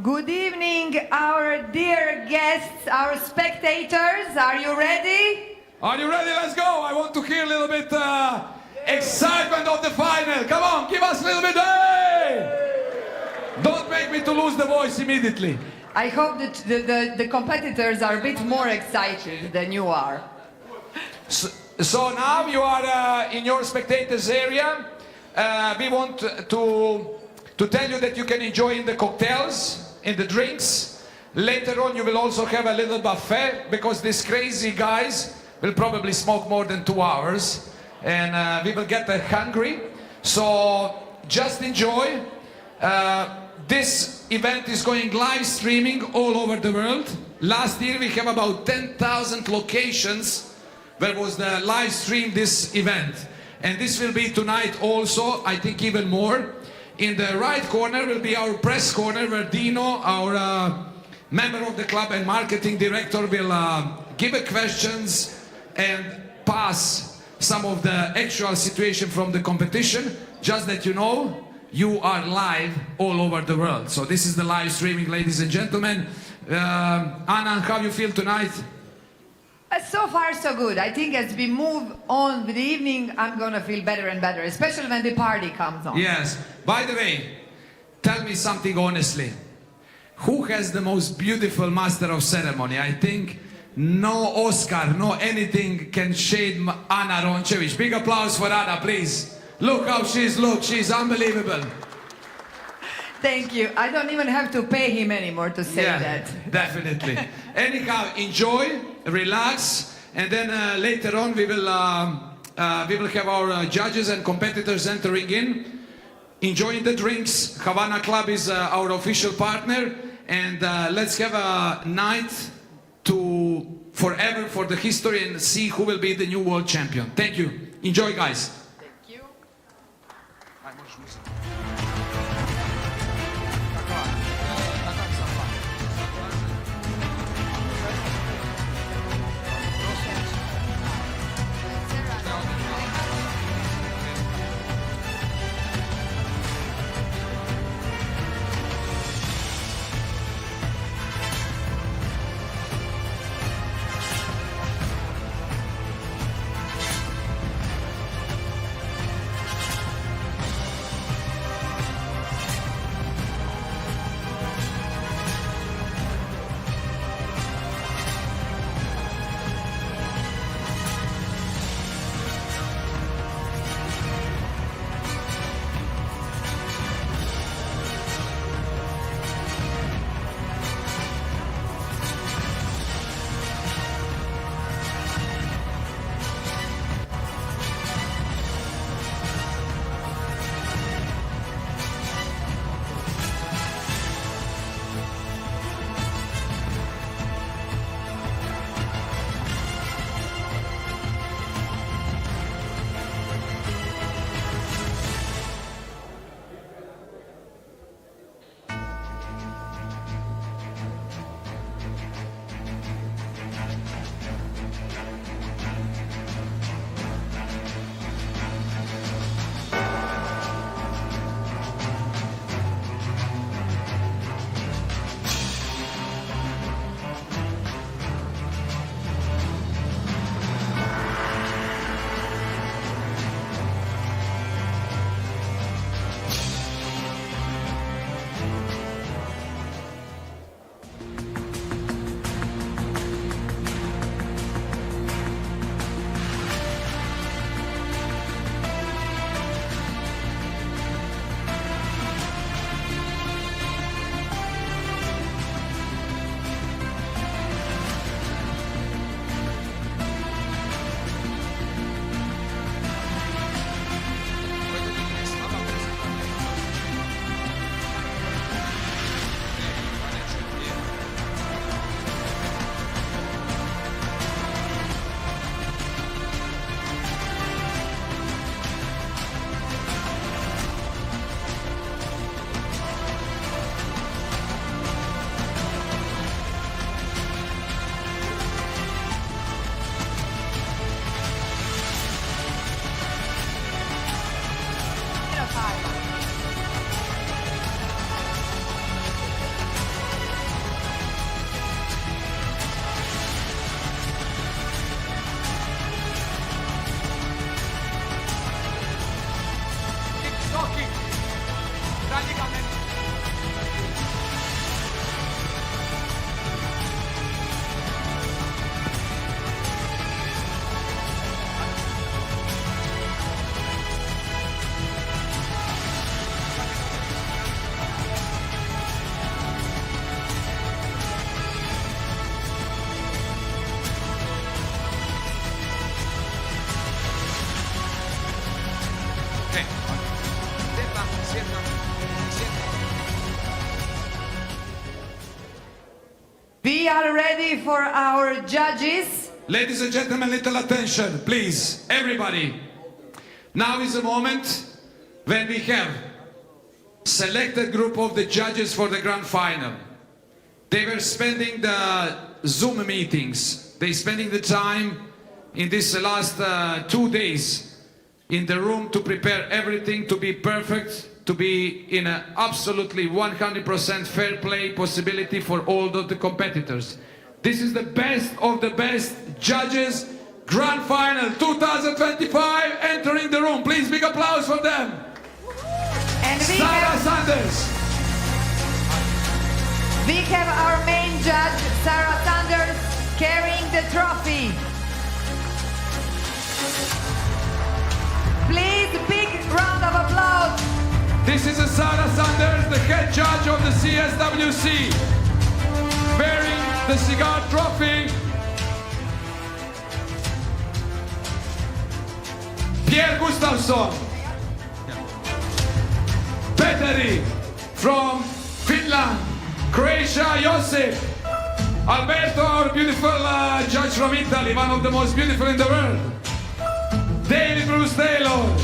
Good evening, our dear guests, our spectators. Are you ready? Are you ready? Let's go. I want to hear a little bit excitement of the final. Come on, give us a little bit. Hey! Don't make me to lose the voice immediately. I hope that the competitors are a bit more excited than you are. So now you are in your spectators area. We want to tell you that you can enjoy in the cocktails, in the drinks. Later on you will also have a little buffet because these crazy guys will probably smoke more than 2 hours and we will get hungry. So just enjoy. This event is going live streaming all over the world. Last year we have about 10,000 locations where was the live stream this event. And this will be tonight also, I think even more. In the right corner will be our press corner where Dino, our member of the club and marketing director, will give questions and pass some of the actual situation from the competition. Just that you know, you are live all over the world. So this is the live streaming, ladies and gentlemen. Anna, how you feel tonight? So far, so good. I think as we move on with the evening, I'm going to feel better and better, especially when the party comes on. Yes. By the way, tell me something honestly. Who has the most beautiful master of ceremony? I think no Oscar, no anything can shade Anna Rončević. Big applause for Anna, please. Look how she's she's unbelievable. Thank you. I don't even have to pay him anymore to say that. Definitely. Anyhow, enjoy, relax, and then later on we will have our judges and competitors entering in, enjoying the drinks. Havana Club is our official partner, and let's have a night to forever for the history and see who will be the new world champion. Thank you. Enjoy, guys. Thank you. We are ready for our judges. Ladies and gentlemen, little attention, please, everybody. Now is the moment when we have selected group of the judges for the grand final. They were spending the Zoom meetings. They spending the time in this last 2 days in the room to prepare everything to be perfect, to be in an absolutely 100% fair play possibility for all of the competitors. This is the best of the best judges grand final 2025 entering the room. Please, big applause for them. And Sarah Sanders. we have our main judge, Sarah Sanders, carrying the trophy. Please, big round of applause. This is Sarah Sanders, the head judge of the CSWC, bearing the cigar trophy. Pierre Gustafsson, Petteri from Finland, Croatia, Josip, Alberto, our beautiful judge from Italy, one of the most beautiful in the world, David Bruce Taylor,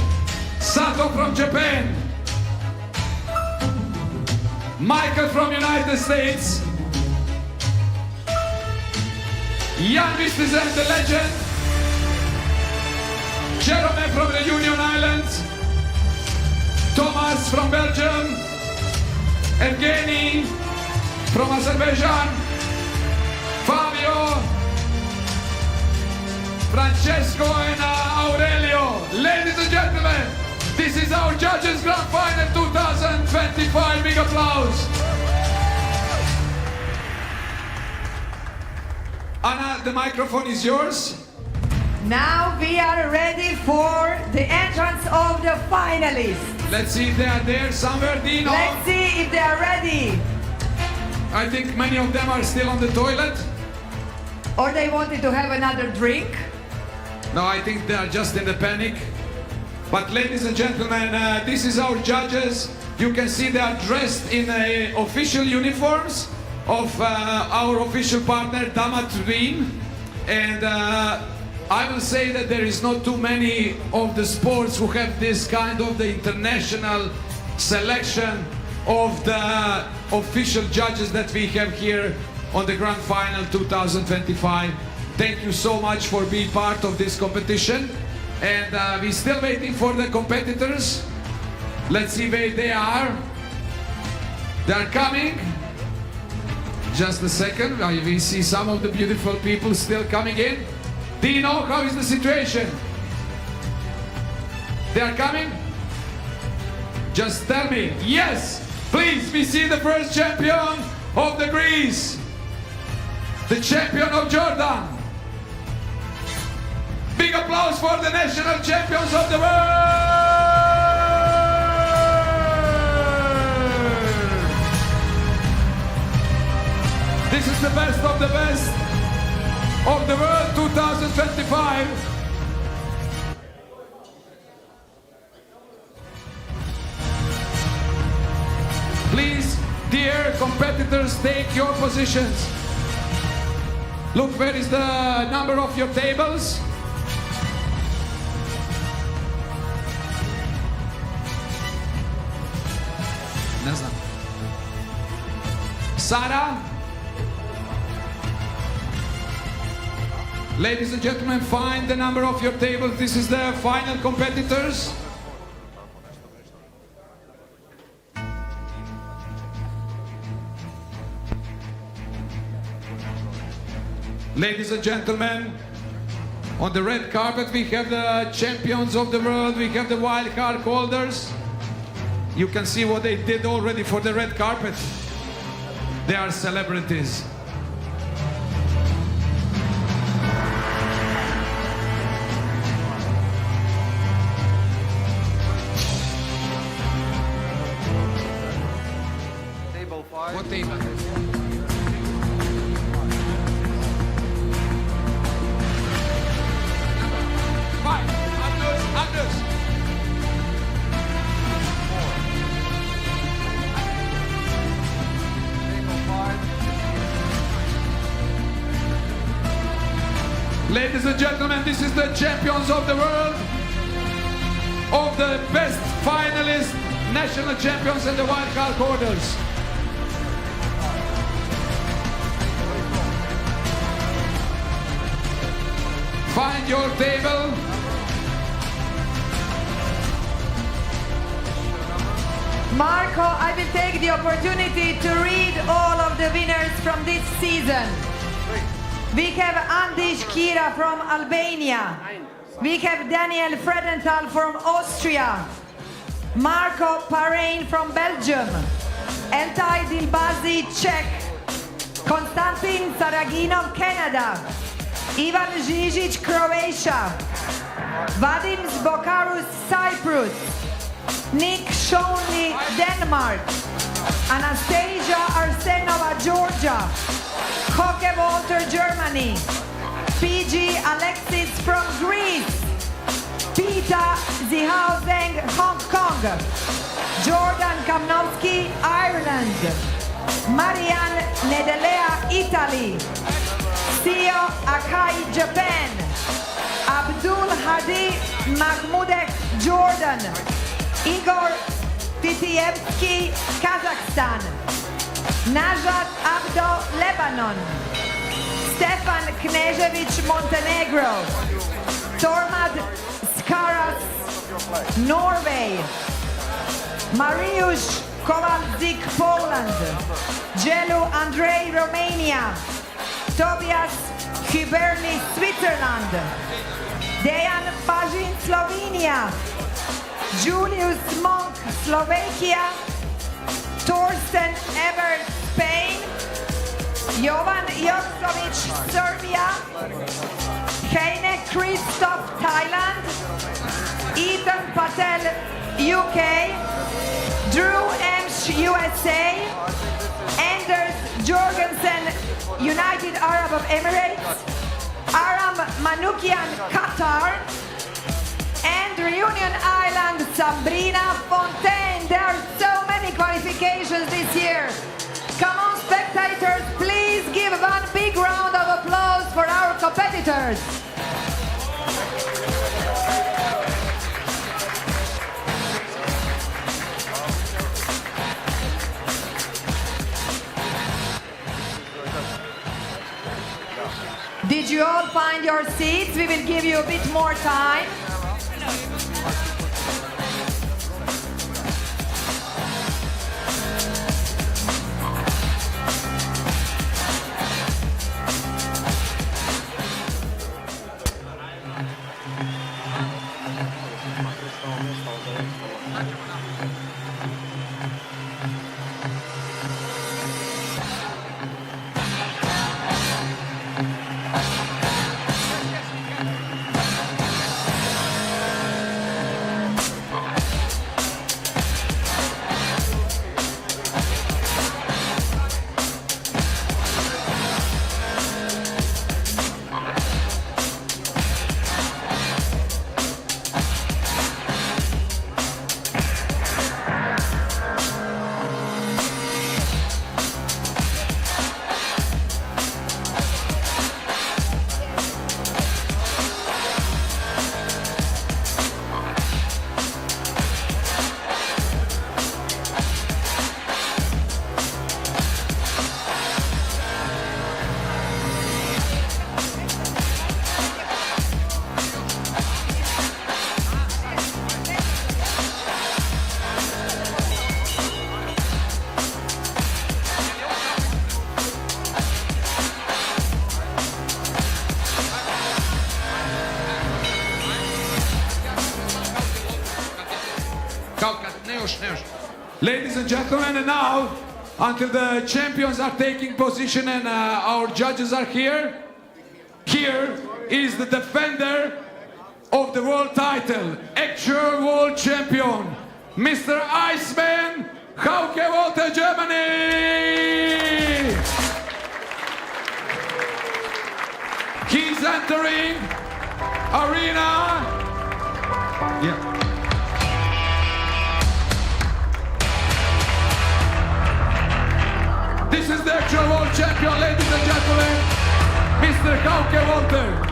Sato from Japan, Michael from United States, Jan Vistisen, the legend, Jerome from the Union Islands, Thomas from Belgium, Evgeny from Azerbaijan, Fabio, Francesco and Aurelio. Ladies and gentlemen, this is our Judges Grand Final 2025. Big applause. Anna, the microphone is yours. Now we are ready for the entrance of the finalists. Let's see if they are there somewhere, Dino. Let's see if they are ready. I think many of them are still on the toilet. Or they wanted to have another drink. No, I think they are just in the panic. But ladies and gentlemen, this is our judges. You can see they are dressed in official uniforms of our official partner, Damat Wien. And I will say that there is not too many of the sports who have this kind of the international selection of the official judges that we have here on the Grand Final 2025. Thank you so much for being part of this competition. And we're still waiting for the competitors. Let's see where they are. They're coming. Just a second. We see some of the beautiful people still coming in. Dino, how is the situation? They are coming? Just tell me. Yes! Please, we see the first champion of the Greece. The champion of Jordan. Big applause for the national champions of the world! This is the best of the best of the world 2025. Please, dear competitors, take your positions. Look, where is the number of your tables? Sarah? Ladies and gentlemen, find the number of your tables. This is the final competitors. Ladies and gentlemen, on the red carpet we have the champions of the world, we have the wild card holders. You can see what they did already for the red carpet. They are celebrities. Table 5. What table? Five. Anders. Table 5. Ladies and gentlemen, this is the champions of the world, of the best finalists, national champions and the wild card quarters. Find your table. Marco, I will take the opportunity to read all of the winners from this season. We have Andis Kira from Albania. We have Daniel Fredenthal from Austria. Marco Parain from Belgium. Eltai Dilbazi, Czech. Konstantin Saraginov, Canada. Ivan Žižić, Croatia. Vadim Zbokarus, Cyprus. Nick Shonley, Denmark. Anastasia Arsenova, Georgia. Koke Walter, Germany. PG Alexis from Greece. Pita Zihaozeng, Hong Kong. Jordan Kamnowski, Ireland. Marianne Nedelea, Italy. Theo Akai, Japan. Abdul Hadi Mahmudek, Jordan. Igor Titievsky, Kazakhstan. Najat Abdo, Lebanon. Stefan Knežević, Montenegro. Tormad Skaras, Norway. Mariusz Kowalczyk, Poland. Jelu Andrei, Romania. Tobias Huberli, Switzerland. Dejan Pazin, Slovenia. Julius Monk, Slovakia. Torsten Ebert, Spain. Jovan Joksovic, Serbia. Heine Christoph, Thailand. Ethan Patel, UK. Drew Emsch, USA. Anders Jorgensen, United Arab Emirates. Aram Manukian, Qatar. And Reunion Island, Sabrina Fontaine. There are so many qualifications this year. Come on, spectators, please give one big round of applause for our competitors. Did you all find your seats? We will give you a bit more time. Kao kad, ne još. Ladies and gentlemen, and now, until the champions are taking position and our judges are here, here is the defender of the world title, actual world champion, Mr. Iceman, Hauke Walter, Germany! He's entering arena. Yeah. This is the actual world champion, ladies and gentlemen, Mr. Hauke Walter.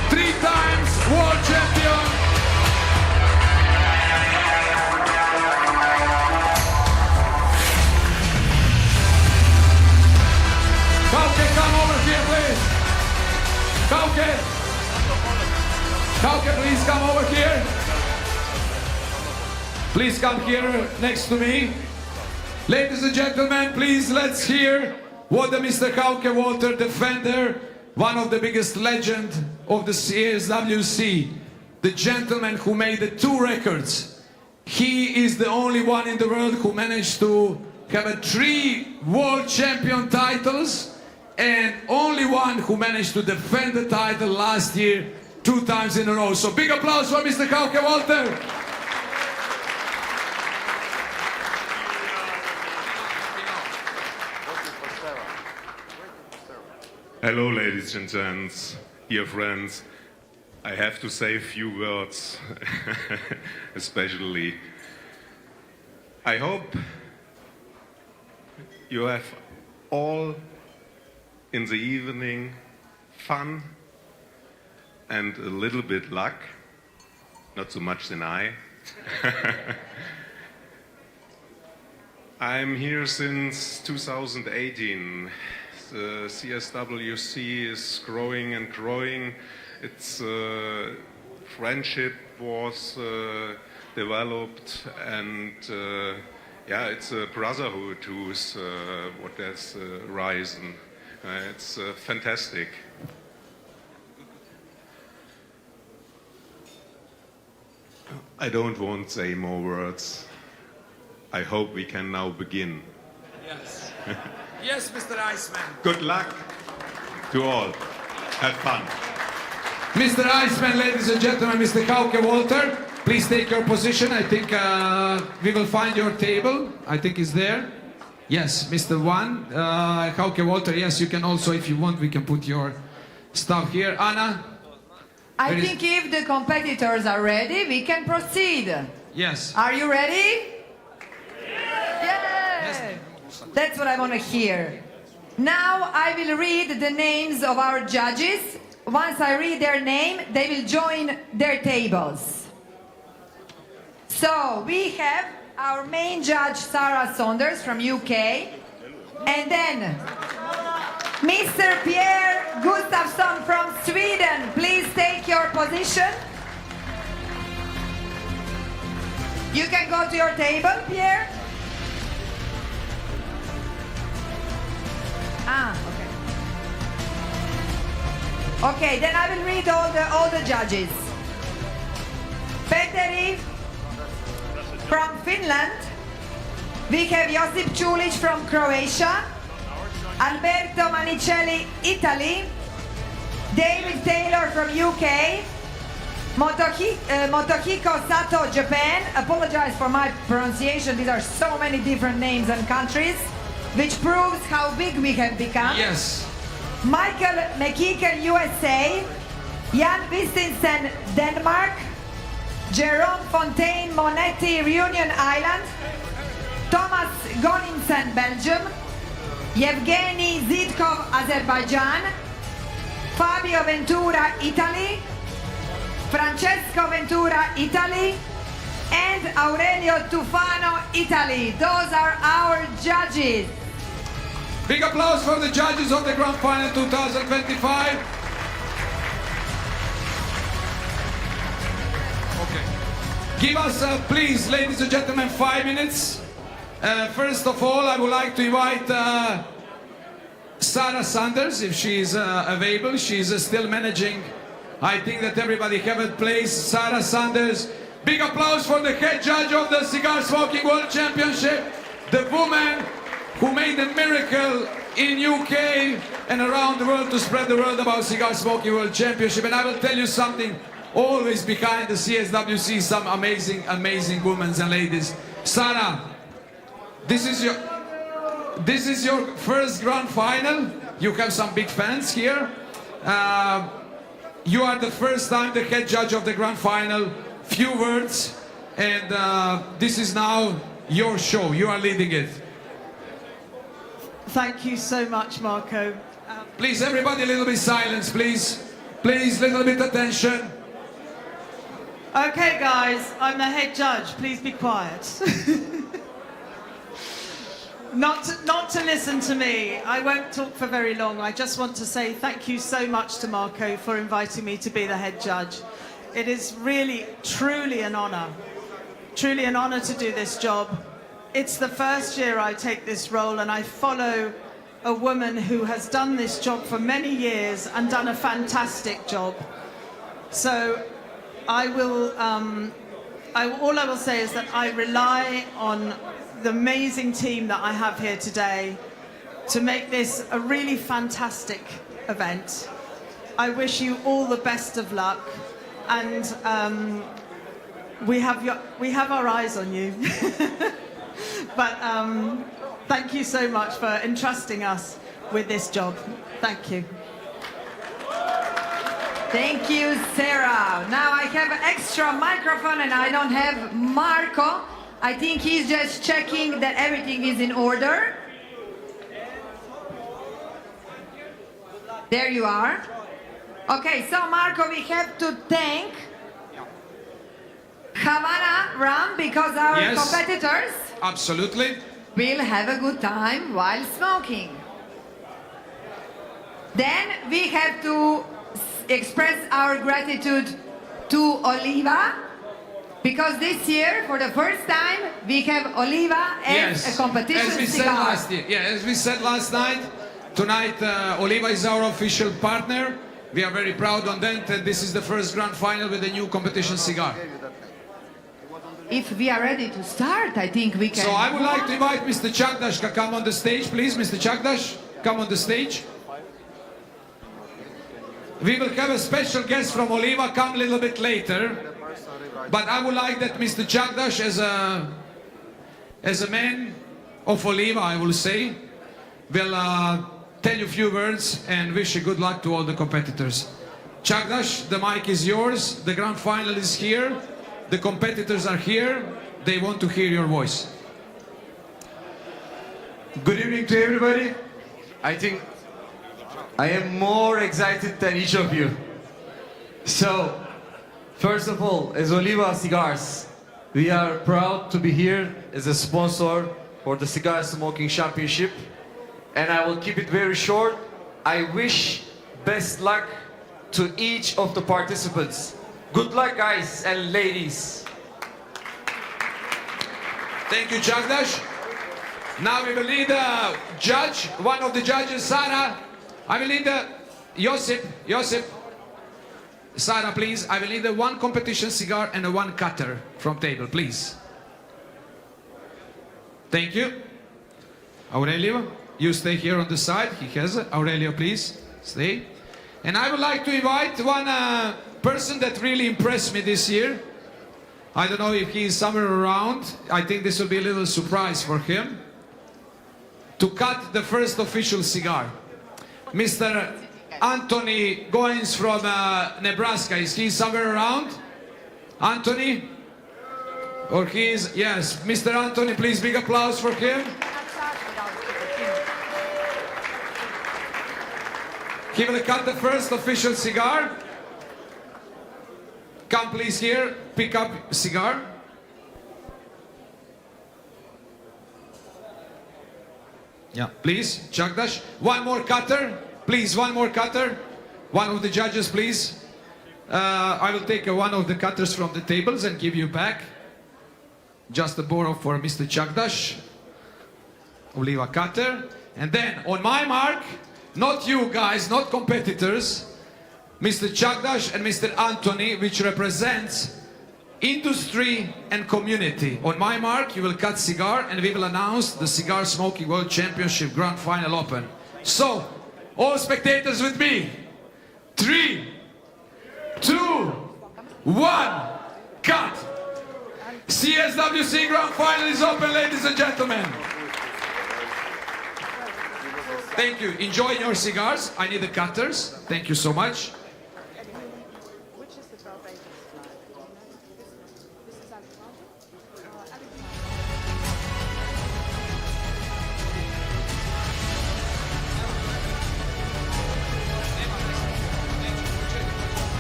3 times world champion. Hauke, come over here, please. Hauke. Hauke, please come over here. Please come here next to me. Ladies and gentlemen, please let's hear what the Mr. Hauke Walter, defender, one of the biggest legends of the CSWC, the gentleman who made the 2 records. He is the only one in the world who managed to have 3 world champion titles and only one who managed to defend the title last year 2 times in a row. So big applause for Mr. Hauke Walter. Hello, ladies and gents, dear friends. I have to say a few words, especially. I hope you have all in the evening fun and a little bit luck, not so much than I. I'm here since 2018. The CSWC is growing and growing. Its friendship was developed, and yeah, it's a brotherhood who's what has risen. It's fantastic. I don't want to say more words. I hope we can now begin. Yes. Yes, Mr. Iceman. Good luck to all. Have fun. Mr. Iceman, ladies and gentlemen, Mr. Hauke Walter, please take your position. I think we will find your table. I think it's there. Yes, Mr. One, Hauke Walter, yes, you can also, if you want, we can put your stuff here. Anna? I think if the competitors are ready, we can proceed. Yes. Are you ready? Yes. That's what I want to hear. Now I will read the names of our judges. Once I read their name, they will join their tables. So we have our main judge, Sarah Saunders from UK. And then Mr. Pierre Gustafsson from Sweden. Please take your position. You can go to your table, Pierre. Ah, okay. Okay, then I will read all the judges. Petteri from Finland. We have Josip Čulić from Croatia. Alberto Manicelli, Italy. David Taylor from UK. Motohiko Sato, Japan. Apologize for my pronunciation. These are so many different names and countries, which proves how big we have become. Yes. Michael McKeegan, USA. Jan Vistinsen, Denmark. Jerome Fontaine Monetti, Reunion Island. Thomas Goninsen, Belgium. Yevgeny Zidkov, Azerbaijan. Fabio Ventura, Italy. Francesco Ventura, Italy. And Aurelio Tufano, Italy. Those are our judges. Big applause for the judges of the Grand Final 2025. Okay. Give us, please, ladies and gentlemen, 5 minutes. First of all, I would like to invite Sarah Saunders, if she is available. She is still managing I think that everybody have a place. Sarah Sanders. Big applause for the head judge of the Cigar Smoking World Championship. The woman who made a miracle in UK and around the world to spread the word about Cigar Smoking World Championship. And I will tell you something, always behind the CSWC, some amazing, amazing women and ladies. Sarah, this is your first grand final. You have some big fans here. You are the first time the head judge of the grand final. Few words, and this is now your show. You are leading it. Thank you so much, Marco. Please, everybody, a little bit silence, please. Please, little bit attention. Okay, guys, I'm the head judge. Please be quiet. Not to listen to me. I won't talk for very long. I just want to say thank you so much to Marco for inviting me to be the head judge. It is really, truly an honor. Truly an honor to do this job. It's the first year I take this role, and I follow a woman who has done this job for many years and done a fantastic job. So I will, all I will say is that I rely on the amazing team that I have here today to make this a really fantastic event. I wish you all the best of luck, and we have our eyes on you. But thank you so much for entrusting us with this job. Thank you. Thank you, Sarah. Now I have an extra microphone and I don't have Marco. I think he's just checking that everything is in order. There you are. Okay, so Marco, we have to thank Havana Rum because our competitors absolutely will have a good time while smoking. Then we have to express our gratitude to Oliva because this year, for the first time, we have Oliva as a competition as we cigar. said last year. Yeah, as we said last night, tonight Oliva is our official partner. We are very proud on that, and this is the first grand final with a new competition cigar. If we are ready to start, I think we can. So I would like to invite Mr. Chakdash to come on the stage, please. Mr. Chakdash, come on the stage. We will have a special guest from Oliva come a little bit later. But I would like that Mr. Chakdash, as a man of Oliva, I will say, will tell you a few words and wish you good luck to all the competitors. Chakdash, the mic is yours. The grand final is here. The competitors are here. They want to hear your voice. Good evening to everybody. I think I am more excited than each of you. So, first of all, as Oliva Cigars, we are proud to be here as a sponsor for the Cigar Smoking Championship. And I will keep it very short. I wish best luck to each of the participants. Good luck, guys and ladies. Thank you, Chakdash. Now we will need a judge, one of the judges, Sarah. I will need Josip. Sarah, please. I will need one competition cigar and one cutter from table, please. Thank you. Aurelio, you stay here on the side. He has it. Aurelio, please stay. And I would like to invite one person that really impressed me this year. I don't know if he is somewhere around. I think this will be a little surprise for him. To cut the first official cigar. Mr. Anthony Goins from Nebraska. Is he somewhere around? Anthony? Or he is? Yes. Mr. Anthony, please, big applause for him. He will cut the first official cigar. Come please here, pick up cigar. Yeah, please, Chakdash. One more cutter, please, one more cutter. One of the judges, please. I will take one of the cutters from the tables and give you back. Just a borrow for Mr. Chakdash. Oliva cutter. And then, on my mark, not you guys, not competitors, Mr. Chagdash and Mr. Anthony, which represents industry and community. On my mark, you will cut cigar and we will announce the Cigar Smoking World Championship Grand Final Open. So, all spectators with me. 3, 2, 1, cut! CSWC Grand Final is open, ladies and gentlemen. Thank you. Enjoy your cigars. I need the cutters. Thank you so much.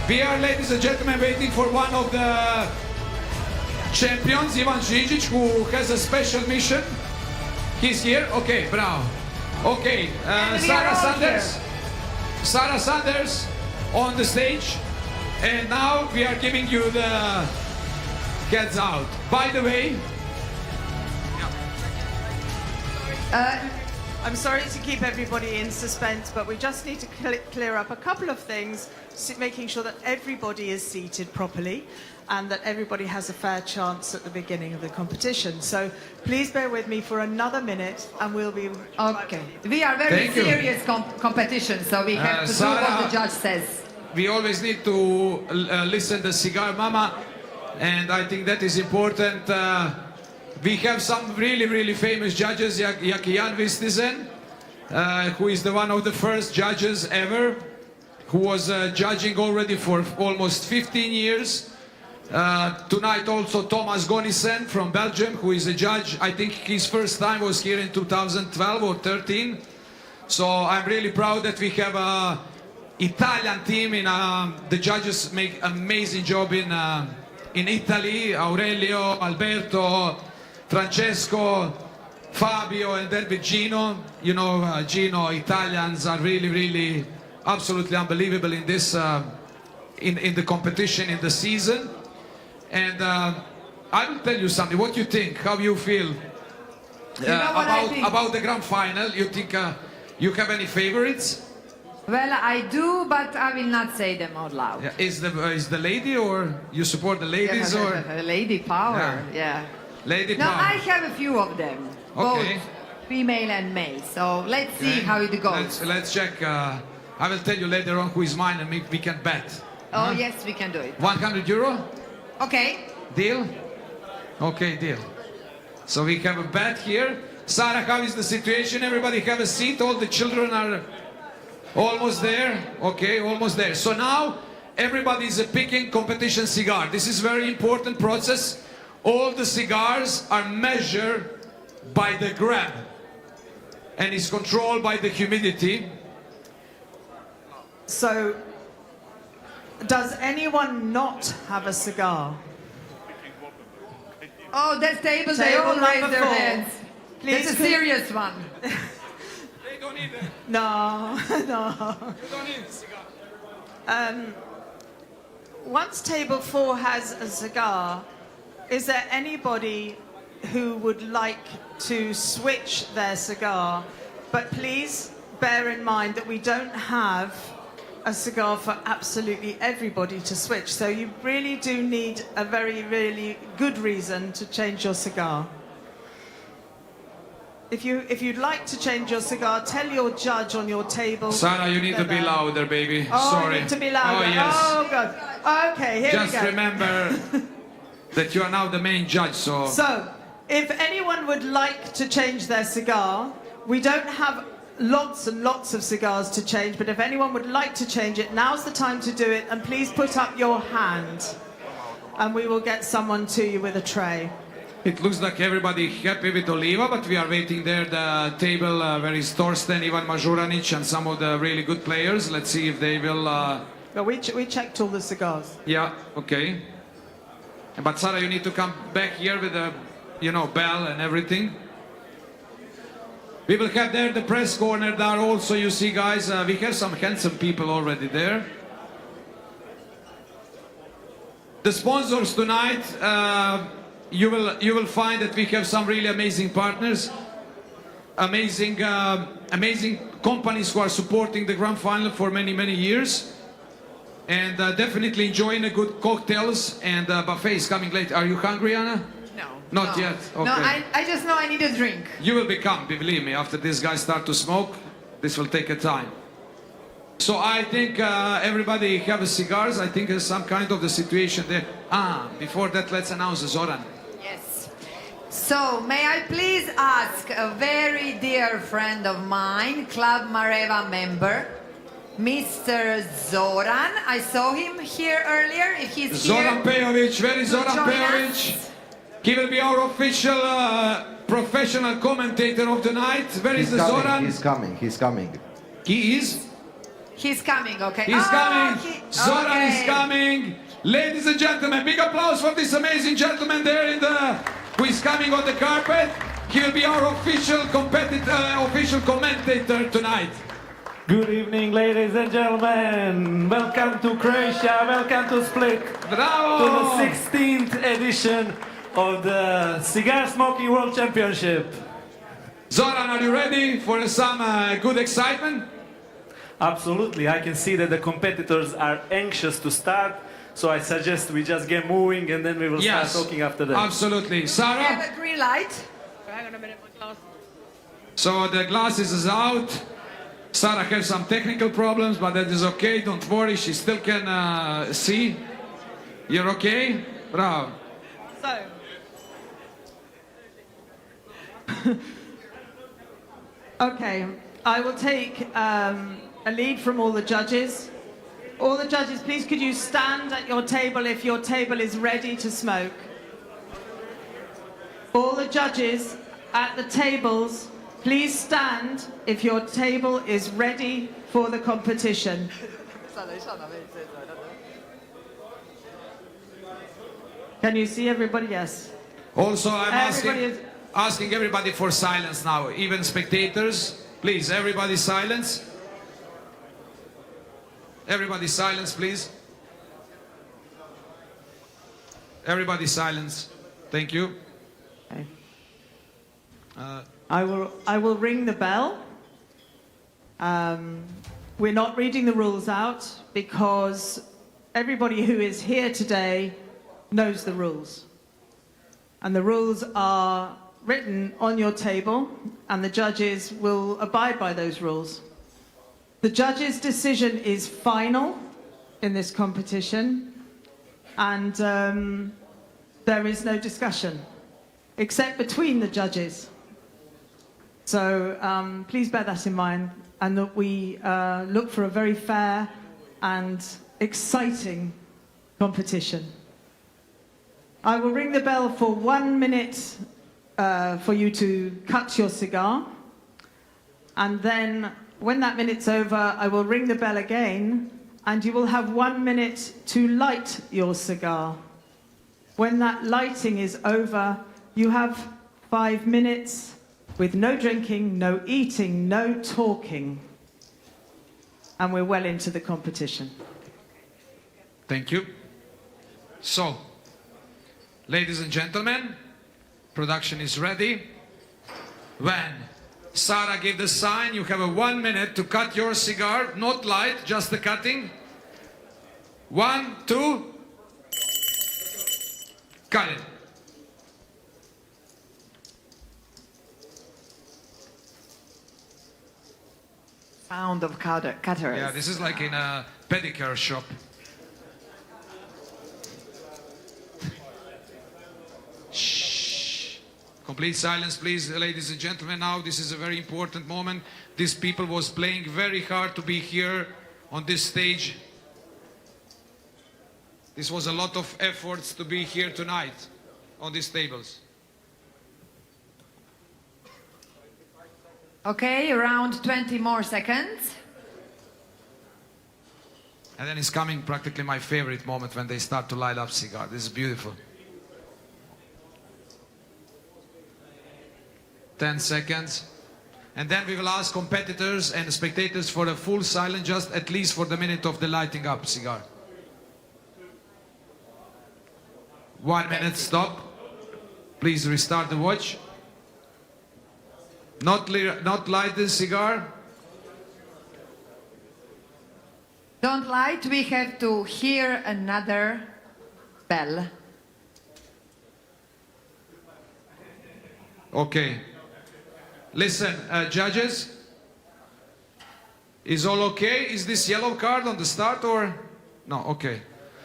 We are, ladies and gentlemen, waiting for one of the champions, Ivan Žižić, who has a special mission. He's here? Okay, bravo. Okay, Sarah Sanders. Sarah Sanders on the stage. And now we are giving you the heads out. By the way, I'm sorry to keep everybody in suspense, but we just need to clear up a couple of things, making sure that everybody is seated properly and that everybody has a fair chance at the beginning of the competition. So please bear with me for another minute and we'll be... Okay. We are very serious competition, so we have to do what the judge says. We always need to listen to Cigar Mama, and I think that is important. We have some really famous judges, Jan Vistisen, who is one of the first judges ever, who was judging already for almost 15 years. Tonight also Thomas Gonissen from Belgium, who is a judge. I think his first time was here in 2012 or 13. So I'm really proud that we have an Italian team. The judges make amazing job in Italy. Aurelio, Alberto, Francesco, Fabio, and then with Gino. You know, Gino, Italians are really absolutely unbelievable in this, in the competition, in the season. And I will tell you something. What you think? How you feel about the grand final? You think you have any favorites? Well, I do, but I will not say them out loud. Yeah. Is the lady, or you support the ladies, or lady power? Yeah. Lady no, power. I have a few of them, both female and male. So let's see how it goes. Let's check. I will tell you later on who is mine, and we can bet. Oh yes, we can do it. 100 euro. Okay. Deal? Okay, deal. So we have a bet here. Sarah, how is the situation? Everybody have a seat. All the children are almost there. Okay, almost there. So now everybody is picking competition cigar. This is very important process. All the cigars are measured by the gram and is controlled by the humidity. So, does anyone not have a cigar? Oh, that table, they all raise their hands. Please, it's a serious one. They don't need it. No. They don't need a cigar. Once table 4 has a cigar, is there anybody who would like to switch their cigar? But please bear in mind that we don't have a cigar for absolutely everybody to switch. So you really do need a really good reason to change your cigar. If you'd like to change your cigar, tell your judge on your table. Sarah, you need to be louder, baby. Oh, sorry. you need to be louder. Oh, yes. Oh, God. Okay, here we go. Just remember that you are now the main judge, so... So, if anyone would like to change their cigar, we don't have lots and lots of cigars to change, but if anyone would like to change it, now's the time to do it, and please put up your hand, and we will get someone to you with a tray. It looks like everybody happy with Oliva, but we are waiting there, the table where is Torsten, Ivan Mažuranić, and some of the really good players. Let's see if they will... Well, we checked all the cigars. Yeah, okay. But Sarah, you need to come back here with the, bell and everything. We will have there the press corner there also, you see, guys. We have some handsome people already there. The sponsors tonight, you will find that we have some really amazing partners, amazing companies who are supporting the grand final for many years. and definitely enjoying a good cocktails, and buffet is coming late. Are you hungry, Anna? No. Not no. yet? No, Okay. I just know I need a drink. You will become, believe me, after these guys start to smoke, this will take a time. So I think everybody have cigars. I think there's some kind of the situation there. Before that, let's announce Zoran. Yes. So, may I please ask a very dear friend of mine, Club Mareva member, Mr. Zoran. I saw him here earlier. If he's Zoran here, Pejovic, very Zoran join Pejovic. us. He will be our official professional commentator of the night. Where is the Zoran? He's coming. He's coming. He is? He's coming, okay. He's coming. Zoran okay. is coming. Ladies and gentlemen, big applause for this amazing gentleman there who is coming on the carpet. He will be our official commentator tonight. Good evening, ladies and gentlemen. Welcome to Croatia. Welcome to Split. Bravo! To the 16th edition of the Cigar Smoking World Championship. Zoran, are you ready for some good excitement? Absolutely. I can see that the competitors are anxious to start, so I suggest we just get moving and then we will start talking after that. Absolutely. We Sarah? have a green light. Hang on a minute, my glass. So the glasses is out. Sarah has some technical problems, but that is okay. Don't worry, she still can see. You're okay? Bravo. So, okay, I will take a lead from all the judges. All the judges, please could you stand at your table if your table is ready to smoke? All the judges at the tables, please stand if your table is ready for the competition. Can you see everybody? Yes. Also, I'm Everybody asking everybody for silence now, even spectators. Please, everybody silence. Everybody silence, please. Everybody silence. Thank you. Okay. I will ring the bell. We're not reading the rules out because everybody who is here today knows the rules. And the rules are written on your table, and the judges will abide by those rules. The judges' decision is final in this competition, and there is no discussion, except between the judges. So please bear that in mind, and that we look for a very fair and exciting competition. I will ring the bell for 1 minute for you to cut your cigar, and then when that minute's over, I will ring the bell again, and you will have 1 minute to light your cigar. When that lighting is over, you have 5 minutes with no drinking, no eating, no talking. And we're well into the competition. Thank you. So, ladies and gentlemen, production is ready. When Sarah gave the sign, you have a 1 minute to cut your cigar, not light, just the cutting. 1, 2, cut it. Sound of cutters. Yeah, this is like in a pedicure shop. Shh. Complete silence, please, ladies and gentlemen. Now, this is a very important moment. These people was playing very hard to be here on this stage. This was a lot of efforts to be here tonight on these tables. Okay, around 20 more seconds. And then it's coming practically my favorite moment when they start to light up cigar. This is beautiful. 10 seconds. And then we will ask competitors and spectators for a full silence, just at least for the minute of the lighting up cigar. 1 minute, stop. Please restart the watch. Not light the cigar. Don't light, we have to hear another bell. Okay. Listen, judges, is all okay? Is this yellow card on the start or? No, okay.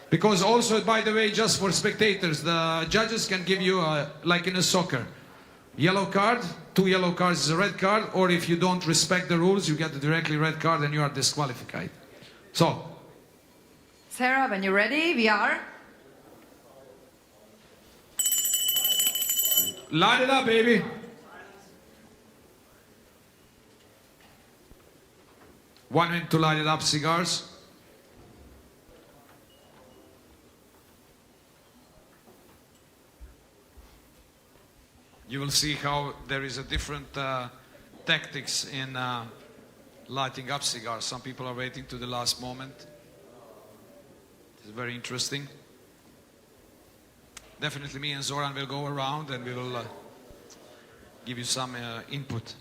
Because also, by the way, just for spectators, the judges can give you, like in a soccer, yellow card, 2 yellow cards is a red card, or if you don't respect the rules, you get a directly red card and you are disqualified. So. Sarah, when you're ready, we are. Light it up, baby. One minute to light it up, cigars. You will see how there is a different tactics in lighting up cigars. Some people are waiting to the last moment. It's very interesting. Definitely me and Zoran will go around and we will give you some input.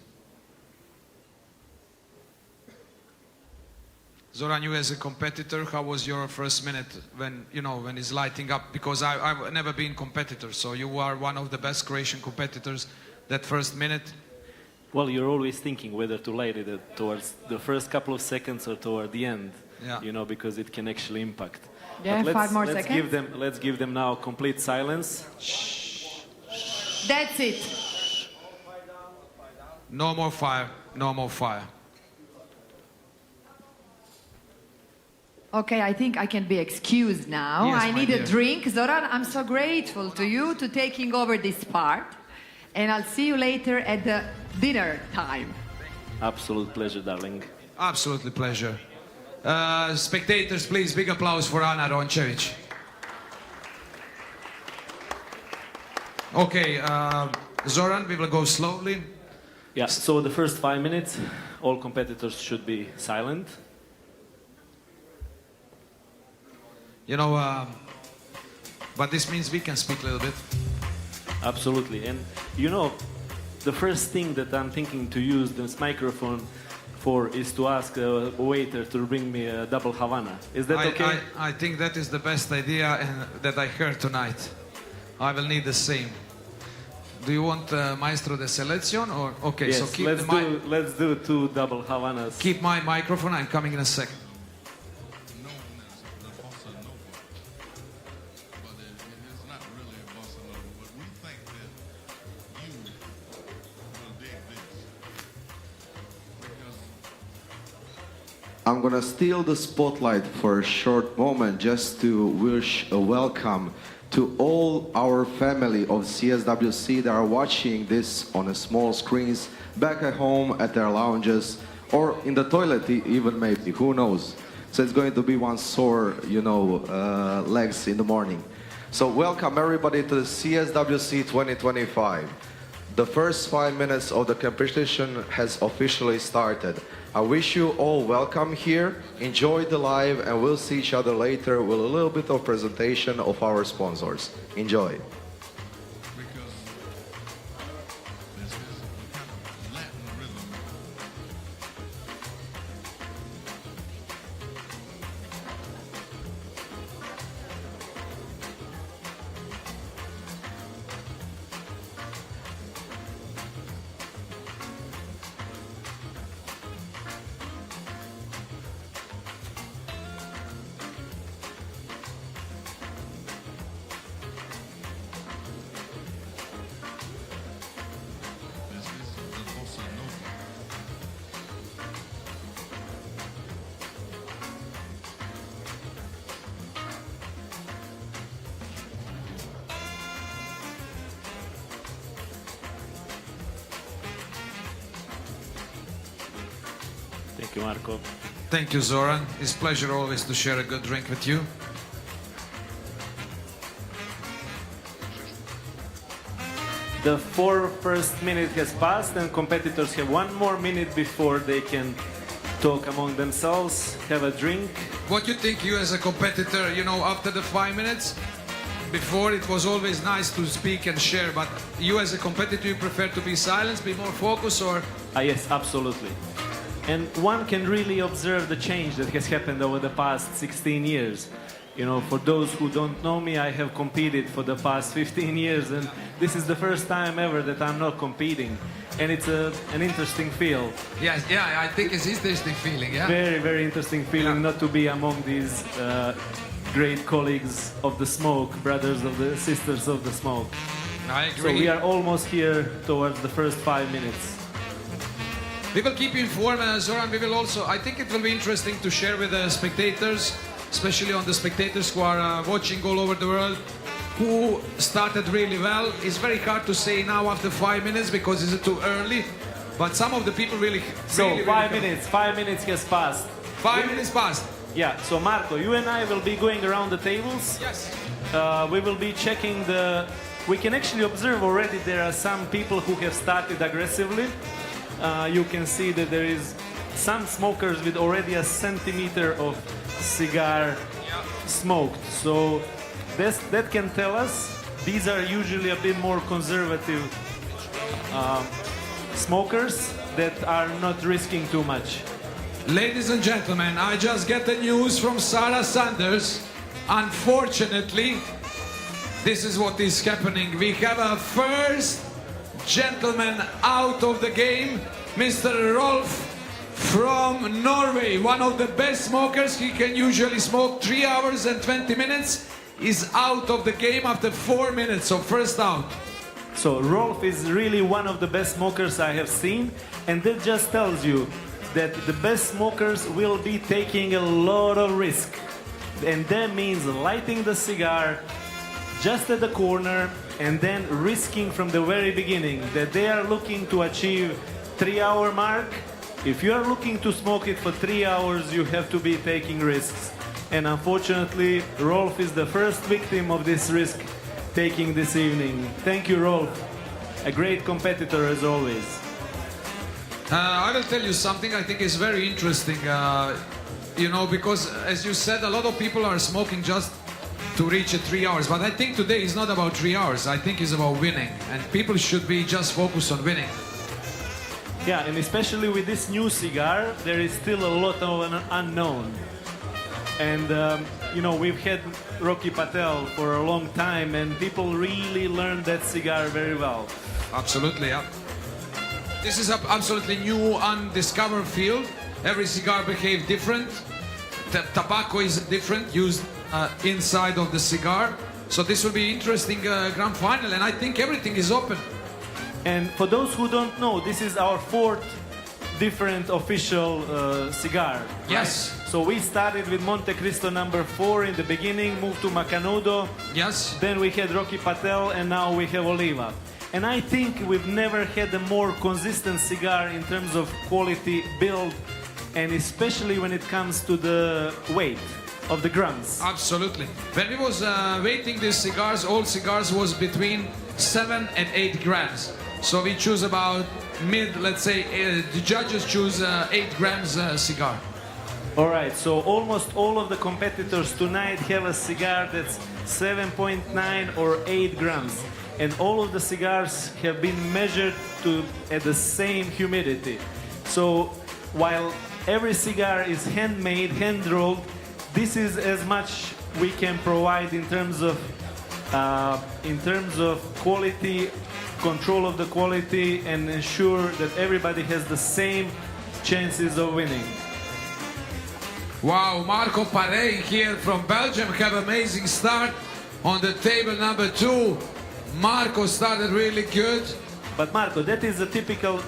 Zoran, you as a competitor, how was your first minute when, you know, when it's lighting up? Because I've never been competitor, so you are one of the best Croatian competitors. That first minute? Well, you're always thinking whether to light it towards the first couple of seconds or toward the end, you know, because it can actually impact. Yeah, 5 more seconds. Let's give them now complete silence. That's it. No more fire, no more fire. Okay, I think I can be excused now. Yes, I my need dear. a drink. Zoran, I'm so grateful to you to taking over this part. And I'll see you later at the dinner time. Absolute pleasure, darling. Absolutely pleasure. Spectators, please, big applause for Ana Rončević. Okay, Zoran, we will go slowly. Yeah, so the first 5 minutes, all competitors should be silent. You know, but this means we can speak a little bit. Absolutely. And you know, the first thing that I'm thinking to use this microphone for is to ask a waiter to bring me a double Havana. Is that okay? I think that is the best idea and that I heard tonight. I will need the same. Do you want Maestro de Selección or okay? Yes, So keep let's do 2 double Havanas. Keep my microphone. I'm coming in a second. I'm gonna steal the spotlight for a short moment just to wish a welcome to all our family of CSWC that are watching this on a small screens back at home at their lounges or in the toilet even maybe, who knows. So it's going to be one sore, you know, legs in the morning. So welcome everybody to the CSWC 2025. The first 5 minutes of the competition has officially started. I wish you all welcome here, enjoy the live, and we'll see each other later with a little bit of presentation of our sponsors. Enjoy. Thank you, Marco. Thank you, Zoran. It's a pleasure always to share a good drink with you. The first minute has passed and competitors have 1 more minute before they can talk among themselves, have a drink. What you think, you as a competitor, you know, after the 5 minutes? Before it was always nice to speak and share, but you as a competitor, you prefer to be silent, be more focused, or? Yes, absolutely. And one can really observe the change that has happened over the past 16 years. You know, for those who don't know me, I have competed for the past 15 years, and this is the first time ever that I'm not competing. And it's an interesting feel. Yes, yeah, I think it's interesting feeling, yeah? Very, very interesting feeling not to be among these great colleagues of the smoke, brothers of the sisters of the smoke. I agree. So we are almost here towards the first 5 minutes. We will keep you informed, Zoran. We will also, I think it will be interesting to share with the spectators, especially on the spectators who are watching all over the world, who started really well. It's very hard to say now after 5 minutes because it's too early, but some of the people really... So really, 5 minutes has passed. 5 minutes passed. Yeah, so Marco, you and I will be going around the tables. Yes. We will be checking the... We can actually observe already there are some people who have started aggressively. You can see that there is some smokers with already a centimeter of cigar smoked. So that can tell us these are usually a bit more conservative smokers that are not risking too much. Ladies and gentlemen, I just get the news from Sarah Sanders. Unfortunately, this is what is happening. We have a first gentleman out of the game, Mr. Rolf from Norway, one of the best smokers. He can usually smoke 3 hours and 20 minutes. Is out of the game after 4 minutes, so first out. So Rolf is really one of the best smokers I have seen, and that just tells you that the best smokers will be taking a lot of risk. And that means lighting the cigar just at the corner and then risking from the very beginning that they are looking to achieve 3-hour mark. If you are looking to smoke it for 3 hours, you have to be taking risks. And unfortunately, Rolf is the first victim of this risk taking this evening. Thank you, Rolf. A great competitor as always. I will tell you something I think is very interesting, you know, because as you said, a lot of people are smoking just to reach 3 hours. But I think today is not about 3 hours. I think it's about winning. And people should be just focused on winning. Yeah, and especially with this new cigar, there is still a lot of an unknown. And, you know, we've had Rocky Patel for a long time, and people really learned that cigar very well. Absolutely, yeah. This is an absolutely new, undiscovered field. Every cigar behaves different. The tobacco is different, used inside of the cigar. So this will be interesting grand final, and I think everything is open. And for those who don't know, this is our 4th different official cigar. Right? Yes. So we started with Monte Cristo number 4 in the beginning, moved to Macanudo. Yes. Then we had Rocky Patel, and now we have Oliva. And I think we've never had a more consistent cigar in terms of quality, build, and especially when it comes to the weight of the grams. Absolutely. When we was weighting these cigars, all cigars was between 7 and 8 grams. So we choose about mid, let's say, the judges choose 8 grams cigar. All right, so almost all of the competitors tonight have a cigar that's 7.9 or 8 grams. And all of the cigars have been measured at the same humidity. So while every cigar is handmade, hand-rolled, this is as much we can provide in terms of quality, control of the quality, and ensure that everybody has the same chances of winning. Wow, Marco Paré here from Belgium have amazing start on the table number 2. Marco started really good. But Marco, that is a typical,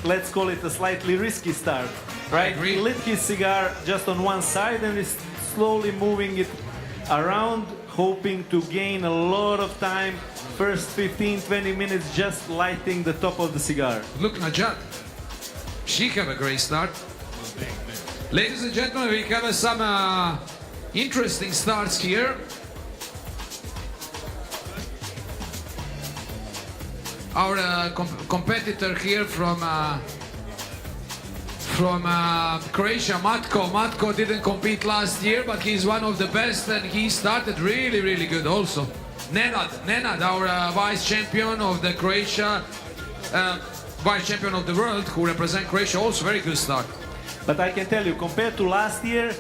let's call it a slightly risky start, right? He lit his cigar just on one side and is slowly moving it around, hoping to gain a lot of time. First 15-20 minutes just lighting the top of the cigar. Look, Najat. She have a great start. Ladies and gentlemen, we have some interesting starts here. Our competitor here from Croatia, Matko. Matko didn't compete last year, but he's one of the best, and he started really, really good also. Nenad, our vice champion of the Croatia, vice champion of the world, who represent Croatia, also very good start. But I can tell you, compared to last year,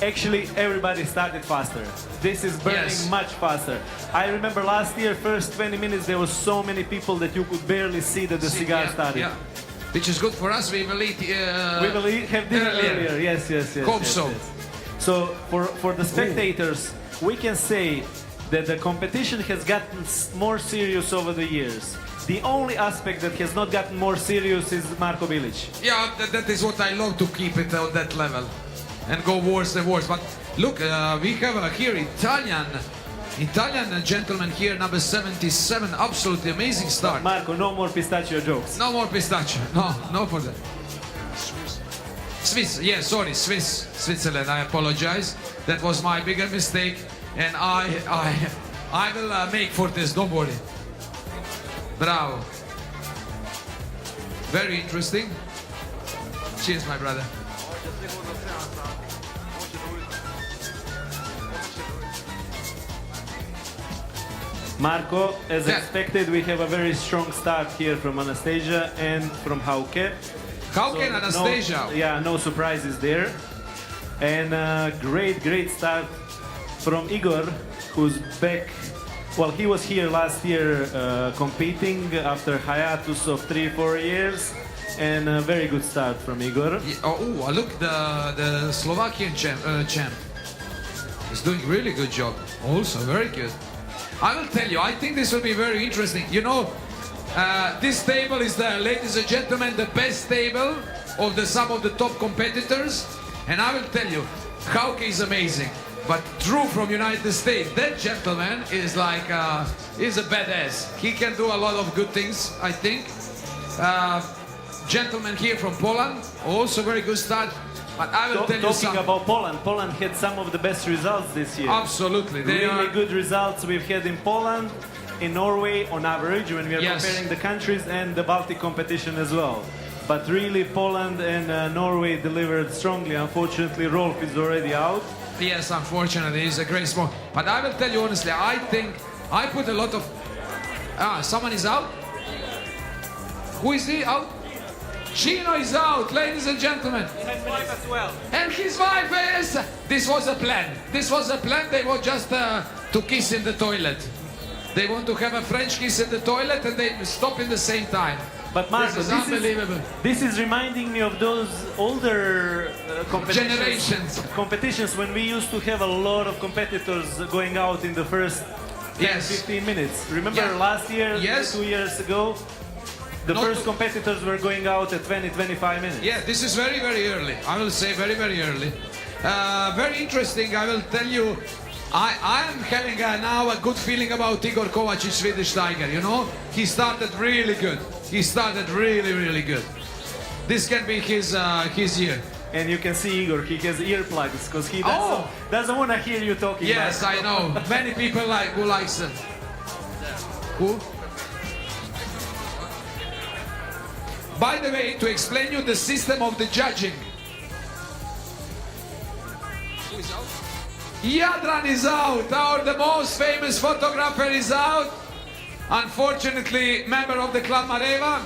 actually everybody started faster. This is burning Yes. much faster. I remember last year, first 20 minutes, there was so many people that you could barely see that the cigar started. Yeah. Which is good for us. We will eat. We will have dinner earlier. earlier. Yes, yes, yes. Hope yes, so. yes. So for the spectators, we can say that the competition has gotten more serious over the years. The only aspect that has not gotten more serious is Marko Bilic. Yeah, that is what I love, to keep it at that level and go worse and worse. But look, we have here Italian gentleman here, number 77. Absolutely amazing start. Marko, no more pistachio jokes. No more pistachio. No for that. Swiss, yeah, sorry, Switzerland. I apologize. That was my bigger mistake, and I will make for this. Don't worry. Bravo. Very interesting. Cheers, my brother. Marko, as Yeah. expected, we have a very strong start here from Anastasia and from Hauke. Hauke and Anastasia. No surprises there. And great start from Igor, who's back. Well, he was here last year competing after hiatus of 3-4 years. And a very good start from Igor. Oh, look, the Slovakian champ is doing really good job. Also, very good. I will tell you, I think this will be very interesting. You know, this table is ladies and gentlemen, the best table of some of the top competitors. And I will tell you, Hauke is amazing. But Drew from United States, that gentleman is like, he's a badass. He can do a lot of good things, I think. Gentleman here from Poland, also very good start. But I will tell you Talking about Poland, Poland had some of the best results this year. Absolutely. They Really are good results we've had in Poland, in Norway on average when we are Yes. comparing the countries, and the Baltic competition as well. But really Poland and Norway delivered strongly. Unfortunately, Rolf is already out. Yes, unfortunately, he's a great smoke. But I will tell you honestly, I think I put a lot of... someone is out? Who is he out? Chino is out, ladies and gentlemen. His wife as well. And his wife is... This was a plan. This was a plan. They were just to kiss in the toilet. They want to have a French kiss in the toilet and they stop in the same time. But Marco, This is unbelievable. This is reminding me of those older competitions when we used to have a lot of competitors going out in the first 10-15 minutes. Remember last year, Yes. 2 years ago, the first competitors were going out at 20-25 minutes. Yeah, this is very, very early. I will say very, very early. Very interesting, I will tell you. I am having now a good feeling about Igor Kovacic, Swedish Tiger, you know? He started really good. He started really, really good. This can be his year. And you can see Igor, he has earplugs because he doesn't want to hear you talking. Yes, Marco. I know. Many people who likes it. Who? By the way, to explain you the system of the judging. Who is out? Jadran is out. The most famous photographer is out. Unfortunately, member of the club Mareva.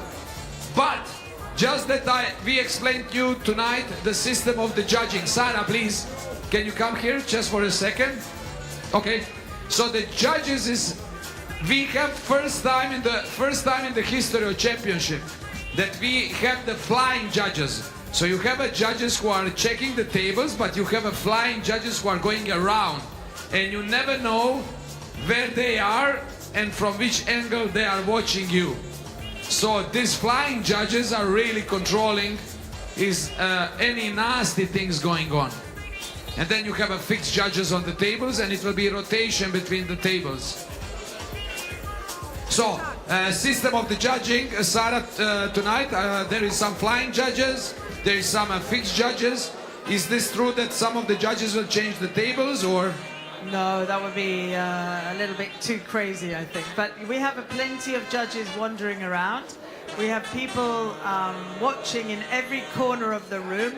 But just that we explained to you tonight the system of the judging. Sarah, please, can you come here just for a second? Okay. So the judges is, we have first time in the history of championship that we have the flying judges. So you have judges who are checking the tables, but you have flying judges who are going around, and you never know where they are and from which angle they are watching you. So these flying judges are really controlling any nasty things going on. And then you have fixed judges on the tables, and it will be rotation between the tables. So, system of the judging, Sarah, tonight, there is some flying judges, there is some fixed judges. Is this true that some of the judges will change the tables, or? No, that would be a little bit too crazy, I think. But we have plenty of judges wandering around. We have people watching in every corner of the room.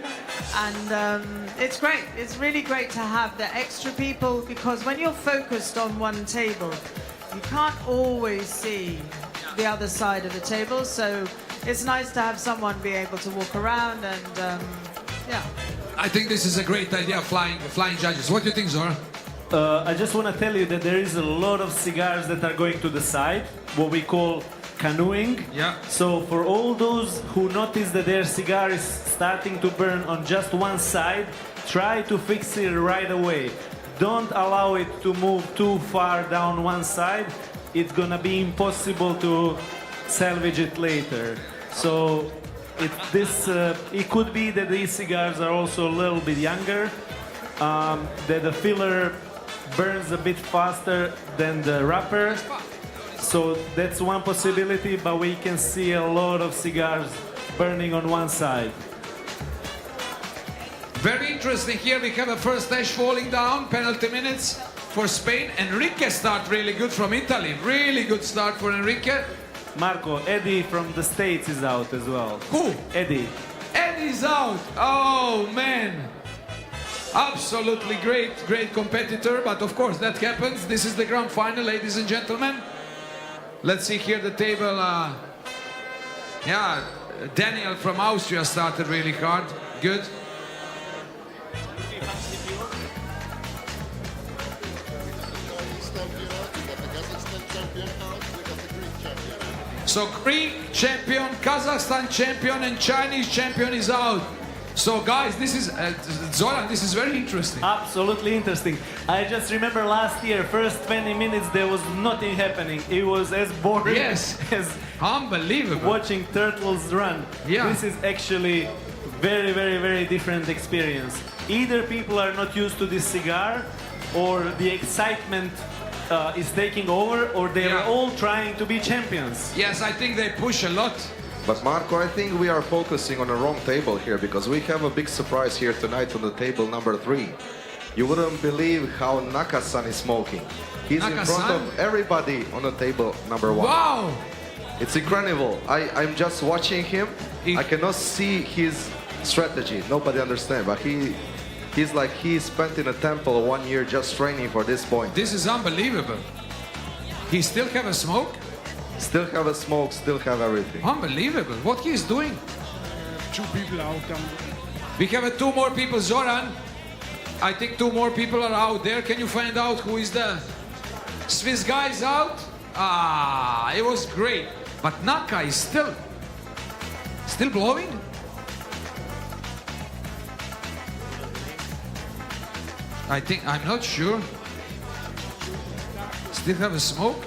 And it's great. It's really great to have the extra people, because when you're focused on one table, you can't always see the other side of the table. So it's nice to have someone be able to walk around and Yeah. I think this is a great idea, flying judges. What do you think, Zora? I just want to tell you that there is a lot of cigars that are going to the side, what we call canoeing. Yeah. So for all those who notice that their cigar is starting to burn on just one side, try to fix it right away. Don't allow it to move too far down one side. It's gonna be impossible to salvage it later. So it could be that these cigars are also a little bit younger, that the filler burns a bit faster than the wrapper. So that's one possibility, but we can see a lot of cigars burning on one side. Very interesting. Here we have a first ash falling down, penalty minutes for Spain. Enrique start really good from Italy. Really good start for Enrique. Marco, Eddie from the States is out as well. Who? Eddie. Eddie's out. Oh man. Absolutely great competitor, but of course that happens. This is the grand final, ladies and gentlemen. Let's see here the table. Yeah, Daniel from Austria started really hard. Good. So Greek champion, Kazakhstan champion, and Chinese champion is out. So guys, this is Zoran. This is very interesting. Absolutely interesting. I just remember last year, first 20 minutes, there was nothing happening. It was as boring Yes. as Unbelievable. watching turtles run. Yeah. This is actually very, very, very different experience. Either people are not used to this cigar, or the excitement is taking over, or they are Yeah. all trying to be champions. Yes, I think they push a lot. But Marco, I think we are focusing on the wrong table here, because we have a big surprise here tonight on the table number 3. You wouldn't believe how Naka-san is smoking. He's in front Naka-san? of everybody on the table number 1. Wow. It's incredible. I'm just watching him. I cannot see his strategy. Nobody understands, but he's like he spent in a temple 1 year just training for this point. This is unbelievable. He still have a smoke? Still have a smoke, still have everything. Unbelievable. What he is doing? 2 people out. We have 2 more people, Zoran. I think 2 more people are out there. Can you find out who is the Swiss guy is out? Ah, it was great. But Naka is still blowing? I'm not sure. Still have a smoke?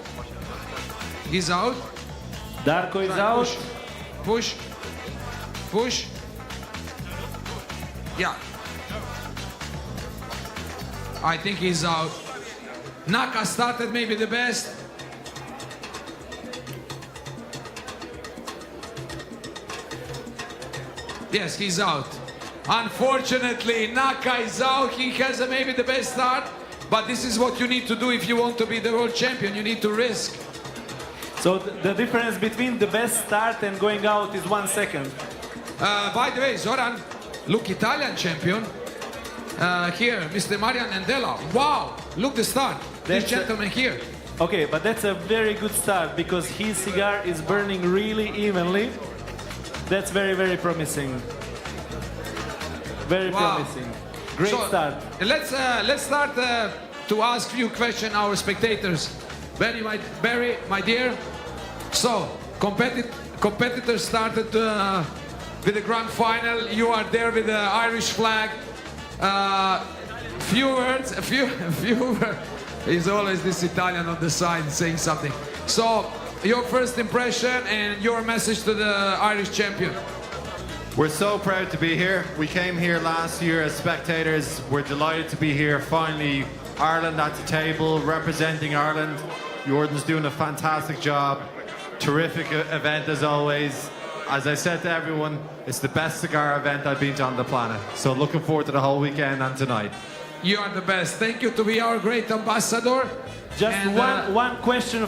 He's out. Darko is out. Push. Push. Yeah. I think he's out. Naka started maybe the best. Yes, he's out. Unfortunately, Naka is out. He has maybe the best start, but this is what you need to do if you want to be the world champion. You need to risk. So the difference between the best start and going out is 1 second. By the way, Zoran, look, Italian champion. Here, Mr. Marian Nandela. Wow, look the start. This gentleman here. Okay, but that's a very good start because his cigar is burning really evenly. That's very, very promising. Very promising. Great start. Let's start to ask few questions our spectators. Barry, my dear. So, competitors started with the grand final. You are there with the Irish flag. Few words. He's always this Italian on the side saying something. So, your first impression and your message to the Irish champion. We're so proud to be here. We came here last year as spectators. We're delighted to be here. Finally, Ireland at the table, representing Ireland. Jordan's doing a fantastic job. Terrific event as always. As I said to everyone, it's the best cigar event I've been to on the planet. So looking forward to the whole weekend and tonight. You are the best. Thank you to be our great ambassador. Just one question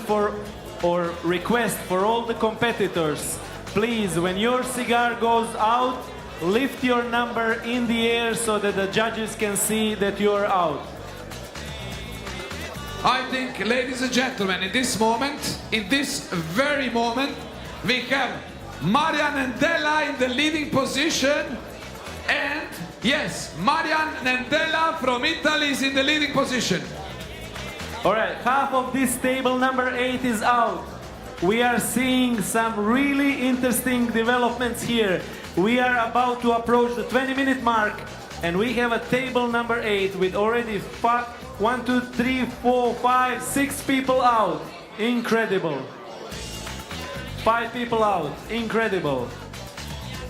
or request for all the competitors. Please, when your cigar goes out, lift your number in the air so that the judges can see that you're out. I think, ladies and gentlemen, in this very moment, we have Marian Nandela in the leading position. And yes, Marian Nentella from Italy is in the leading position. All right, half of this table number 8 is out. We are seeing some really interesting developments here. We are about to approach the 20-minute mark, and we have a table number 8 with already 1, 2, 3, 4, 5, 6 people out. Incredible. 5 people out. Incredible.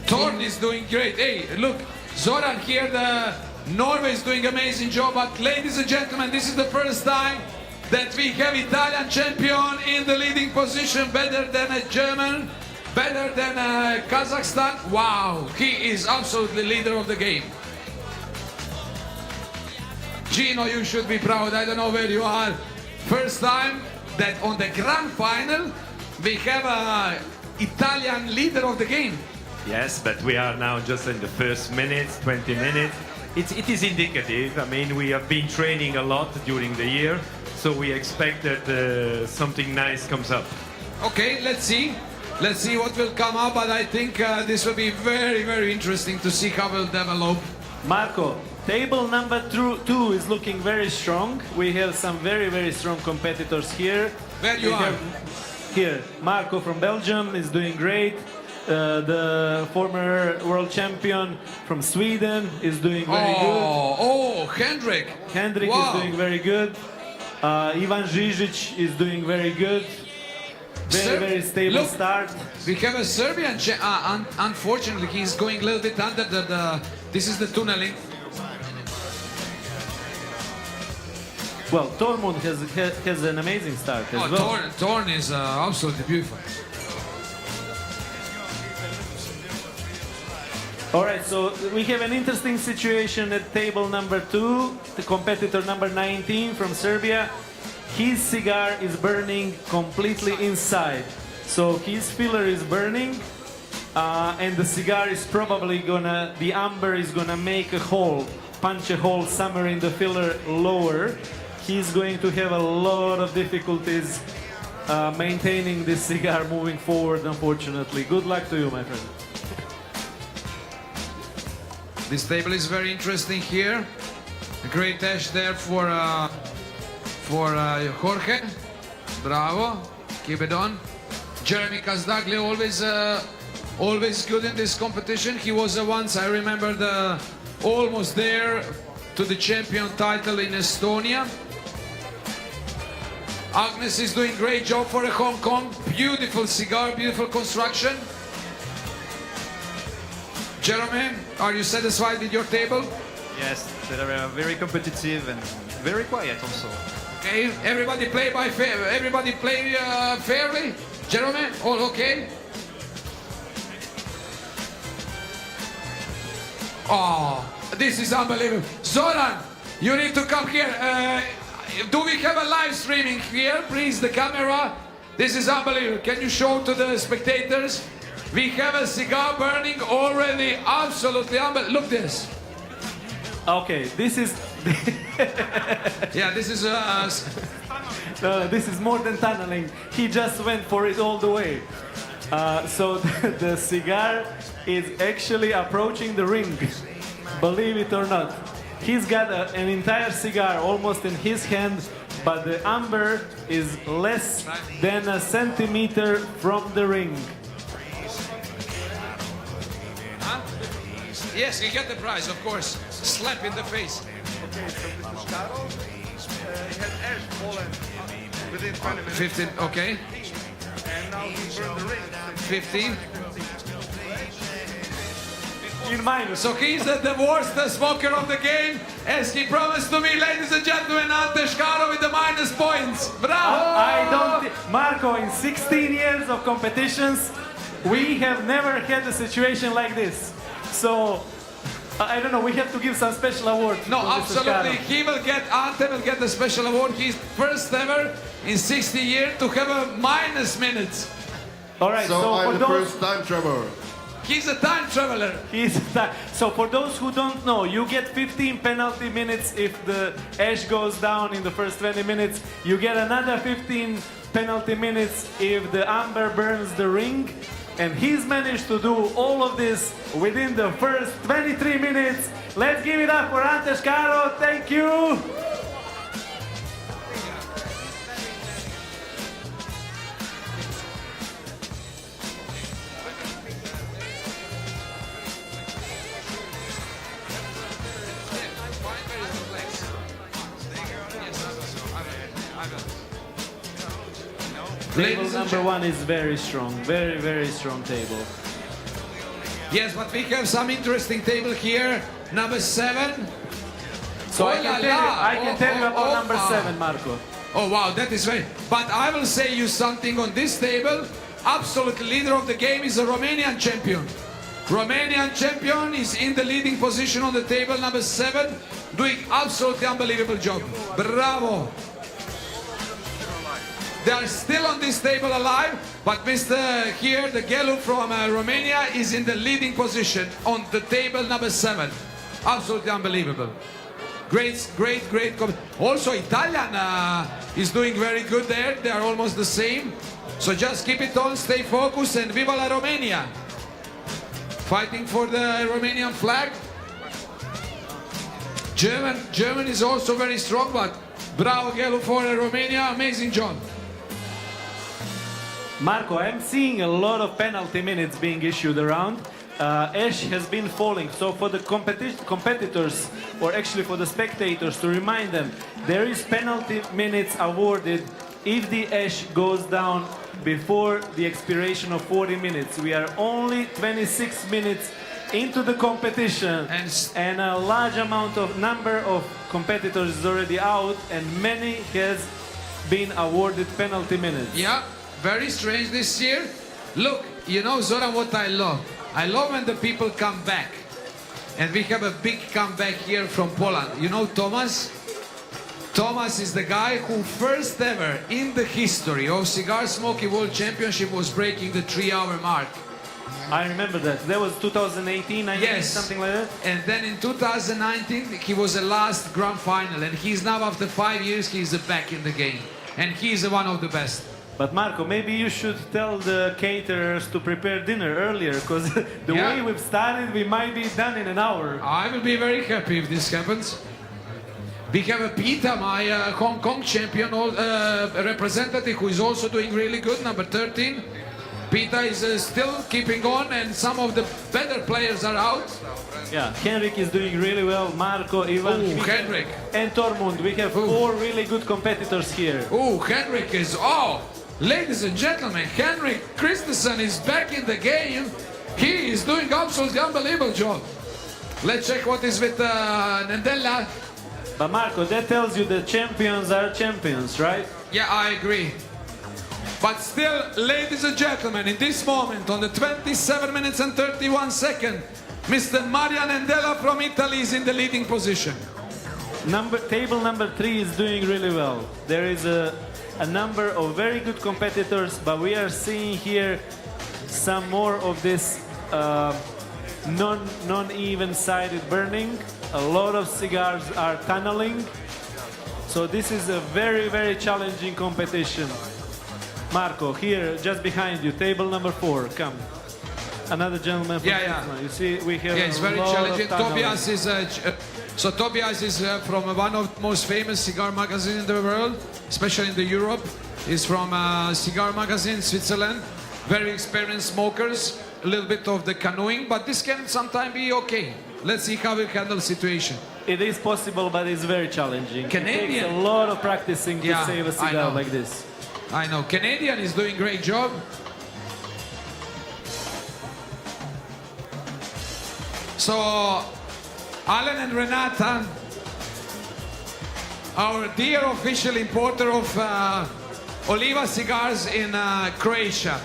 Torn is doing great. Hey, look, Zoran here, the Norway is doing amazing job. But ladies and gentlemen, this is the first time that we have Italian champion in the leading position, better than a German, better than Kazakhstan. Wow, he is absolutely leader of the game. Gino, you should be proud. I don't know where you are. First time that on the grand final we have a Italian leader of the game. Yes, but we are now just in the first minutes, 20 minutes. It is indicative. I mean, we have been training a lot during the year, so we expect that something nice comes up. Okay, let's see. Let's see what will come up, but I think this will be very, very interesting to see how it will develop. Marco, table number 2 is looking very strong. We have some very, very strong competitors here. Where you are? Here, Marco from Belgium is doing great. The former world champion from Sweden is doing very good. Oh, Hendrik. Hendrik Wow. is doing very good. Ivan Žižić is doing very good. Very, very stable Look, start. We have a Serbian, unfortunately he's going a little bit under this is the tunneling. Well, Tormund has an amazing start as well. Torn is absolutely beautiful. All right, so we have an interesting situation at table number 2. The competitor number 19 from Serbia. His cigar is burning completely inside. So his filler is burning, and the cigar is probably the amber is gonna make a hole, punch a hole somewhere in the filler lower. He's going to have a lot of difficulties maintaining this cigar moving forward, unfortunately. Good luck to you, my friend. This table is very interesting here. A great dash there for Jorge. Bravo. Keep it on. Jeremy Kazdagli always good in this competition. He was once, I remember, almost there to the champion title in Estonia. Agnes is doing great job for Hong Kong. Beautiful cigar, beautiful construction. Jeremy, are you satisfied with your table? Yes, they are very competitive and very quiet also. Okay, everybody play fairly. Jeremy, all okay? Oh, this is unbelievable. Zoran, you need to come here. Do we have a live streaming here? Please, the camera. This is unbelievable. Can you show to the spectators? We have a cigar burning already. Absolutely unbelievable. Look this. Okay, this is... Yeah, this is... this is more than tunneling. He just went for it all the way. So the cigar is actually approaching the ring, believe it or not. He's got an entire cigar almost in his hand, but the amber is less than a centimeter from the ring. Huh? Yes, you get the prize, of course. Slap in the face. Okay, so Mr. Staro, he had ash fallen within 20 minutes. 15, okay. And now he burned the ring. 15. In minus. So he's the worst smoker of the game, as he promised to me, ladies and gentlemen, Ante Škaro with the minus points. Bravo! Marco, in 16 years of competitions, we have never had a situation like this. So, I don't know, we have to give some special award. No, for Mr. absolutely. Škaro. He will get, Ante will get the special award. He's first ever in 60 years to have a minus minutes. All right, so I'm for the those... first time traveler. He's a time traveler. So for those who don't know, you get 15 penalty minutes if the ash goes down in the first 20 minutes. You get another 15 penalty minutes if the amber burns the ring. And he's managed to do all of this within the first 23 minutes. Let's give it up for Antes Caro. Thank you. Table number one is very strong, very, very strong table. Yes, but we have some interesting table here. Number 7. So I can tell you about number 7, Marco. Oh wow, that is very. But I will say you something on this table. Absolute leader of the game is a Romanian champion. Romanian champion is in the leading position on the table, number 7, doing absolutely unbelievable job. Bravo. They are still on this table alive, but Mr. here, the Gelu from Romania, is in the leading position on the table number 7. Absolutely unbelievable. Great. Also, Italian is doing very good there. They are almost the same. So just keep it on, stay focused, and viva la Romania. Fighting for the Romanian flag. German is also very strong, but bravo Gelu for Romania, amazing job. Marco, I'm seeing a lot of penalty minutes being issued around. Ash has been falling, so for the competitors, or actually for the spectators, to remind them, there is penalty minutes awarded if the ash goes down before the expiration of 40 minutes. We are only 26 minutes into the competition, and a large number of competitors is already out, and many has been awarded penalty minutes. Yeah. Very strange this year. Look, you know, Zoran, what I love? I love when the people come back. And we have a big comeback here from Poland. You know Thomas? Thomas is the guy who first ever in the history of Cigar Smoking World Championship was breaking the 3-hour mark. I remember that. That was 2018, I think, something like that. And then in 2019, he was the last grand final. And he's now, after 5 years, he's back in the game. And he's one of the best. But Marco, maybe you should tell the caterers to prepare dinner earlier, because the way we've started, we might be done in an hour. I will be very happy if this happens. We have a Pita, my Hong Kong champion representative, who is also doing really good, number 13. Pita is still keeping on, and some of the better players are out. Yeah, Henrik is doing really well. Marco, Ivan, Henrik. And Tormund. We have 4 really good competitors here. Oh, Henrik is... Ladies and gentlemen, Henrik Christensen is back in the game. He is doing absolutely unbelievable job. Let's check what is with Nandella. But Marco, that tells you that champions are champions, right? Yeah, I agree. But still, ladies and gentlemen, in this moment, on the 27 minutes and 31 seconds, Mr. Mario Nandella from Italy is in the leading position. Table number 3 is doing really well. There is a number of very good competitors, but we are seeing here some more of this non-even sided burning. A lot of cigars are tunneling. So this is a very, very challenging competition. Marco, here, just behind you, table number 4, come. Another gentleman from You see, we have it's very challenging. Tobias is Tobias is from one of the most famous cigar magazines in the world, especially in Europe. He's from Cigar Magazine, Switzerland. Very experienced smokers, a little bit of the canoeing, but this can sometimes be okay. Let's see how we handle the situation. It is possible, but it's very challenging. Canadian. It takes a lot of practicing to save a cigar like this. I know. Canadian is doing a great job. So, Alan and Renata, our dear official importer of Oliva cigars in Croatia.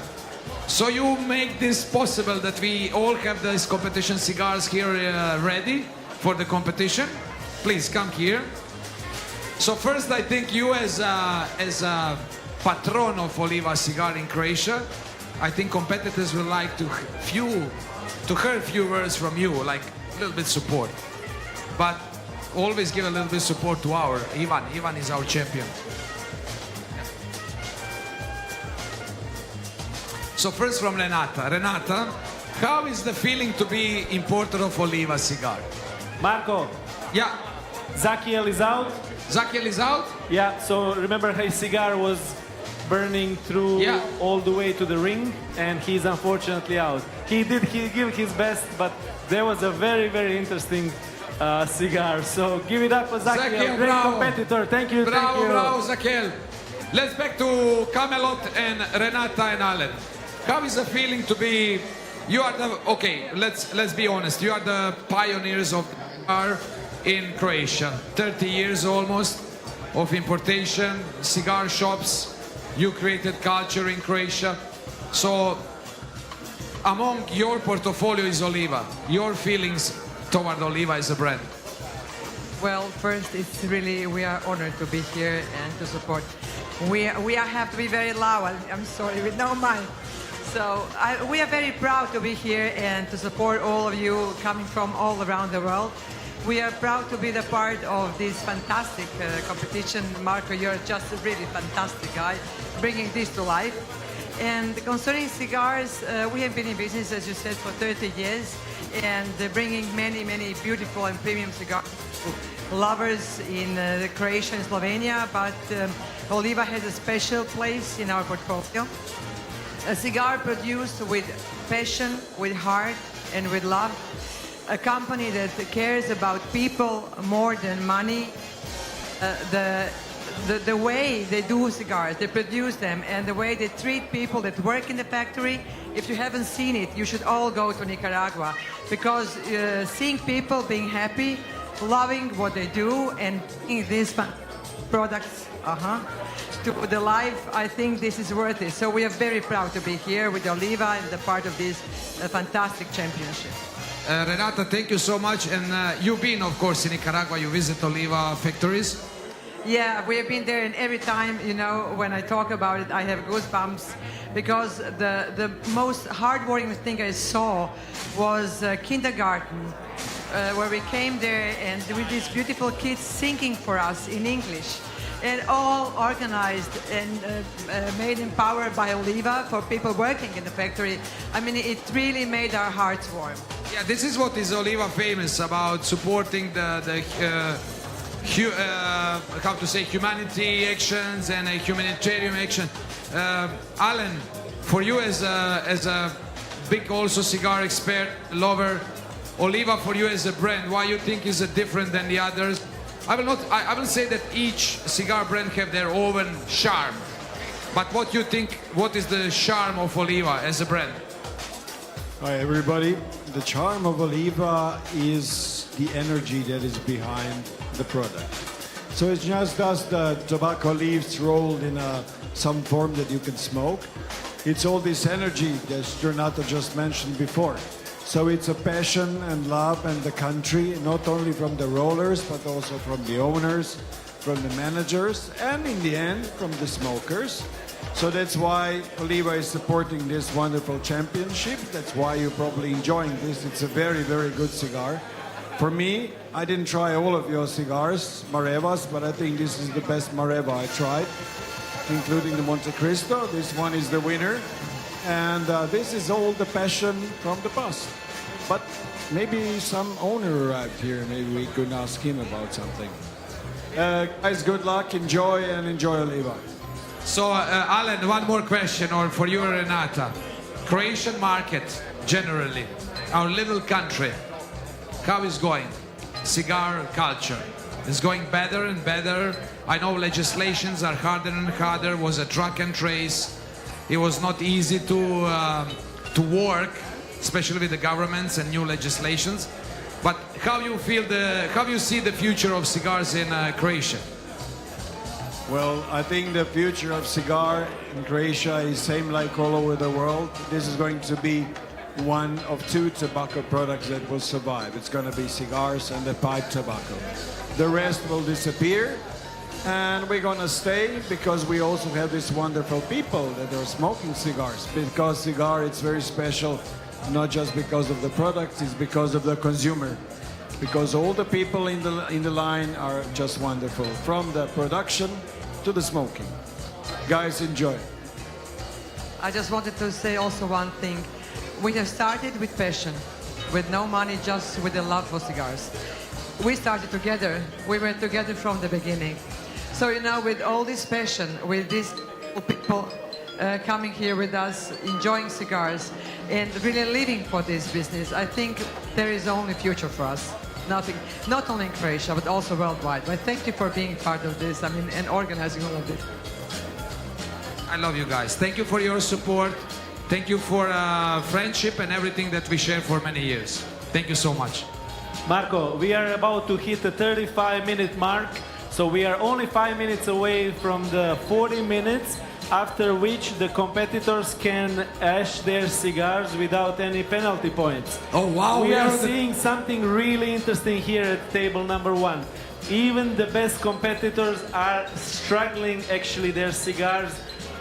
So you make this possible that we all have these competition cigars here ready for the competition. Please come here. So first, I think you as a patron of Oliva cigar in Croatia, I think competitors will like to hear a few words from you, like a little bit support. But always give a little bit support to our Ivan. Ivan is our champion. So first from Renata. Renata, how is the feeling to be importer of Oliva cigar? Marco, Yeah, Zakiel is out. Zakiel is out? Yeah, so remember his cigar was burning through Yeah. all the way to the ring, and he's unfortunately out. He give his best, but there was a very, very interesting cigar. So give it up for Zakiel, Zakiel, great bravo. competitor. Thank you, thank Bravo, you. bravo, Zakiel. Let's back to Camelot and Renata and Alan. How is the feeling to be? You are the okay. Let's be honest. You are the pioneers of cigar in Croatia. 30 years almost of importation, cigar shops. You created culture in Croatia. So among your portfolio is Oliva. Your feelings toward Oliva as a brand. Well, first, it's really, we are honored to be here and to support. We have to be very loud, I'm sorry, with no mic. So we are very proud to be here and to support all of you coming from all around the world. We are proud to be the part of this fantastic competition. Marco, you're just a really fantastic guy, bringing this to life. And concerning cigars, we have been in business, as you said, for 30 years, and bringing many, many beautiful and premium cigars to lovers in Croatia and Slovenia, but Oliva has a special place in our portfolio. A cigar produced with passion, with heart, and with love. A company that cares about people more than money. The way they do cigars, they produce them, and the way they treat people that work in the factory. If you haven't seen it, you should all go to Nicaragua, because seeing people being happy, loving what they do, and bringing these products to the life, I think this is worth it. So we are very proud to be here with Oliva and the part of this fantastic championship. Renata, thank you so much. And you've been, of course, in Nicaragua. You visit Oliva factories. Yeah, we have been there, and every time, you know, when I talk about it, I have goosebumps, because the most heartwarming thing I saw was kindergarten, where we came there and with these beautiful kids singing for us in English, and all organized and made empowered by Oliva for people working in the factory. I mean, it really made our hearts warm. Yeah, this is what is Oliva famous about, supporting how to say, humanity actions and a humanitarian action. Alan, for you as a big also cigar expert, lover, Oliva for you as a brand, why you think is different than the others? I will say that each cigar brand have their own charm. But what you think, what is the charm of Oliva as a brand? Hi everybody. The charm of Oliva is the energy that is behind the product. So it's just as the tobacco leaves rolled in some form that you can smoke. It's all this energy that Renato just mentioned before. So it's a passion and love and the country, not only from the rollers, but also from the owners, from the managers, and in the end, from the smokers. So that's why Oliva is supporting this wonderful championship. That's why you're probably enjoying this. It's a very, very good cigar. For me, I didn't try all of your cigars, Marevas, but I think this is the best Mareva I tried, including the Monte Cristo. This one is the winner. And this is all the passion from the past. But maybe some owner arrived here. Maybe we could ask him about something. Guys, good luck, enjoy, and enjoy Oliva. So, Alan, one more question, or for you, Renata. Croatian market, generally, our little country, how is going? Cigar culture is going better and better. I know legislations are harder and harder. It was a track and trace. It was not easy to work, especially with the governments and new legislations. But how you see the future of cigars in Croatia? Well, I think the future of cigar in Croatia is same like all over the world. This is going to be one of two tobacco products that will survive. It's going to be cigars and the pipe tobacco. The rest will disappear, and we're going to stay because we also have these wonderful people that are smoking cigars. Because cigar, it's very special, not just because of the product, it's because of the consumer. Because all the people in the line are just wonderful, from the production to the smoking. Guys, enjoy. I just wanted to say also one thing. We have started with passion, with no money, just with the love for cigars. We started together. We were together from the beginning. So, you know, with all this passion, with these people coming here with us, enjoying cigars, and really living for this business, I think there is only future for us. Nothing, not only in Croatia, but also worldwide. But thank you for being part of this, I mean, and organizing all of this. I love you guys. Thank you for your support. Thank you for friendship and everything that we share for many years. Thank you so much. Marco, we are about to hit the 35-minute mark, so we are only 5 minutes away from the 40 minutes, after which the competitors can ash their cigars without any penalty points. Oh wow! We are seeing something really interesting here at table number 1. Even the best competitors are struggling, actually, their cigars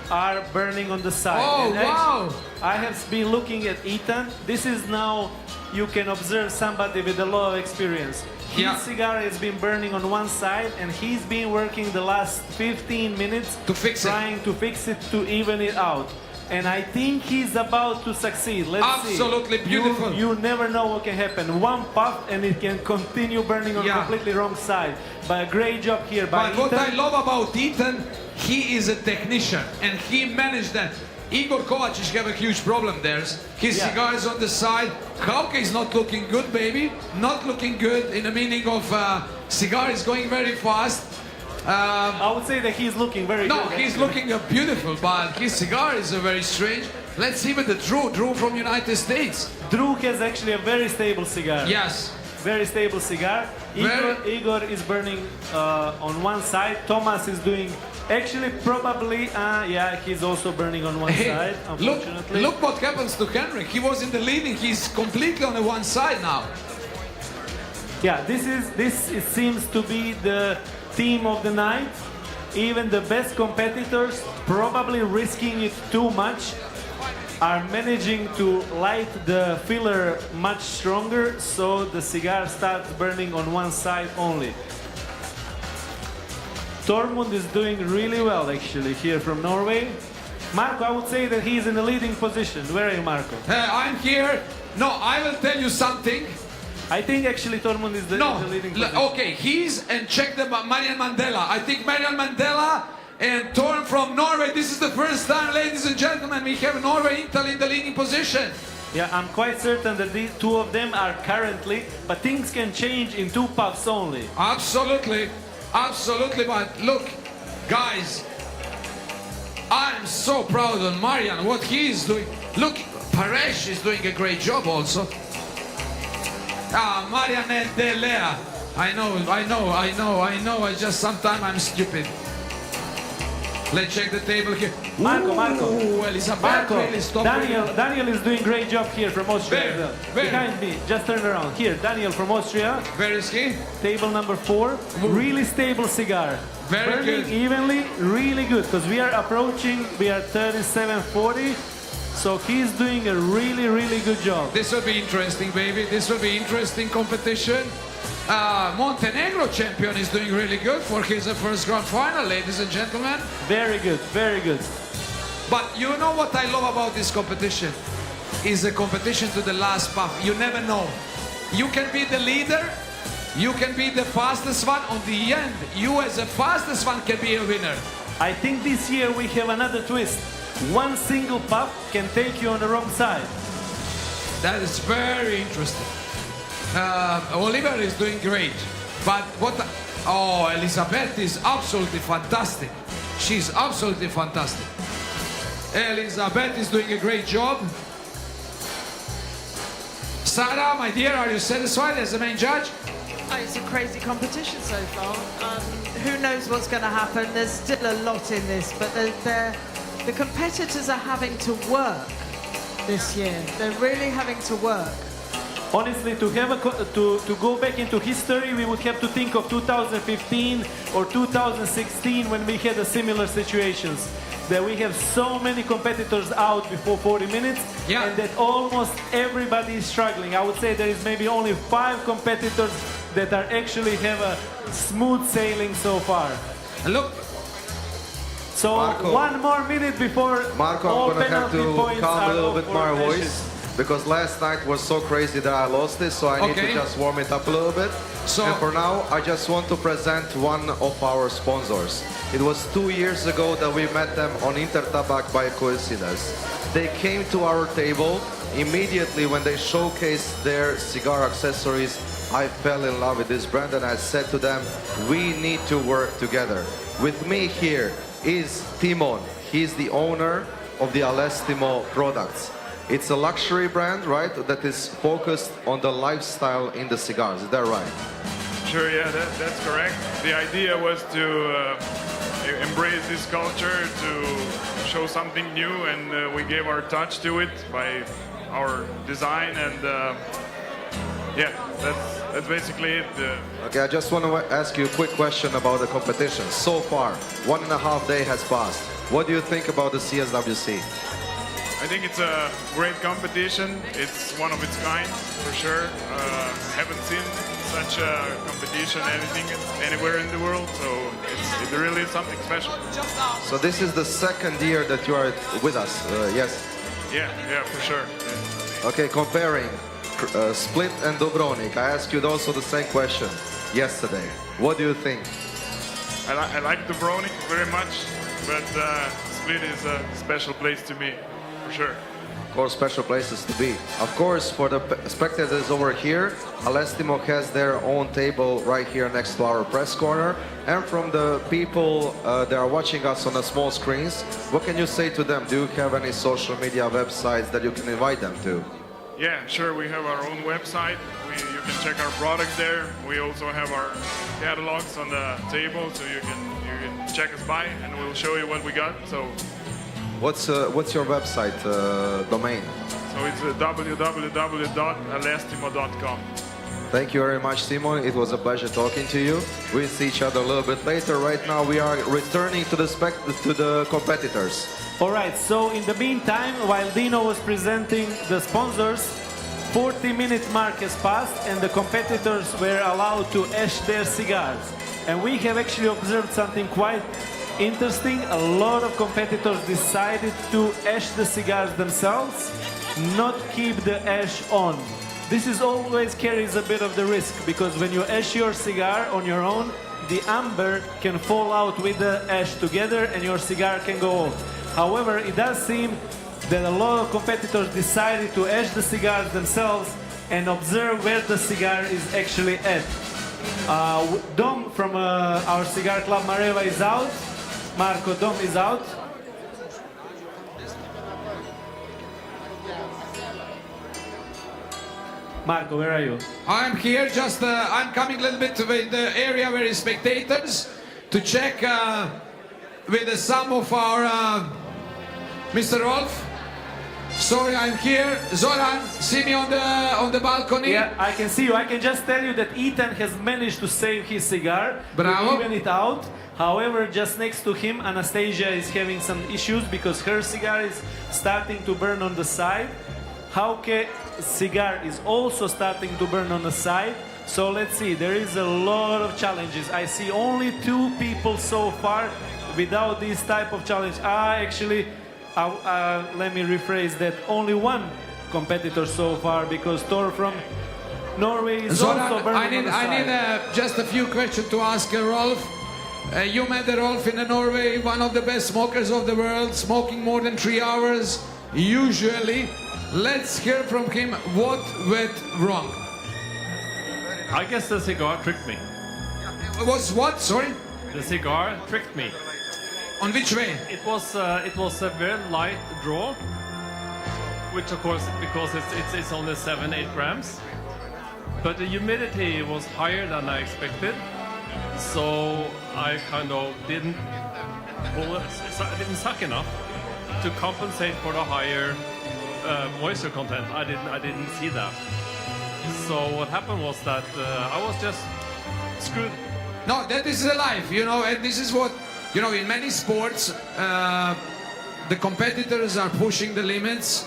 are burning on the side. Oh, and wow! I have been looking at Ethan. This is now, you can observe somebody with a lot of experience. His cigar has been burning on one side, and he's been working the last 15 minutes to fix trying to fix it, to even it out. And I think he's about to succeed. Let's Absolutely see. beautiful. You never know what can happen. One puff and it can continue burning on completely wrong side. But a great job here by But what Ethan. I love about Ethan, he is a technician and he managed that. Igor Kovacic have a huge problem there. His cigar is on the side. Hauke is not looking good, baby. Not looking good in the meaning of cigar is going very fast. I would say that he's looking very good. No, he's looking beautiful, but his cigar is very strange. Let's see with the Drew from United States. Drew has actually a very stable cigar. Yes. Very stable cigar. Igor is burning on one side. Thomas is doing, actually probably, yeah, he's also burning on one side, unfortunately. Look what happens to Henrik. He was in the leading, he's completely on the one side now. Yeah, this it seems to be the theme of the night. Even the best competitors, probably risking it too much, are managing to light the filler much stronger, so the cigar starts burning on one side only. Tormund is doing really well, actually, here from Norway. Marco, I would say that he's in the leading position. Where are you, Marco? I'm here. No, I will tell you something. I think actually Tormund is the leading position. Okay, he's, and check the Marian Mandela. I think Marian Mandela and Torm from Norway. This is the first time, ladies and gentlemen, we have Norway Italy in the leading position. Yeah, I'm quite certain that these two of them are currently, but things can change in 2 puffs only. Absolutely, absolutely. But look, guys, I'm so proud of Marian, what he is doing. Look, Paresh is doing a great job also. Marian and Delea. I know. I just sometimes I'm stupid. Let's check the table here. Marco. Elizabeth really stopped. Daniel is doing great job here from Austria. Where? Behind me, just turn around. Here, Daniel from Austria. Where is he? Table number 4. Really stable cigar. Very burning good. Evenly, really good. Because we are approaching, we are 37-40. So he's doing a really, really good job. This will be interesting, baby. This will be interesting competition. Montenegro champion is doing really good for his first grand final, ladies and gentlemen. Very good, very good. But you know what I love about this competition? Is a competition to the last puff. You never know. You can be the leader, you can be the fastest one. On the end, you as the fastest one can be a winner. I think this year we have another twist. One single puff can take you on the wrong side. That is very interesting. Oliva is doing great, but Elizabeth is absolutely fantastic. She's absolutely fantastic. Elizabeth is doing a great job. Sarah, my dear, are you satisfied as the main judge? Oh, it's a crazy competition so far. Who knows what's going to happen? There's still a lot in this, but the competitors are having to work this year. They're really having to work. Honestly, to go back into history, we would have to think of 2015 or 2016 when we had a similar situations. That we have so many competitors out before 40 minutes, and that almost everybody is struggling. I would say there is maybe only 5 competitors that are actually have a smooth sailing so far. Look, So Marco. 1 more minute before Marco, all I'm gonna have penalty to points calm are a little off bit for my ashes. voice because last night was so crazy that I lost it, so I need Okay. to just warm it up a little bit. So- And for now, I just want to present one of our sponsors. It was 2 years ago that we met them on Intertabac by coincidence. They came to our table immediately when they showcased their cigar accessories. I fell in love with this brand and I said to them, we need to work together. With me here is Timon. He's the owner of the Alestimo products. It's a luxury brand, right, that is focused on the lifestyle in the cigars. Is that right? Sure, yeah, that's correct. The idea was to embrace this culture, to show something new, and we gave our touch to it by our design, and yeah, that's basically it. Okay, I just want to ask you a quick question about the competition. So far, 1.5 days has passed. What do you think about the CSWC? I think it's a great competition. It's one of its kind, for sure. Haven't seen such a competition anywhere in the world, so it really is something special. So this is the second year that you are with us, yes? Yeah, for sure. Yeah. Okay, comparing Split and Dubrovnik, I asked you also the same question yesterday. What do you think? I like Dubrovnik very much, but Split is a special place to me, for sure. Of course, special places to be. Of course, for the spectators over here, Alestimo has their own table right here next to our press corner. And from the people that are watching us on the small screens, what can you say to them? Do you have any social media websites that you can invite them to? Yeah, sure. We have our own website. You can check our products there. We also have our catalogs on the table, so you can check us by, and we'll show you what we got. So What's your website domain? So it's www.alestimo.com. Thank you very much, Simon. It was a pleasure talking to you. We'll see each other a little bit later. Right now, we are returning to the competitors. All right, so in the meantime, while Dino was presenting the sponsors, 40-minute mark has passed and the competitors were allowed to ash their cigars. And we have actually observed something quite interesting. A lot of competitors decided to ash the cigars themselves, not keep the ash on. This is always carries a bit of the risk, because when you ash your cigar on your own, the amber can fall out with the ash together and your cigar can go off. However, it does seem that a lot of competitors decided to ash the cigars themselves and observe where the cigar is actually at. Dom from our cigar club Mareva is out. Marco, Dom is out. Marco, where are you? I'm here, just I'm coming a little bit to the area where is spectators to check with some of our Mr. Rolf. Sorry, I'm here. Zoran, see me on the balcony. Yeah, I can see you. I can just tell you that Ethan has managed to save his cigar. Bravo. Even it out. However, just next to him, Anastasia is having some issues because her cigar is starting to burn on the side. Hauke cigar is also starting to burn on the side. So let's see, there is a lot of challenges. I see only 2 people so far without this type of challenge. Let me rephrase that. Only 1 competitor so far, because Thor from Norway is Zoran, also burning on the side. I need just a few questions to ask Rolf. You met Rolf in Norway, one of the best smokers of the world, smoking more than 3 hours usually. Let's hear from him what went wrong. I guess the cigar tricked me. Was what? Sorry? The cigar tricked me. On which way? It was a very light draw, which of course, because it's only 7-8 grams. But the humidity was higher than I expected, so I kind of didn't suck enough to compensate for the higher moisture content. I didn't see that. So what happened was that I was just screwed. No, that is the life, you know, and this is what, you know, in many sports, the competitors are pushing the limits.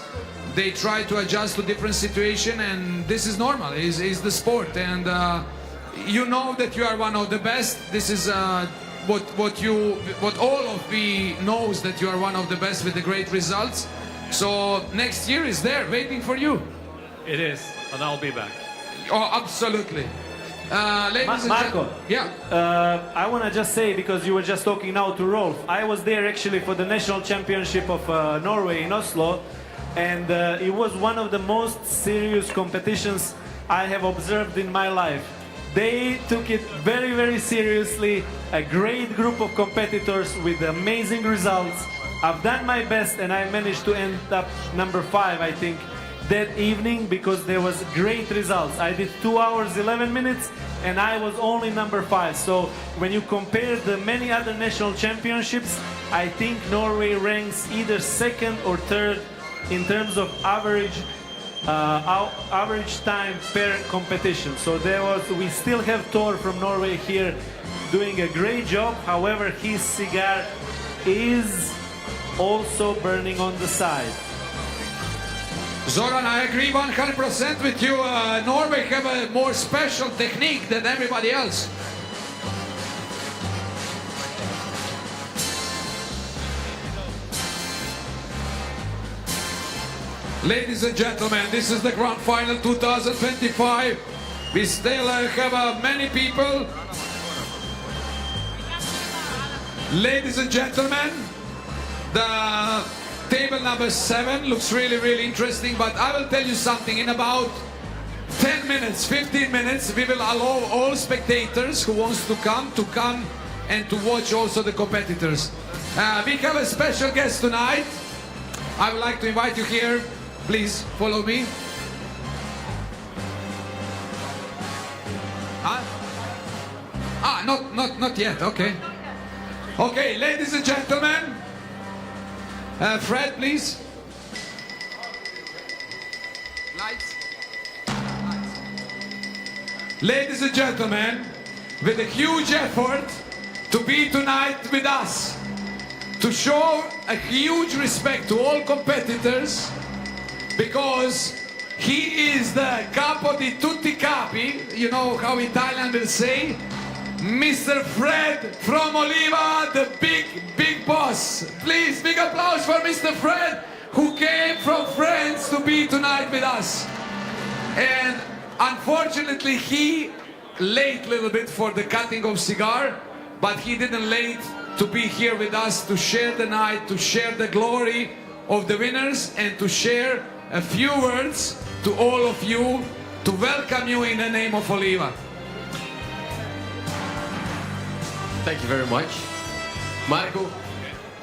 They try to adjust to different situation, and this is normal. Is the sport, and you know that you are one of the best. This is what all of we knows that you are one of the best with the great results. So next year is there waiting for you. It is, and I'll be back. Oh, absolutely. Ladies and Marco, yeah. I want to just say, because you were just talking now to Rolf, I was there actually for the National Championship of Norway in Oslo, and it was one of the most serious competitions I have observed in my life. They took it very, very seriously, a great group of competitors with amazing results. I've done my best and I managed to end up number 5, I think, that evening, because there was great results. I did 2 hours 11 minutes and I was only number 5. So when you compare the many other national championships, I think Norway ranks either 2nd or 3rd in terms of average time per competition. So we still have Thor from Norway here doing a great job. However, his cigar is also burning on the side. Zoran, I agree 100% with you. Norway have a more special technique than everybody else. Ladies and gentlemen, this is the Grand Final 2025. We still have many people. Ladies and gentlemen, the table number 7 looks really, really interesting, but I will tell you something. In about 10 minutes, 15 minutes, we will allow all spectators who wants to come and to watch also the competitors. We have a special guest tonight. I would like to invite you here. Please follow me. Not yet. Okay. Okay, ladies and gentlemen. Fred, please. Lights. Ladies and gentlemen, with a huge effort to be tonight with us, to show a huge respect to all competitors, because he is the capo di tutti capi, you know how Italian will say, Mr. Fred from Oliva, the big boss. Please, big applause for Mr. Fred, who came from France to be tonight with us. And unfortunately, he late a little bit for the cutting of cigar, but he didn't late to be here with us to share the night, to share the glory of the winners, and to share a few words to all of you, to welcome you in the name of Oliva. Thank you very much. Marco,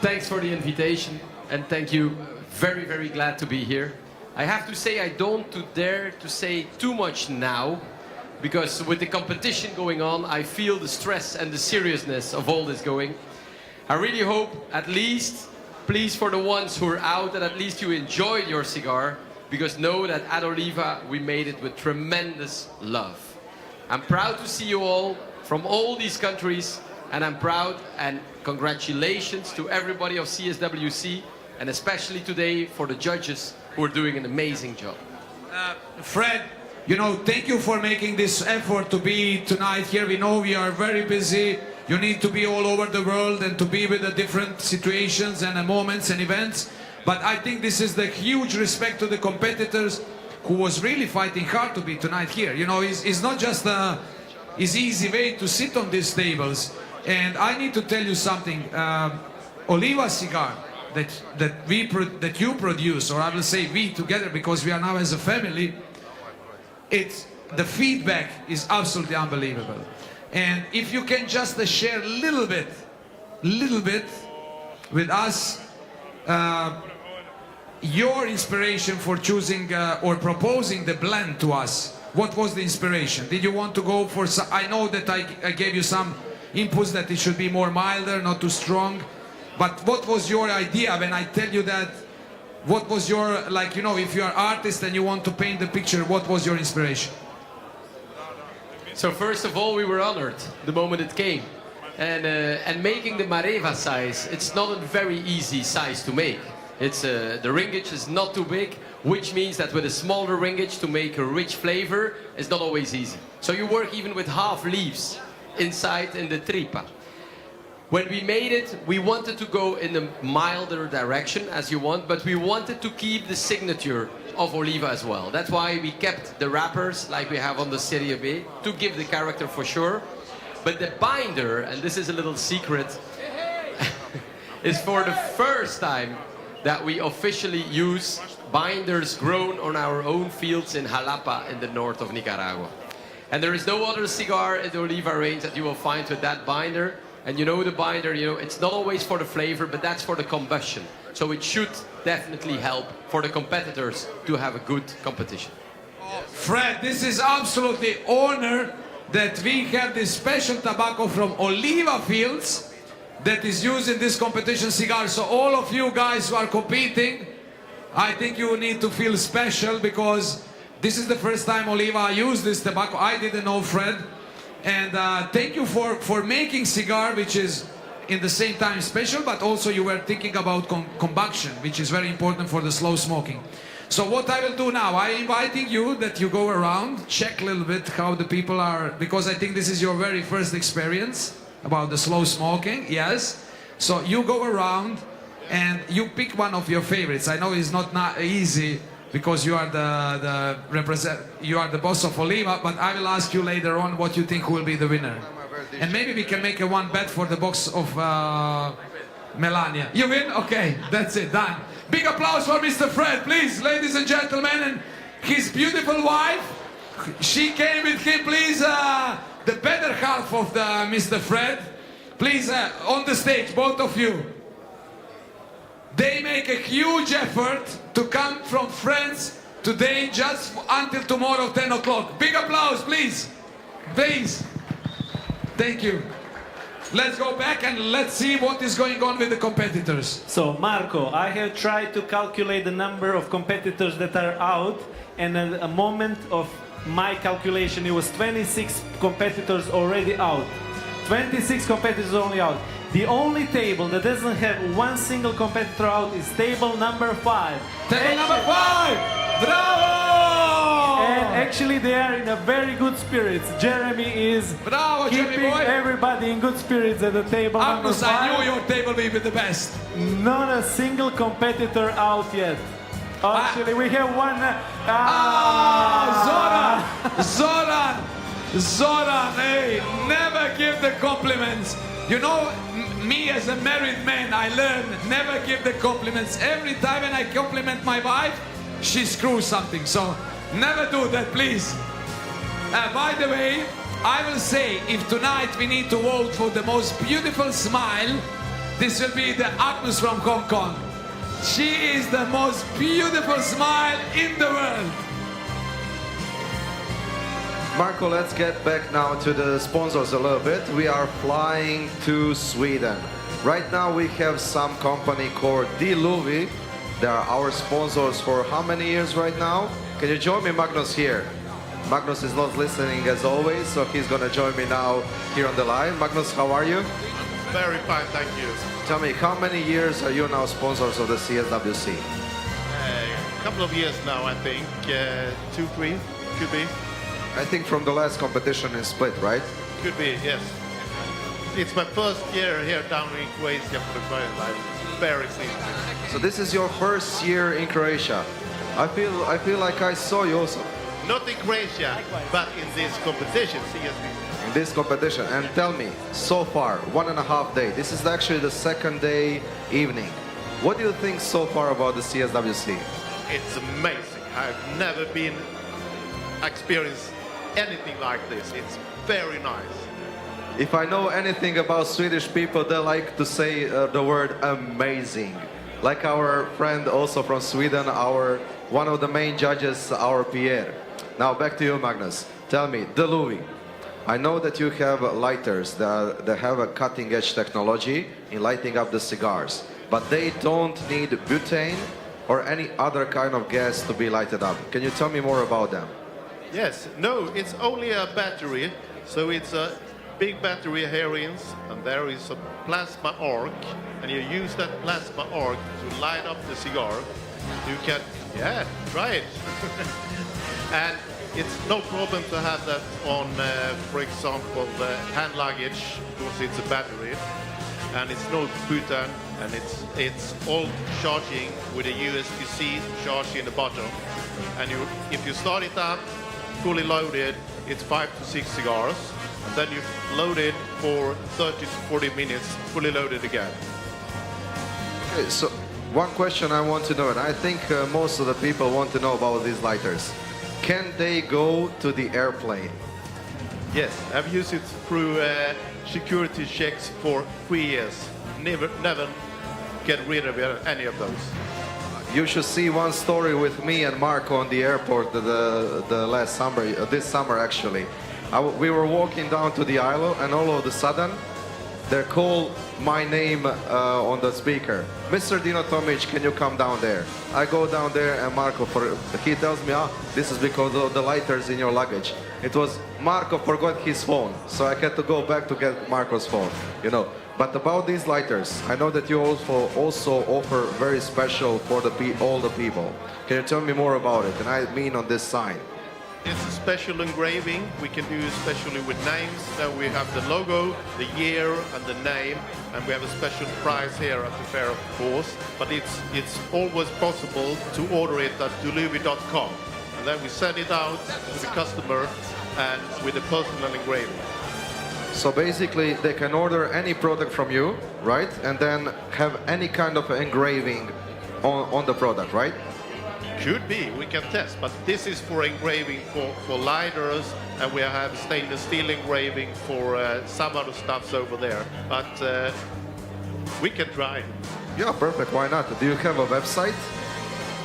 thanks for the invitation, and thank you. Very, very glad to be here. I have to say I don't dare to say too much now, because with the competition going on, I feel the stress and the seriousness of all this going. I really hope, at least, please, for the ones who are out, that at least you enjoyed your cigar, because know that at Oliva we made it with tremendous love. I'm proud to see you all from all these countries, and I'm proud, and congratulations to everybody of CSWC, and especially today for the judges who are doing an amazing job. Fred, you know, thank you for making this effort to be tonight here. We know we are very busy. You need to be all over the world and to be with the different situations and moments and events. But I think this is the huge respect to the competitors who was really fighting hard to be tonight here. You know, it's not just an easy way to sit on these tables. And I need to tell you something. Oliva cigar that you produce, or I will say we together, because we are now as a family, the feedback is absolutely unbelievable. And if you can just share a little bit with us your inspiration for choosing or proposing the blend to us. What was the inspiration? Did you want to go for some, I know that I gave you some inputs that it should be more milder, not too strong, but what was your idea when I tell you that? What was your, like, you know, if you're an artist and you want to paint the picture, what was your inspiration? So first of all, we were honored the moment it came. And making the Mareva size, it's not a very easy size to make. It's the ringage is not too big, which means that with a smaller ringage to make a rich flavor is not always easy. So you work even with half leaves inside in the tripa. When we made it, we wanted to go in a milder direction, as you want, but we wanted to keep the signature of Oliva as well. That's why we kept the wrappers like we have on the Serie B, to give the character for sure. But the binder, and this is a little secret, is for the first time that we officially use binders grown on our own fields in Jalapa in the north of Nicaragua. And there is no other cigar in the Oliva range that you will find with that binder. And you know the binder, you know, it's not always for the flavor, but that's for the combustion. So it should definitely help for the competitors to have a good competition. Fred, this is absolutely honor that we have this special tobacco from Oliva fields that is used in this competition cigar. So all of you guys who are competing, I think you need to feel special because this is the first time Oliva used this tobacco. I didn't know, Fred. And thank you for making cigar, which is in the same time special, but also you were thinking about combustion, which is very important for the slow smoking. So what I will do now, I'm inviting you that you go around, check a little bit how the people are, because I think this is your very first experience about the slow smoking, yes? So you go around and you pick one of your favorites. I know it's not easy, because you are you are the boss of Oliva, but I will ask you later on what you think will be the winner. And maybe we can make a one bet for the box of Melania. You win? Okay, that's it, done. Big applause for Mr. Fred, please, ladies and gentlemen, and his beautiful wife. She came with him, please, the better half of the Mr. Fred. Please, on the stage, both of you. They make a huge effort to come from France today just until tomorrow 10 o'clock. Big applause, please. Please. Thank you. Let's go back and let's see what is going on with the competitors. So, Marco, I have tried to calculate the number of competitors that are out, and at a moment of my calculation, it was 26 competitors already out. 26 competitors only out. The only table that doesn't have one single competitor out is table number 5. Table number 5! Bravo! And actually they are in a very good spirits. Jeremy is Bravo, keeping Jeremy boy. everybody in good spirits at the table number 5. I knew your table will be the best. Not a single competitor out yet. Actually, we have one. Zoran, hey, never give the compliments. You know, me as a married man, I learned never give the compliments. Every time when I compliment my wife, she screws something. So never do that, please. By the way, I will say, if tonight we need to vote for the most beautiful smile, this will be the Agnes from Hong Kong. She is the most beautiful smile in the world. Marco, let's get back now to the sponsors a little bit. We are flying to Sweden. Right now we have some company called Louvi. They are our sponsors for how many years right now? Can you join me, Magnus, here? Magnus is not listening as always, so he's gonna join me now here on the line. Magnus, how are you? Very fine, thank you. Tell me, how many years are you now sponsors of the CSWC? A couple of years now, I think. 2, 3, could be. I think from the last competition in Split, right? Could be, yes. It's my first year here down in Croatia for the first time. Very pleased. So this is your first year in Croatia. I feel like I saw you also. Not in Croatia, but in this competition, CSWC. In this competition. And tell me, so far, 1.5 days. This is actually the second day evening. What do you think so far about the CSWC? It's amazing. I've never been experienced anything like this. It's very nice. If I know anything about Swedish people, they like to say the word amazing. Like our friend also from Sweden, one of the main judges, our Pierre. Now back to you, Magnus. Tell me, the Louis. I know that you have lighters that have a cutting-edge technology in lighting up the cigars, but they don't need butane or any other kind of gas to be lighted up. Can you tell me more about them? Yes, no, it's only a battery, so it's a big battery here in, and there is a plasma arc, and you use that plasma arc to light up the cigar. You can, yeah, try it. And it's no problem to have that on, for example, the hand luggage, because it's a battery. and it's no button, and it's all charging with a USB-C charge in the bottom. And if you start it up fully loaded, it's 5 to 6 cigars, and then you load it for 30 to 40 minutes, fully loaded again. Okay, so one question I want to know, and I think most of the people want to know about these lighters. Can they go to the airplane? Yes, I've used it through security checks for 3 years. Never get rid of any of those. You should see one story with me and Marco on the airport the last summer, this summer actually. We were walking down to the aisle, and all of a sudden they call my name on the speaker. Mr. Dino Tomic, can you come down there? I go down there, and Marco, he tells me, this is because of the lighters in your luggage. It was Marco forgot his phone, so I had to go back to get Marco's phone, you know. But about these lighters, I know that you also offer very special for all the people. Can you tell me more about it? And I mean on this sign. It's a special engraving. We can do especially with names. Then we have the logo, the year, and the name, and we have a special price here at the fair, of course. But it's always possible to order it at duluvi.com, and then we send it out to the customer and with a personal engraving. So basically, they can order any product from you, right? And then have any kind of engraving on the product, right? Could be, we can test, but this is for engraving for lighters, and we have stainless steel engraving for some other stuffs over there. But we can try. Yeah, perfect. Why not? Do you have a website?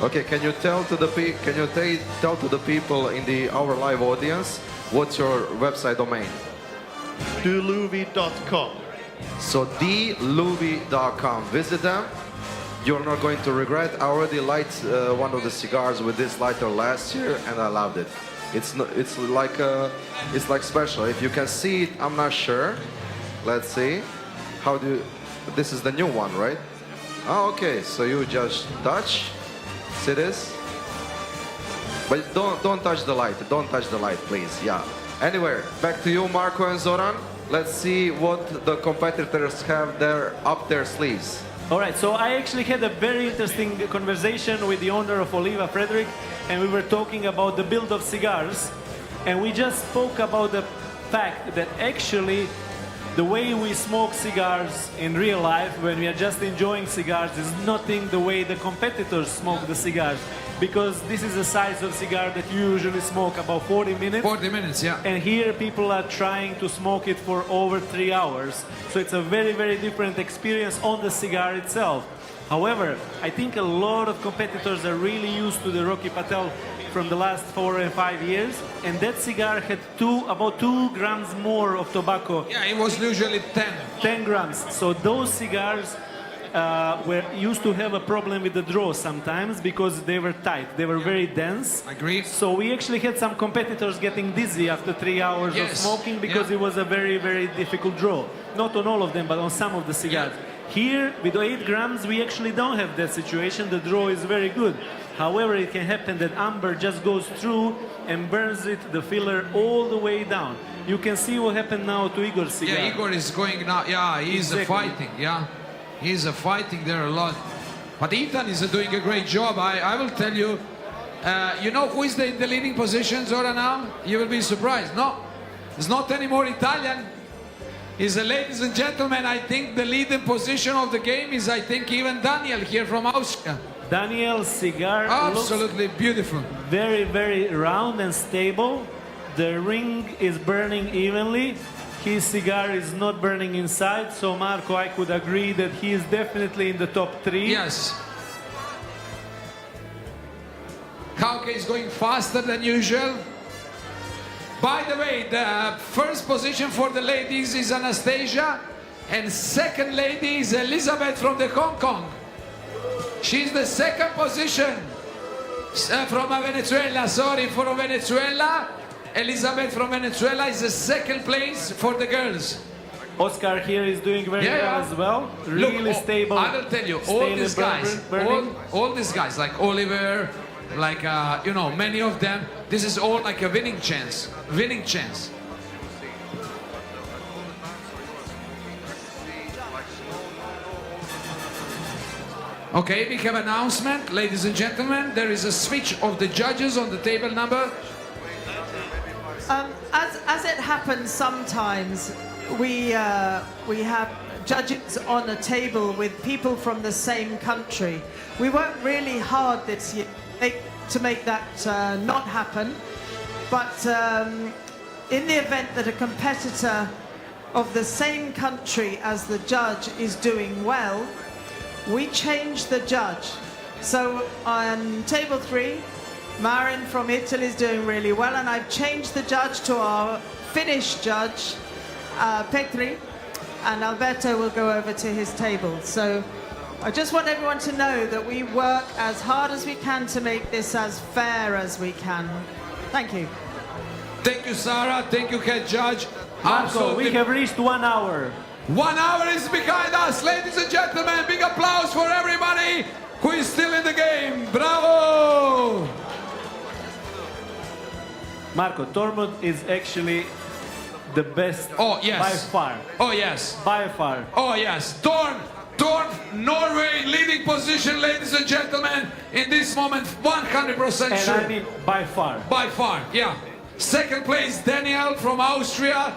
Okay, can you tell to the people in our live audience what's your website domain? duluvi.com. So duluvi.com. Visit them. You're not going to regret. I already light one of the cigars with this lighter last year, and I loved it. It's like special. If you can see it, I'm not sure. Let's see. How do you? This is the new one, right? Oh, okay. So you just touch. See this? But don't touch the light. Don't touch the light, please. Yeah. Anyway, back to you, Marco and Zoran. Let's see what the competitors have there up their sleeves. All right, so I actually had a very interesting conversation with the owner of Oliva, Frederick, and we were talking about the build of cigars, and we just spoke about the fact that actually the way we smoke cigars in real life, when we are just enjoying cigars, is nothing the way the competitors smoke the cigars. Because this is the size of cigar that you usually smoke about 40 minutes. 40 minutes, yeah. And here people are trying to smoke it for over 3 hours. So it's a very, very different experience on the cigar itself. However, I think a lot of competitors are really used to the Rocky Patel from the last 4 and 5 years. And that cigar had about 2 grams more of tobacco. Yeah, it was usually 10. 10 grams. So those cigars were used to have a problem with the draw sometimes because they were tight. They were very dense. Agree. So we actually had some competitors getting dizzy after 3 hours of smoking because it was a very, very difficult draw. Not on all of them, but on some of the cigars. Here, with 8 grams, we actually don't have that situation. The draw is very good. However, it can happen that amber just goes through and burns it, the filler, all the way down. You can see what happened now to Igor's cigar. Yeah, Igor is going now. Yeah, he's fighting. Yeah. He's fighting there a lot. But Ethan is doing a great job. I will tell you. You know who is in the leading position, Zora, now? You will be surprised. No, it's not anymore Italian. It's ladies and gentlemen, I think the leading position of the game is, I think, even Daniel here from Austria. Daniel's cigar absolutely beautiful. Very, very round and stable. The ring is burning evenly. His cigar is not burning inside, so Marco, I could agree that he is definitely in the top 3. Yes. Kauke is going faster than usual. By the way, the first position for the ladies is Anastasia, and second lady is Elizabeth from the Hong Kong. She's the second position from Venezuela, sorry, from Venezuela. Elizabeth from Venezuela is the second place for the girls. Oscar here is doing very well as well. Really stable. I will tell you, all these guys, all these guys, like Oliver, like, you know, many of them, this is all like a winning chance. Winning chance. Okay, we have announcement, ladies and gentlemen. There is a switch of the judges on the table number. As it happens sometimes, we have judges on a table with people from the same country. We worked really hard this year to make that not happen, but in the event that a competitor of the same country as the judge is doing well, we change the judge. So on table 3, Marin from Italy is doing really well, and I've changed the judge to our Finnish judge, Petri, and Alberto will go over to his table. So I just want everyone to know that we work as hard as we can to make this as fair as we can. Thank you. Thank you, Sarah. Thank you, head judge. Marco, we have reached 1 hour. 1 hour is behind us, ladies and gentlemen. Big applause for everybody who is still in the game. Bravo! Marco, Tormod is actually the best by far. Oh, yes. By far. Oh, yes. Torm, Norway, leading position, ladies and gentlemen. In this moment, 100% And sure. I mean by far. By far, yeah. Second place, Daniel from Austria.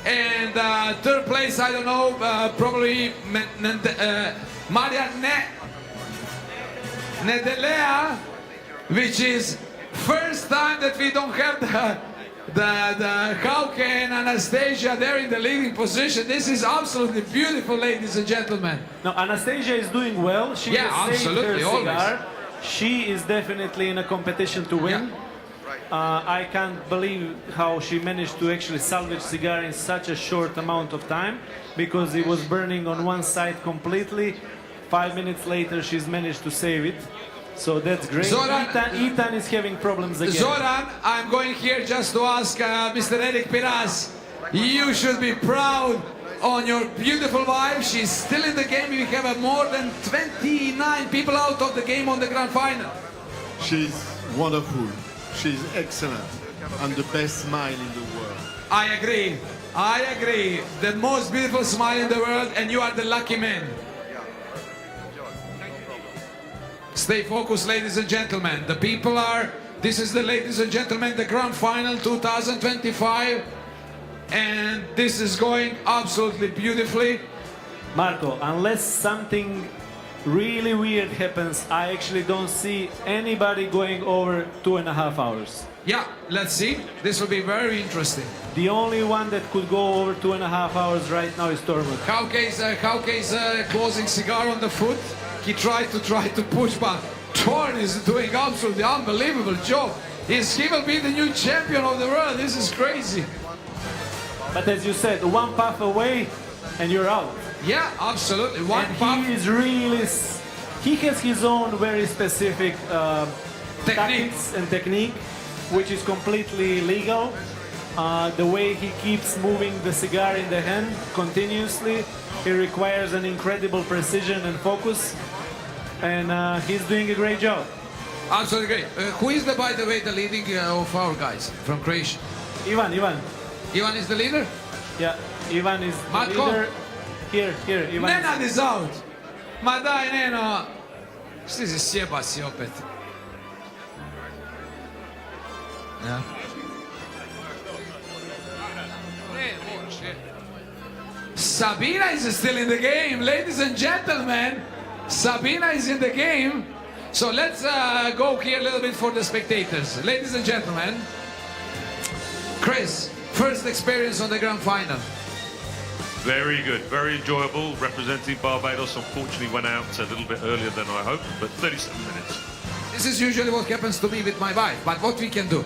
And third place, I don't know, probably Maria Nedelea, which is first time that we don't have the Hauke and Anastasia there in the leading position. This is absolutely beautiful, ladies and gentlemen. No, Anastasia is doing well. She has saved her cigar. Always. She is definitely in a competition to win. I can't believe how she managed to actually salvage cigar in such a short amount of time, because it was burning on one side completely. 5 minutes later, she's managed to save it. So that's great. Zoran, Ethan is having problems again. Zoran, I'm going here just to ask Mr. Eric Piras. You should be proud on your beautiful wife. She's still in the game. We have more than 29 people out of the game on the grand final. She's wonderful. She's excellent and the best smile in the world. I agree. I agree. The most beautiful smile in the world, and you are the lucky man. Stay focused, ladies and gentlemen. The people are, this is the, ladies and gentlemen, the grand final 2025. And this is going absolutely beautifully. Marco, unless something really weird happens, I actually don't see anybody going over 2.5 hours. Yeah, let's see. This will be very interesting. The only one that could go over 2.5 hours right now is Tormod. Hauke is closing cigar on the foot. He tried to push, but Torn is doing absolutely unbelievable job. He will be the new champion of the world. This is crazy. But as you said, one puff away and you're out. Yeah, absolutely. One puff. He is really, he has his own very specific tactics and technique, which is completely legal. The way he keeps moving the cigar in the hand continuously, it requires an incredible precision and focus, and he's doing a great job. Absolutely great. Who is, by the way, the leading of our guys from Croatia? Ivan. Ivan is the leader? Yeah, Ivan is the Matko? leader. Here, Ivan. Nenad is out. Ma daj, Neno. Šti si sjeba si opet. Ja. Sabina is still in the game, ladies and gentlemen. Sabina is in the game. So let's go here a little bit for the spectators. Ladies and gentlemen, Chris, first experience on the grand final. Very good, very enjoyable. Representing Barbados unfortunately went out a little bit earlier than I hoped, but 37 minutes. This is usually what happens to me with my wife, but what we can do.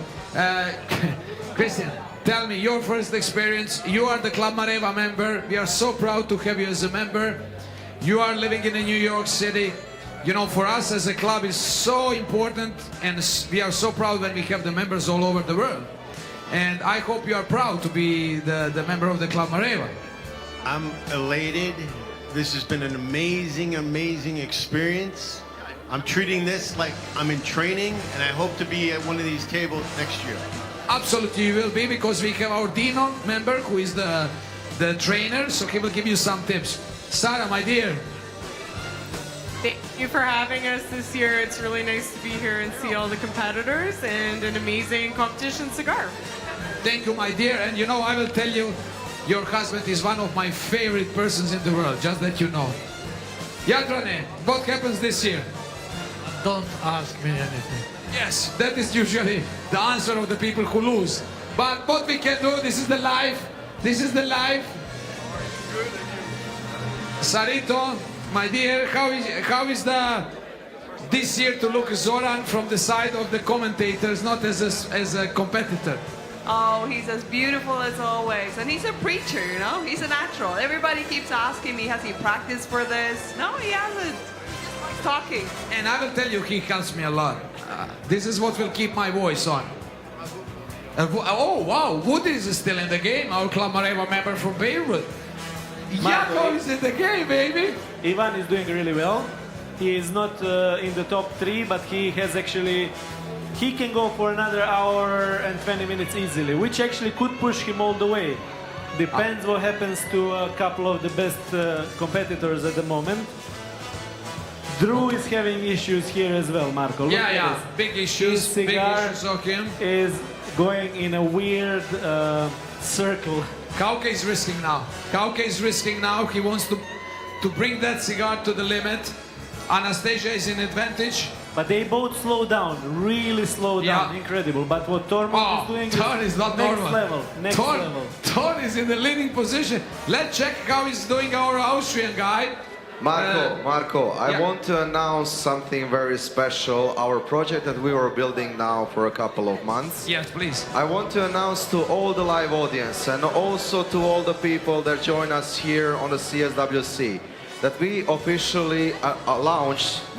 Christian, tell me your first experience. You are the Club Mareva member. We are so proud to have you as a member. You are living in New York City. You know, for us as a club is so important, and we are so proud when we have the members all over the world. And I hope you are proud to be the member of the Club Mareva. I'm elated. This has been an amazing experience. I'm treating this like I'm in training, and I hope to be at one of these tables next year. Absolutely, you will be, because we have our Dino member who is the trainer, so he will give you some tips. Sarah, my dear. Thank you for having us this year. It's really nice to be here and see all the competitors and an amazing competition cigar. Thank you, my dear. And you know, I will tell you, your husband is one of my favorite persons in the world, just that you know. Jadrane, what happens this year? Don't ask me anything. Yes, that is usually the answer of the people who lose. But what we can do, this is the life. This is the life. Sarito, my dear, how is this year to look Zoran from the side of the commentators, not as a competitor? Oh, he's as beautiful as always. And he's a preacher, you know? He's a natural. Everybody keeps asking me, has he practiced for this? No, he hasn't. He's talking. And I will tell you, he helps me a lot. This is what will keep my voice on. Oh, wow, Woody is still in the game, our Club Mareva member from Beirut. Jaco is in the game, baby. Ivan is doing really well. He is not in the top 3, but he has actually... He can go for another hour and 20 minutes easily, which actually could push him all the way. Depends what happens to a couple of the best competitors at the moment. Drew is having issues here as well, Marco. Look at this. Big issues. His cigar okay. is going in a weird circle. Kauke is risking now. Kauke is risking now. He wants to bring that cigar to the limit. Anastasia is in advantage. But they both slow down, really slow down, incredible. But what Tormund is doing is not next normal. level, next level. Torn is in the leading position. Let's check how he's doing, our Austrian guy. Marco, I want to announce something very special. Our project that we were building now for a couple of months. Yes, please. I want to announce to all the live audience and also to all the people that join us here on the CSWC that we officially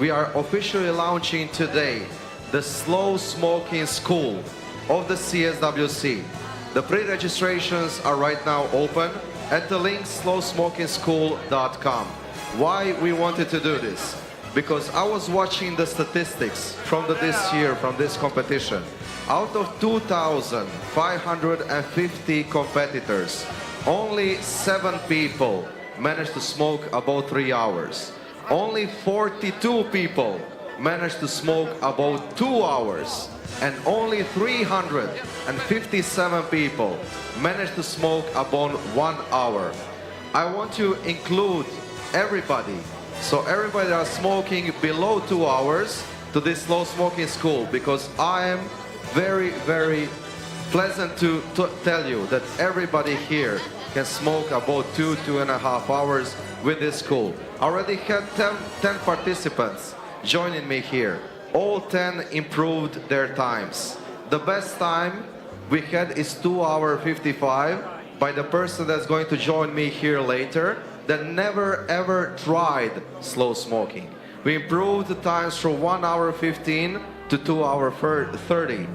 we are officially launching today the Slow Smoking School of the CSWC. The pre-registrations are right now open at the link slowsmokingschool.com. Why we wanted to do this? Because I was watching the statistics from this year, from this competition. Out of 2,550 competitors, only 7 people managed to smoke about 3 hours. Only 42 people managed to smoke about 2 hours. And only 357 people managed to smoke about 1 hour. I want to include everybody. So everybody that are smoking below 2 hours to this slow smoking school, because I am very, very pleasant to tell you that everybody here can smoke about 2.5 hours with this school. I already had 10 participants joining me here. All 10 improved their times. The best time we had is 2:55 by the person that's going to join me here later that never ever tried slow smoking. We improved the times from 1:15 to 2:30.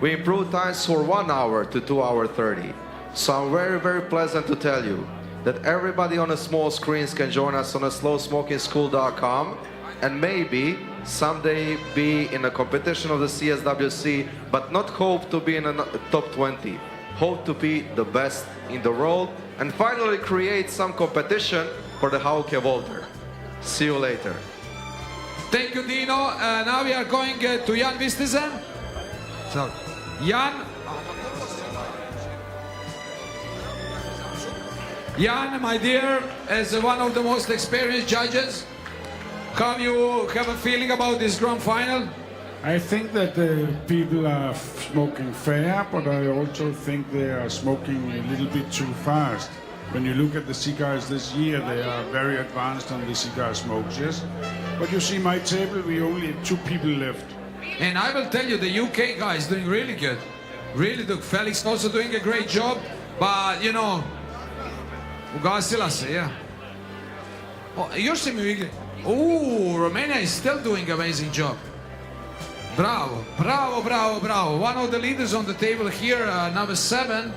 We improved times for 1 hour to 2:30. So I'm very, very pleasant to tell you that everybody on the small screens can join us on a slowsmokingschool.com and maybe someday be in a competition of the CSWC, but not hope to be in the top 20. Hope to be the best in the world and finally create some competition for the Hauke Volter. See you later. Thank you, Dino. Now we are going to Jan Vistisen. So, Jan, my dear, as one of the most experienced judges, how you have a feeling about this grand final? I think that the people are smoking fair, but I also think they are smoking a little bit too fast. When you look at the cigars this year, they are very advanced on the cigar smokes, yes? But you see my table, we only have 2 people left. And I will tell you, the UK guy is doing really good. Really good. Felix also doing a great job, but you know, ugasila se, yeah. Oh, još se mi u igri. Romania is still doing amazing job. Bravo, bravo, bravo, bravo. One of the leaders on the table here, number 7.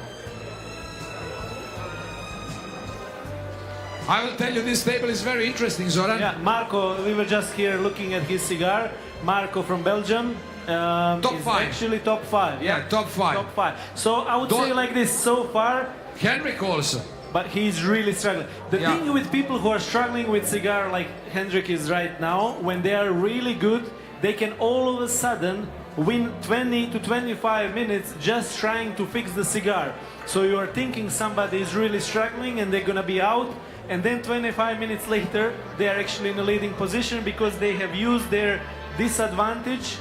I will tell you, this table is very interesting, Zoran. Yeah, Marco, we were just here looking at his cigar. Marco from Belgium. Top 5. Actually top 5. Yeah, top 5. Top 5. So I would say like this, so far. Henrik also. but he's really struggling. The thing with people who are struggling with cigar, like Hendrik is right now, when they are really good, they can all of a sudden win 20 to 25 minutes just trying to fix the cigar. So you are thinking somebody is really struggling and they're gonna be out, and then 25 minutes later they are actually in a leading position because they have used their disadvantage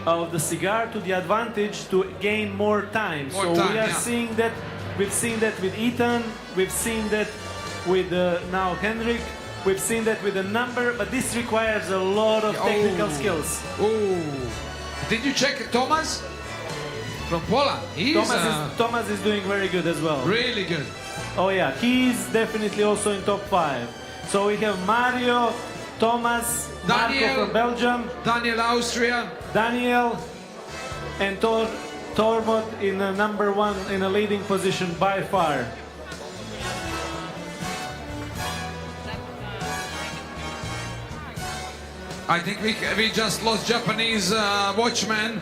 of the cigar to the advantage to gain more time. We are seeing that. We've seen that with Ethan, we've seen that with now Henrik, we've seen that with a number, but this requires a lot of technical skills. Did you check Thomas from Poland? Thomas is doing very good as well. Really good. Oh yeah, he's definitely also in top 5. So we have Mario, Thomas, Marco from Belgium, Daniel Austria, Daniel, and Tormod in number 1 in a leading position by far. I think we just lost Japanese watchman.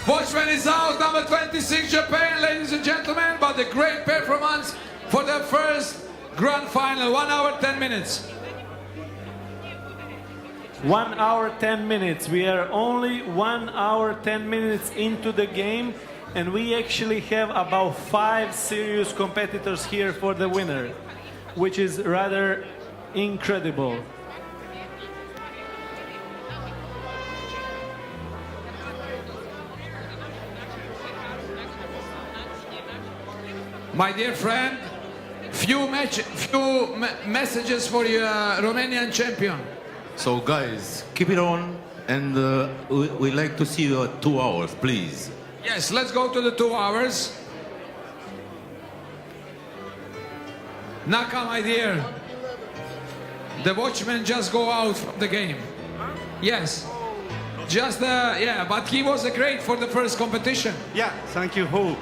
Watchman is out, number 26 Japan, ladies and gentlemen, but a great performance for the first grand final, 1 hour 10 minutes. 1 hour 10 minutes. We are only 1 hour 10 minutes into the game, and we actually have about 5 serious competitors here for the winner, which is rather incredible. My dear friend, few messages for your Romanian champion. So guys, keep it on, and we like to see you at 2 hours, please. Yes, let's go to the 2 hours. Naka, my dear, the watchman just go out from the game. Yes, just yeah, but he was a great for the first competition. Yeah, thank you, Ho.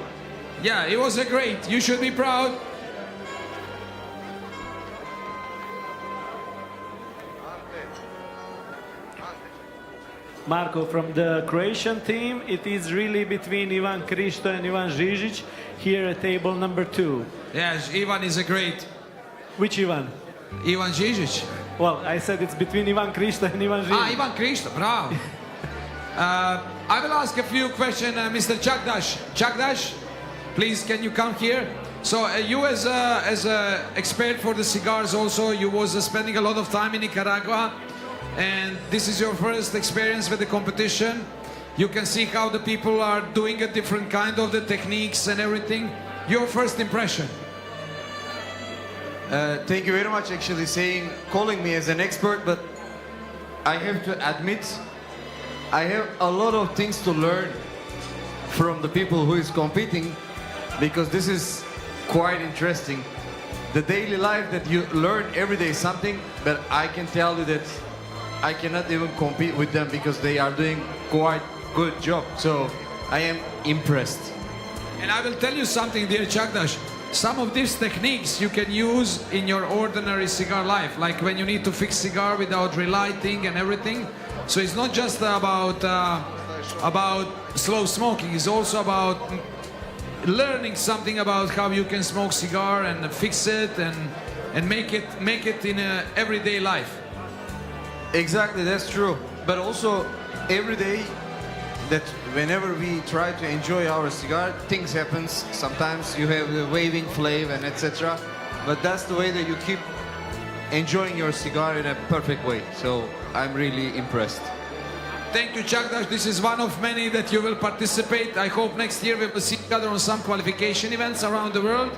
Yeah, it was a great. You should be proud. Marco, from the Croatian team, it is really between Ivan Kristo and Ivan Žižić here at table number 2. Yes, Ivan is a great. Which Ivan? Ivan Žižić. Well, I said it's between Ivan Kristo and Ivan Žižić. Ah, Ivan Kristo, bravo. I will ask a few questions, Mr. Čakdaš. Čakdaš, please, can you come here? So you as a expert for the cigars also, you was spending a lot of time in Nicaragua, and this is your first experience with the competition. You can see how the people are doing a different kind of the techniques and everything. Your first impression? Thank you very much, actually calling me as an expert, but I have to admit I have a lot of things to learn from the people who is competing, because this is quite interesting. The daily life that you learn every day something, but I can tell you that I cannot even compete with them because they are doing quite good job. So I am impressed. And I will tell you something, dear Čakdaš. Some of these techniques you can use in your ordinary cigar life, like when you need to fix cigar without relighting and everything. So it's not just about slow smoking. It's also about learning something about how you can smoke cigar and fix it and make it in a everyday life. Exactly, that's true. But also every day, that whenever we try to enjoy our cigar, things happens. Sometimes you have the waving flame and etc. But that's the way that you keep enjoying your cigar in a perfect way. So I'm really impressed. Thank you, Čakdaš. This is one of many that you will participate. I hope next year we will see each other on some qualification events around the world,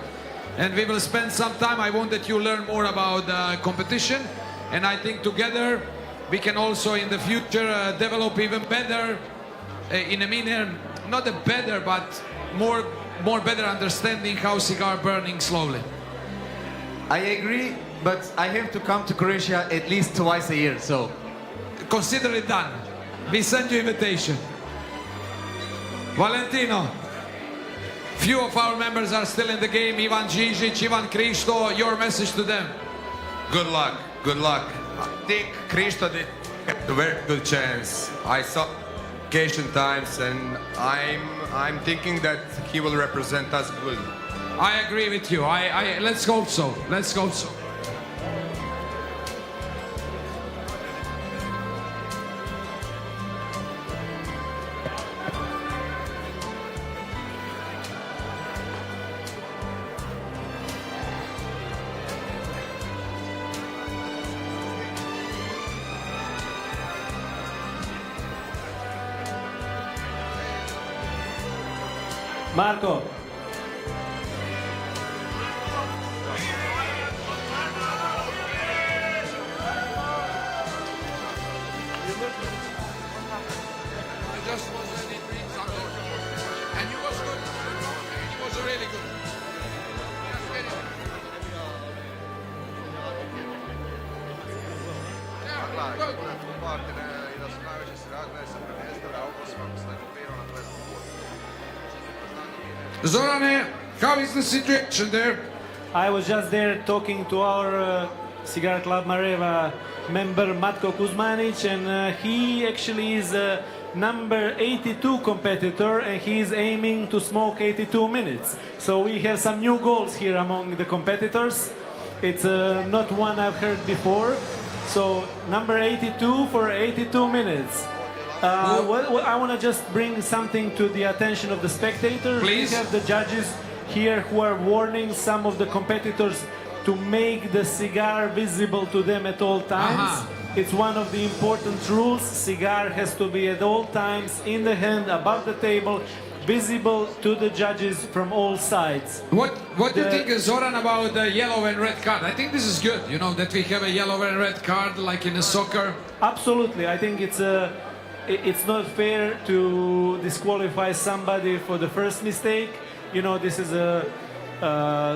and we will spend some time. I want that you learn more about competition, and I think together we can also in the future develop even better, in a manner, not a better, but more better understanding how cigar burning slowly. I agree, but I have to come to Croatia at least twice a year, so consider it done. We send you invitation. Valentino, few of our members are still in the game. Ivan Žižić, Ivan Kristo, your message to them. Good luck, good luck. I think Kristo did have a very good chance. I saw occasion times, and I'm thinking that he will represent us good. I agree with you. Let's hope so. Let's hope so. Marco. And you was good. He was really good. Zorane, how is the situation there? I was just there talking to our Cigar Club Mareva member Matko Kuzmanic, and he actually is a number 82 competitor, and he is aiming to smoke 82 minutes. So we have some new goals here among the competitors. It's not one I've heard before. So number 82 for 82 minutes. Well, I want to just bring something to the attention of the spectators. Please. We have the judges here who are warning some of the competitors to make the cigar visible to them at all times. It's one of the important rules. Cigar has to be at all times in the hand, above the table, visible to the judges from all sides. What do you think, Zoran, about the yellow and red card? I think this is good, you know, that we have a yellow and red card like in the soccer. Absolutely. I think it's not fair to disqualify somebody for the first mistake. You know, this is a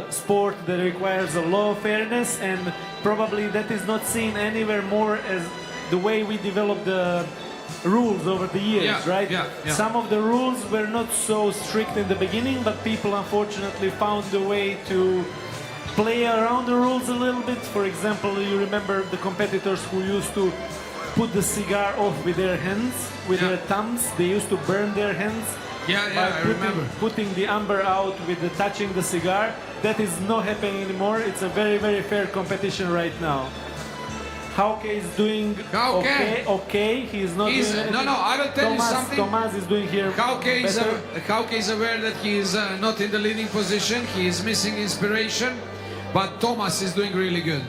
sport that requires a lot of fairness, and probably that is not seen anywhere more as the way we develop the rules over the years, right? Some of the rules were not so strict in the beginning, but people unfortunately found a way to play around the rules a little bit. For example, you remember the competitors who used to put the cigar off with their hands, with their thumbs. They used to burn their hands. I remember. Putting the amber out with touching the cigar. That is not happening anymore. It's a very, very fair competition right now. Hauke is doing okay. He is not doing anything. No, I will tell you something. Thomas is doing here Hauke is aware that he is not in the leading position. He is missing inspiration. But Thomas is doing really good.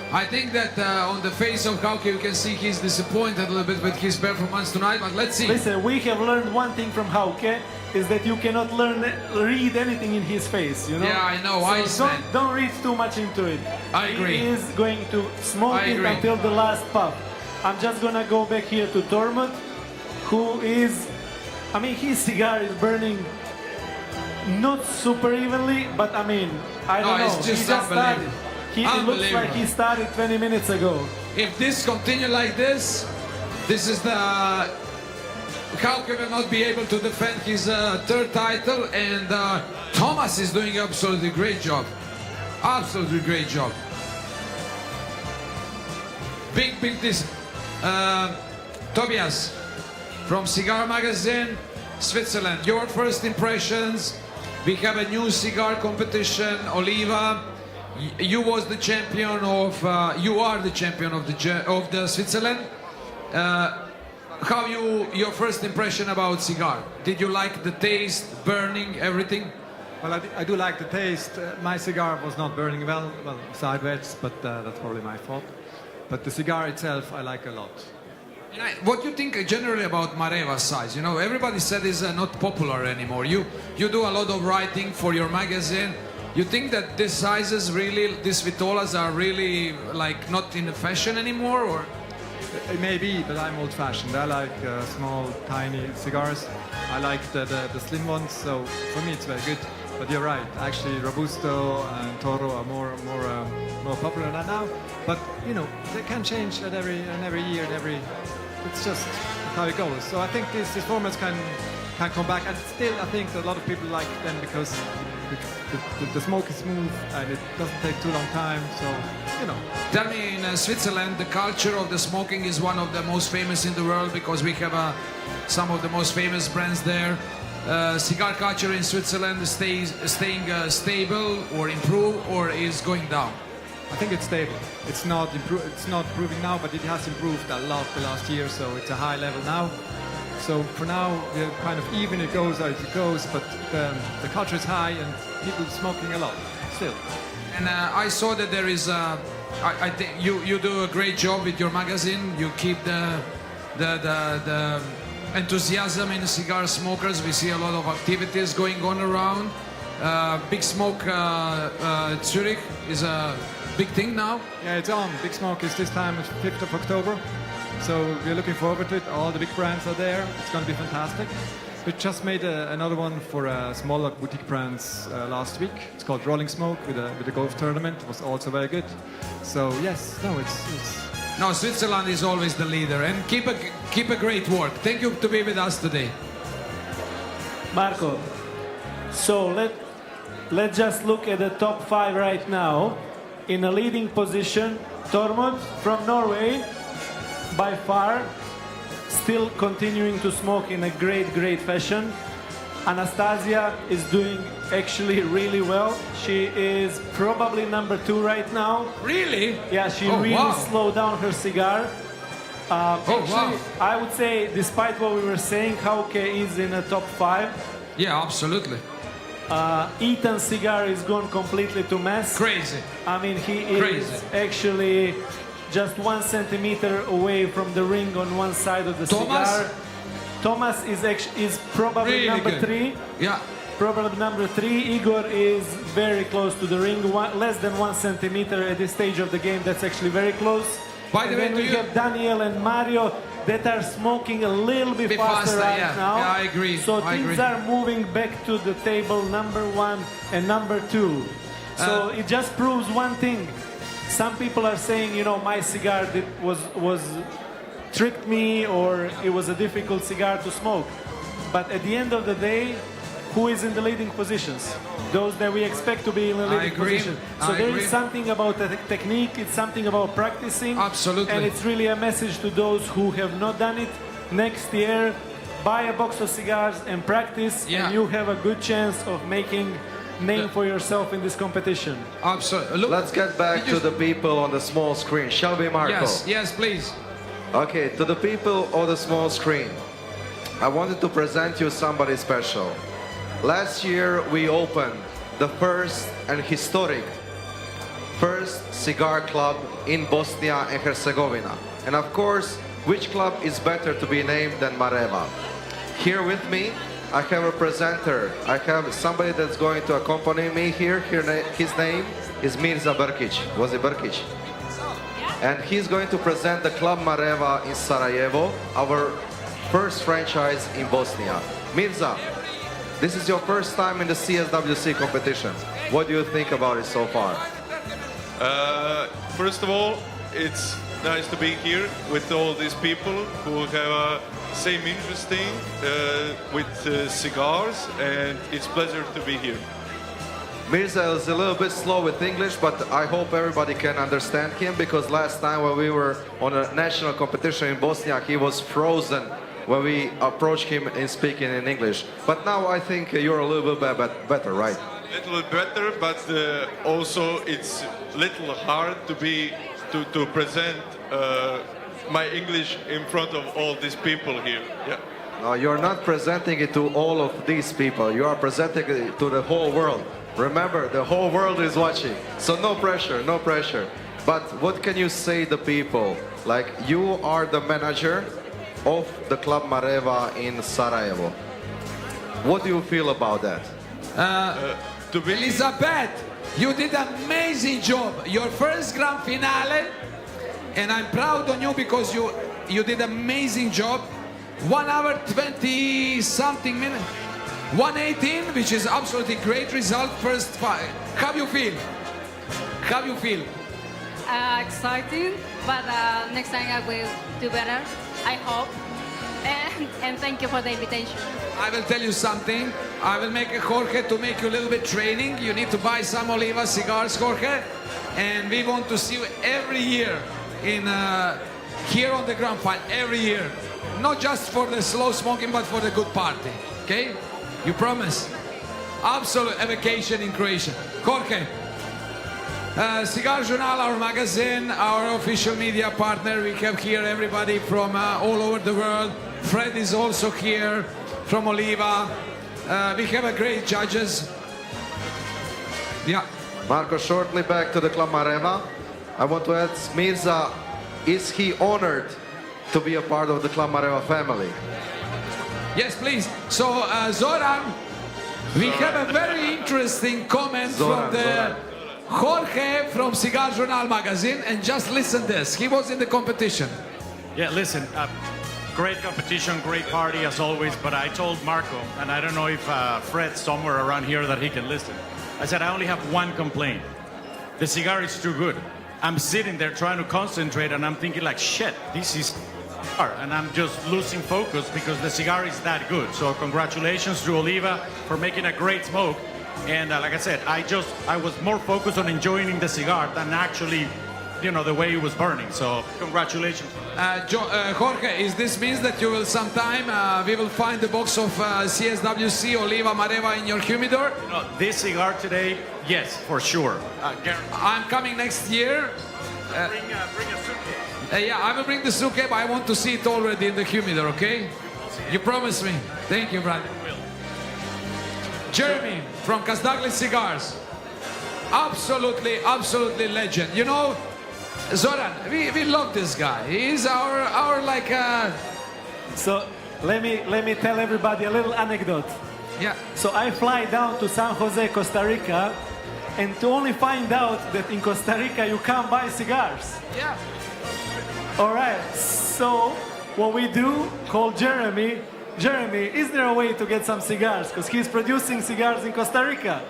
I think that on the face of Hauke you can see he's disappointed a little bit with his performance tonight, but let's see. Listen, we have learned one thing from Hauke, is that you cannot read anything in his face, you know? Yeah, I know, so don't read too much into it. I agree. He is going to smoke it until the last puff. I'm just gonna go back here to Tormund, who is, I mean, his cigar is burning not super evenly, but I mean, I don't know. It's just he just started. It looks like he started 20 minutes ago. If this continues like this is the... Hauke will not be able to defend his third title, and Thomas is doing absolutely great job. Absolutely great job. Big this. Tobias from Cigar Magazine, Switzerland. Your first impressions. We have a new cigar competition, Oliva. You was the champion of. You are the champion of the Switzerland. Your first impression about cigar? Did you like the taste, burning, everything? Well, I do like the taste. My cigar was not burning well sideways, but that's probably my fault. But the cigar itself, I like a lot. What do you think generally about Mareva's size? You know, everybody said it's not popular anymore. You do a lot of writing for your magazine. You think that these sizes really, these Vitolas are really like not in the fashion anymore, or? It may be, but I'm old-fashioned. I like small, tiny cigars. I like the slim ones, so for me it's very good. But you're right. Actually, Robusto and Toro are more popular now. But you know, they can change at every year and every. It's just how it goes. So I think these formats can come back, and still I think a lot of people like them because the smoke is smooth and it doesn't take too long time. So you know. Tell me, in Switzerland, the culture of the smoking is one of the most famous in the world because we have some of the most famous brands there. cigar culture in Switzerland staying stable or improve, or is going down? I think it's stable. It's not improving now, but it has improved a lot the last year, so it's a high level now. So for now, we're kind of even it goes as it goes, but the culture is high and people smoking a lot still. And I saw that there is, I think you do a great job with your magazine. You keep the enthusiasm in cigar smokers. We see a lot of activities going on around. Big Smoke Zurich is a big thing now. Yeah, it's on. Big Smoke is this time, it's 5th of October. So we're looking forward to it. All the big brands are there. It's going to be fantastic. We just made another one for smaller boutique brands last week. It's called Rolling Smoke with a golf tournament. It was also very good. So yes, no, it's No, Switzerland is always the leader, and keep a great work. Thank you to be with us today. Marco, so let's just look at the top 5 right now. In a leading position, Tormod from Norway, by far, still continuing to smoke in a great fashion. Anastasia is doing actually really well. She is probably number 2 right now. Really? Yeah, she Oh, really wow. slowed down her cigar. Actually, wow. I would say, despite what we were saying, Hauke is in the top 5. Yeah, absolutely. Ethan's cigar is gone completely to mess. Crazy. I mean, he is Crazy. actually just 1 centimeter away from the ring on one side of the Thomas? cigar. Thomas is probably Really number good. 3. Yeah. Probably number 3. Igor is very close to the ring, less than 1 centimeter at this stage of the game. That's actually very close. By the And way, then do we you- have Daniel and Mario that are smoking a little bit faster right yeah. now. Yeah, I agree. So I things agree. are moving back to the table, number 1 and number 2. So it just proves one thing. Some people are saying, you know, my cigar was tricked me, or it was a difficult cigar to smoke. But at the end of the day, who is in the leading positions? Those that we expect to be in the leading agree. position. So I there agree. is something about the technique, it's something about practicing. Absolutely. And it's really a message to those who have not done it. Next year, buy a box of cigars and practice, Yeah. and you have a good chance of making name for yourself in this competition. Absolutely. Let's get back to the people on the small screen. Shall we, Marco? Yes, please. Okay, to the people on the small screen, I wanted to present you somebody special. Last year we opened the first and historic cigar club in Bosnia and Herzegovina. And of course, which club is better to be named than Mareva? Here with me, I have a presenter. I have somebody that's going to accompany me here. His name is Mirza Brkic. Was it Brkic? And he's going to present the Club Mareva in Sarajevo, our first franchise in Bosnia. Mirza, this is your first time in the CSWC competition. What do you think about it so far? First of all, it's nice to be here with all these people who have same interesting with cigars, and it's pleasure to be here. Mirza is a little bit slow with English, but I hope everybody can understand him, because last time when we were on a national competition in Bosnia, he was frozen when we approached him in speaking in English. But now I think you're a little bit better, right? A little bit better, but also it's little hard to present my English in front of all these people here. Yeah. No, you're not presenting it to all of these people. You are presenting it to the whole world. Remember, the whole world is watching. So no pressure, no pressure. But what can you say to people? Like, you are the manager of the Club Mareva in Sarajevo. What do you feel about that? Elizabeth, you did an amazing job. Your first grand finale, and I'm proud on you because you did an amazing job. 1 hour 20 something minutes. 118, which is absolutely great result. First 5. How you feel? How you feel? Exciting, but next time I will do better, I hope. And thank you for the invitation. I will tell you something. I will make a Jorge to make you a little bit training. You need to buy some Oliva cigars, Jorge. And we want to see you every year in here on the grand final, every year. Not just for the slow smoking, but for the good party. Okay? You promise? Absolute a vacation in Croatia. Jorge, Cigar Journal, our magazine, our official media partner. We have here everybody from all over the world. Fred is also here from Oliva. We have a great judges. Yeah. Marco, shortly back to the Club Mareva. I want to ask Mirza, is he honored to be a part of the Club Mareva family? Yes, please. So, Zoran, we have a very interesting comment from Jorge from Cigar Journal magazine, and just listen this. He was in the competition. Yeah, listen, great competition, great party as always, but I told Marco, and I don't know if Fred's somewhere around here that he can listen. I said, I only have one complaint. The cigar is too good. I'm sitting there trying to concentrate and I'm thinking like, shit, this is cigar. And I'm just losing focus because the cigar is that good. So congratulations to Oliva for making a great smoke. And like I said, I was more focused on enjoying the cigar than actually, you know, the way it was burning. So congratulations. Jorge, is this means that you will sometime, we will find the box of CSWC Oliva Mareva in your humidor? You know, this cigar today, yes, for sure. I'm coming next year. Bring a suitcase. Yeah, I will bring the suitcase, but I want to see it already in the humidor, okay? You promise me. Thank you, brother. Jeremy from Kazdagli Cigars. Absolutely, absolutely legend. You know, Zoran, we love this guy. He's our like. So let me tell everybody a little anecdote. Yeah. So I fly down to San Jose, Costa Rica, and to only find out that in Costa Rica you can't buy cigars. Yeah. All right. So what we do, call Jeremy. Jeremy, is there a way to get some cigars? Because he's producing cigars in Costa Rica.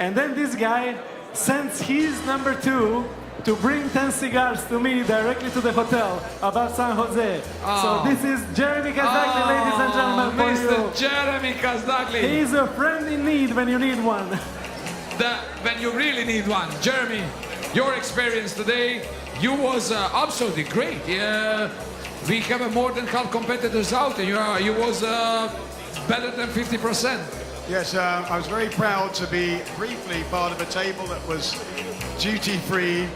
And then this guy sends his number 2 to bring 10 cigars to me directly to the hotel about San Jose. So this is Jeremy Kazdagli, ladies and gentlemen, for you. Mr. Jeremy Kazdagli. He's a friend in need when you need one. When you really need one. Jeremy, your experience today, you was absolutely great. We have more than half competitors out, and you was better than 50%. Yes, I was very proud to be briefly part of a table that was duty-free,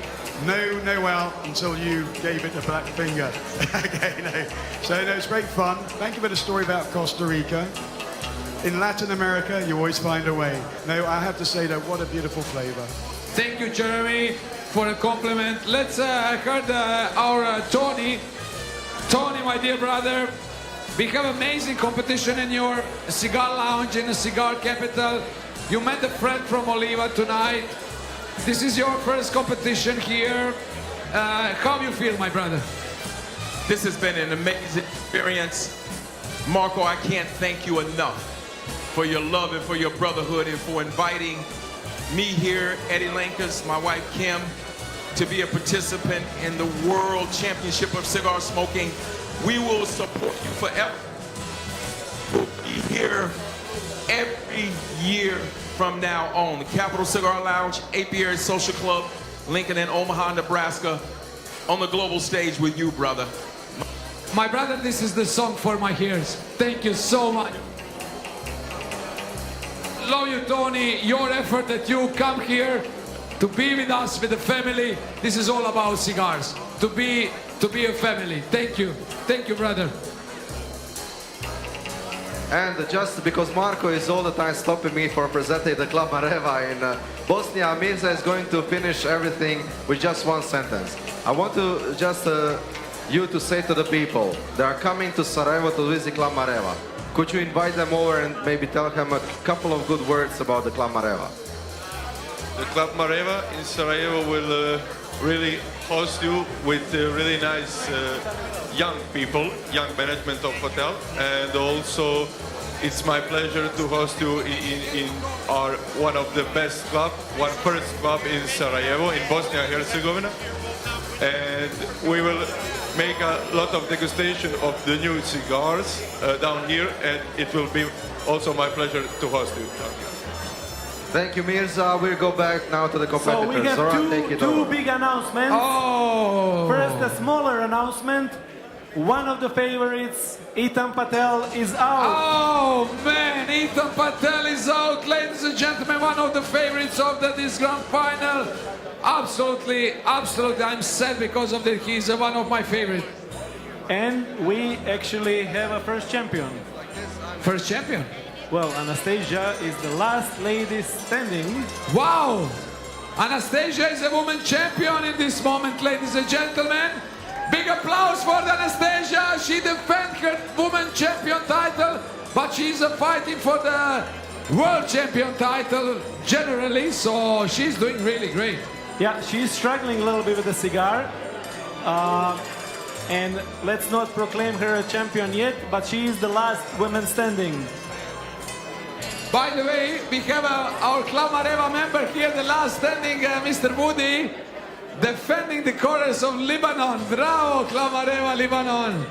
no out until you gave it the black finger. Okay, no. So no, it's great fun. Thank you for the story about Costa Rica. In Latin America, you always find a way. No, I have to say that what a beautiful flavor. Thank you, Jeremy, for a compliment. Let's heard our Tony. Tony, my dear brother, we have amazing competition in your cigar lounge in the cigar capital. You met a friend from Oliva tonight. This is your first competition here. How do you feel, my brother? This has been an amazing experience. Marco, I can't thank you enough for your love and for your brotherhood and for inviting me here, Eddie Lankas, my wife Kim, to be a participant in the World Championship of Cigar Smoking. We will support you forever. We'll be here every year from now on. The Capital Cigar Lounge, Apiary Social Club, Lincoln and Omaha, Nebraska, on the global stage with you, brother. My brother, this is the song for my ears. Thank you so much. Love you, Tony. Your effort that you come here to be with us, with the family. This is all about cigars. To be a family. Thank you. Thank you, brother. And just because Marco is all the time stopping me for presenting the Club Mareva in Bosnia, Mirza is going to finish everything with just one sentence. I want to just you to say to the people, they are coming to Sarajevo to visit Club Mareva. Could you invite them over and maybe tell them a couple of good words about the Club Mareva? The Club Mareva in Sarajevo will really host you with really nice young people, young management of hotel, and also it's my pleasure to host you in our one of the best club, first club in Sarajevo, in Bosnia and Herzegovina, and we will make a lot of degustation of the new cigars down here, and it will be also my pleasure to host you down here. Thank you, Mirza. We'll go back now to the competitors. So we have Zoran, two big announcements. Oh. First, a smaller announcement. One of the favorites, Ethan Patel, is out. Oh, man, Ethan Patel is out, ladies and gentlemen, one of the favorites of this grand final. Absolutely, absolutely, I'm sad because of that. He's one of my favorites. And we actually have a first champion. First champion? Well, Anastasia is the last lady standing. Wow! Anastasia is a woman champion in this moment, ladies and gentlemen. Big applause for Anastasia. She defends her woman champion title, but she's fighting for the world champion title generally, so she's doing really great. Yeah, she's struggling a little bit with the cigar. And let's not proclaim her a champion yet, but she is the last woman standing. By the way, we have our Club Mareva member here, the last standing, Mr. Woody, defending the colors of Lebanon. Bravo, Club Mareva, Lebanon.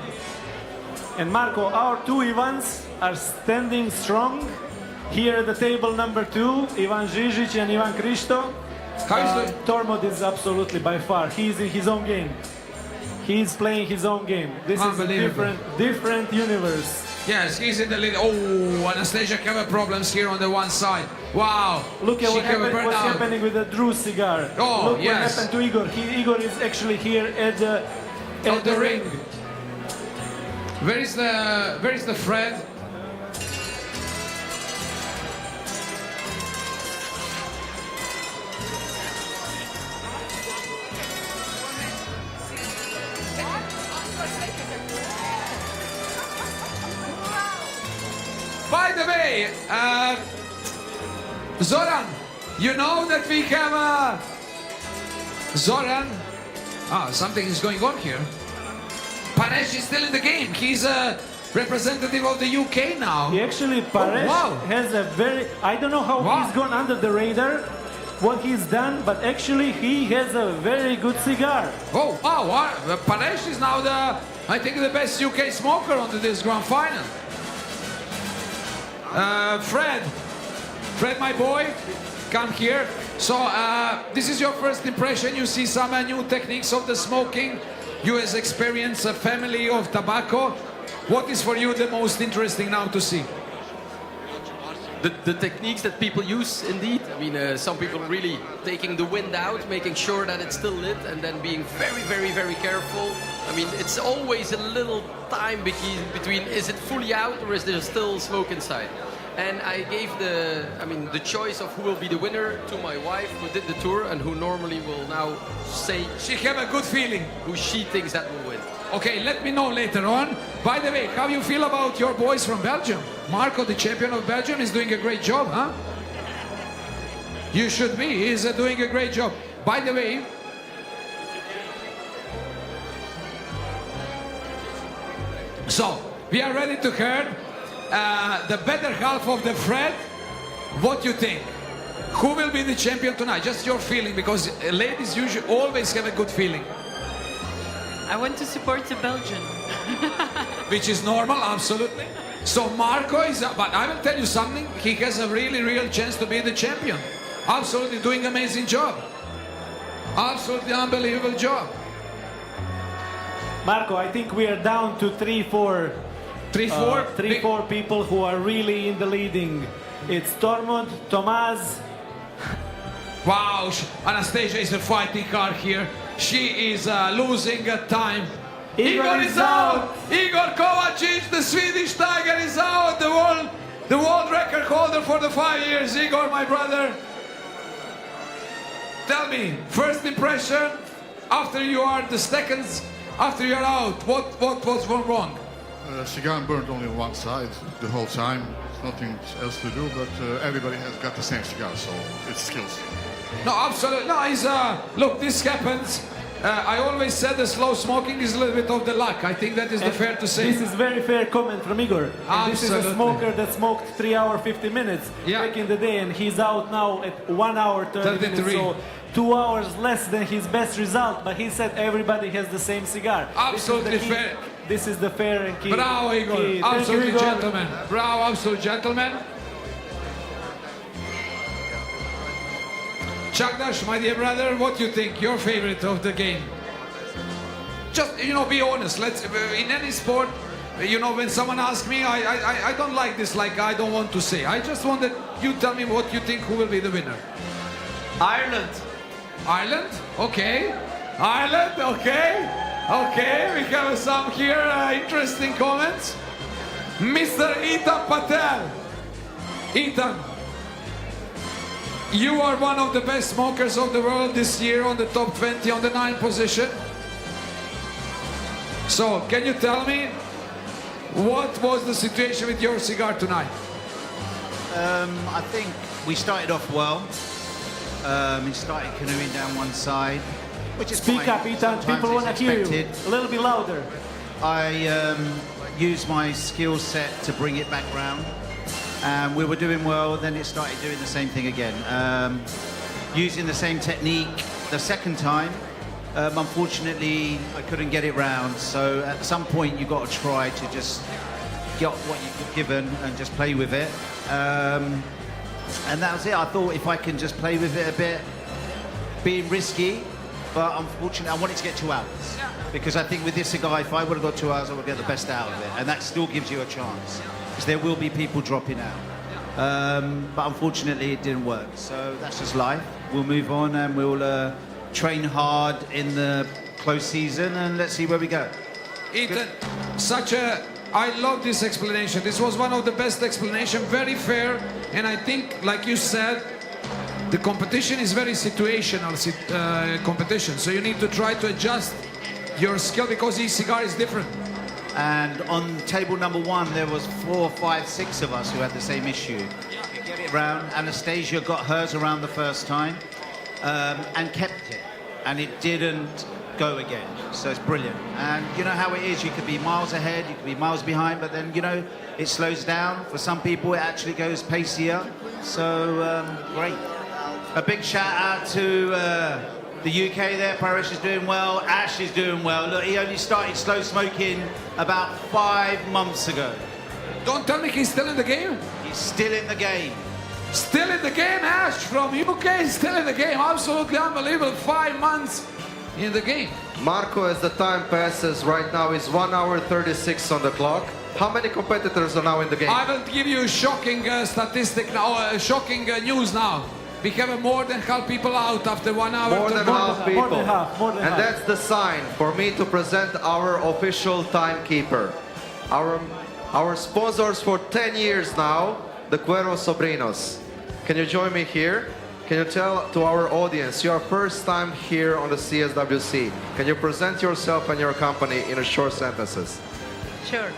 And Marco, our two Ivans are standing strong. Here at the table number 2, Ivan Žižić and Ivan Kristo. Tormod is absolutely by far. He's in his own game. He's playing his own game. This is a different universe. Yes, he's in the lead. Oh, Anastasia have problems here on the one side. Wow. Look at what's happening with the Drew cigar. Oh, look what happened to Igor. Igor is actually here at the ring. Where is the Fred? By the way, Zoran, you know that we have Zoran. Something is going on here. Paresh is still in the game. He's a representative of the UK now. Actually, Paresh has a very... I don't know how he's gone under the radar, what he's done, but actually he has a very good cigar. Oh, wow. Paresh is now I think, the best UK smoker on this grand final. Fred, my boy, come here. So, this is your first impression. You see some new techniques of the smoking. You has experienced a family of tobacco. What is for you the most interesting now to see? The techniques that people use, indeed. I mean, some people really taking the wind out, making sure that it's still lit, and then being very, very, very careful. I mean, it's always a little time between is it fully out or is there still smoke inside? And I gave the choice of who will be the winner to my wife, who did the tour and who normally will now say she have a good feeling who she thinks that will win. Okay, let me know later on. By the way, how you feel about your boys from Belgium? Marco, the champion of Belgium, is doing a great job, huh? You should be. He's doing a great job. By the way, so we are ready to hear the better half of the Fred. What you think? Who will be the champion tonight? Just your feeling, because ladies usually always have a good feeling. I want to support the Belgian. Which is normal, absolutely. So Marco is, but I will tell you something, he has a really real chance to be the champion. Absolutely doing amazing job. Absolutely unbelievable job. Marco, I think we are down to 3-4 people who are really in the leading. It's Tormod, Tomaz. Wow, Anastasia is a fighting card here. She is losing time. Igor is out! Igor Kovacic, the Swedish Tiger, is out! The world record holder for the 5 years. Igor, my brother. Tell me, first impression, after you are the seconds, after you're out, what was wrong? Cigar burned only on one side the whole time. Nothing else to do, but everybody has got the same cigar, so it's skills. No, absolutely. No, look, this happens. I always said the slow smoking is a little bit of the luck. I think that is fair to say. This is very fair comment from Igor. And this is a smoker that smoked 3 hours 50 minutes back in the day, and he's out now at 1 hour 30 minutes. So 2 hours less than his best result. But he said everybody has the same cigar. Absolutely fair. This is the fair and key. Bravo, Igor. Absolutely, gentlemen. Bravo, absolute gentlemen. Chagdash, my dear brother, what do you think? Your favorite of the game? Just, be honest. In any sport, You know, when someone asks me, I don't like this, like I don't want to say. I just want that you tell me what you think, who will be the winner. Ireland. Ireland? Okay. Ireland, okay. Okay, we have some here interesting comments. Mr. Ethan Patel. Ethan, you are one of the best smokers of the world this year on the top 20 on the 9th position. So, can you tell me what was the situation with your cigar tonight? I think we started off well. It started canoeing down one side, which is Speak fine. up, Ethan. Sometimes People it's want to hear you. expected. A little bit louder. I used my skill set to bring it back round. We were doing well, then it started doing the same thing again. Using the same technique the second time, unfortunately, I couldn't get it round. So at some point, you've got to try to just get what you've given and just play with it. And that was it. I thought if I can just play with it a bit, being risky, but unfortunately, I wanted to get 2 hours. Because I think with this cigar, if I would have got 2 hours, I would get the best out of it. And that still gives you a chance. Because there will be people dropping out. But unfortunately, it didn't work. So that's just life. We'll move on and we'll train hard in the close season and let's see where we go. Ethan, I love this explanation. This was one of the best explanations, very fair. And I think, like you said, the competition is very situational competition. So you need to try to adjust your skill because each cigar is different. And on table number 1, there was 4, 5, 6 of us who had the same issue. You get it round. Anastasia got hers around the first time and kept it. And it didn't go again. So it's brilliant. And you know how it is. You could be miles ahead, you could be miles behind, but then, you know, it slows down. For some people, it actually goes pacier. So, great. A big shout out to the UK there. Paris is doing well. Ash is doing well. Look, he only started slow smoking about 5 months ago. Don't tell me he's still in the game? He's still in the game. Still in the game, Ash from UK, still in the game. Absolutely unbelievable. 5 months in the game. Marco, as the time passes, right now is 1 hour 36 on the clock. How many competitors are now in the game? I will give you a shocking statistic now, shocking news now. We have more than half people out after 1 hour. More than half people. More than half. And that's the sign for me to present our official timekeeper. Our sponsors for 10 years now, the Cuero Sobrinos. Can you join me here? Can you tell to our audience, your first time here on the CSWC. Can you present yourself and your company in a short sentences? Sure.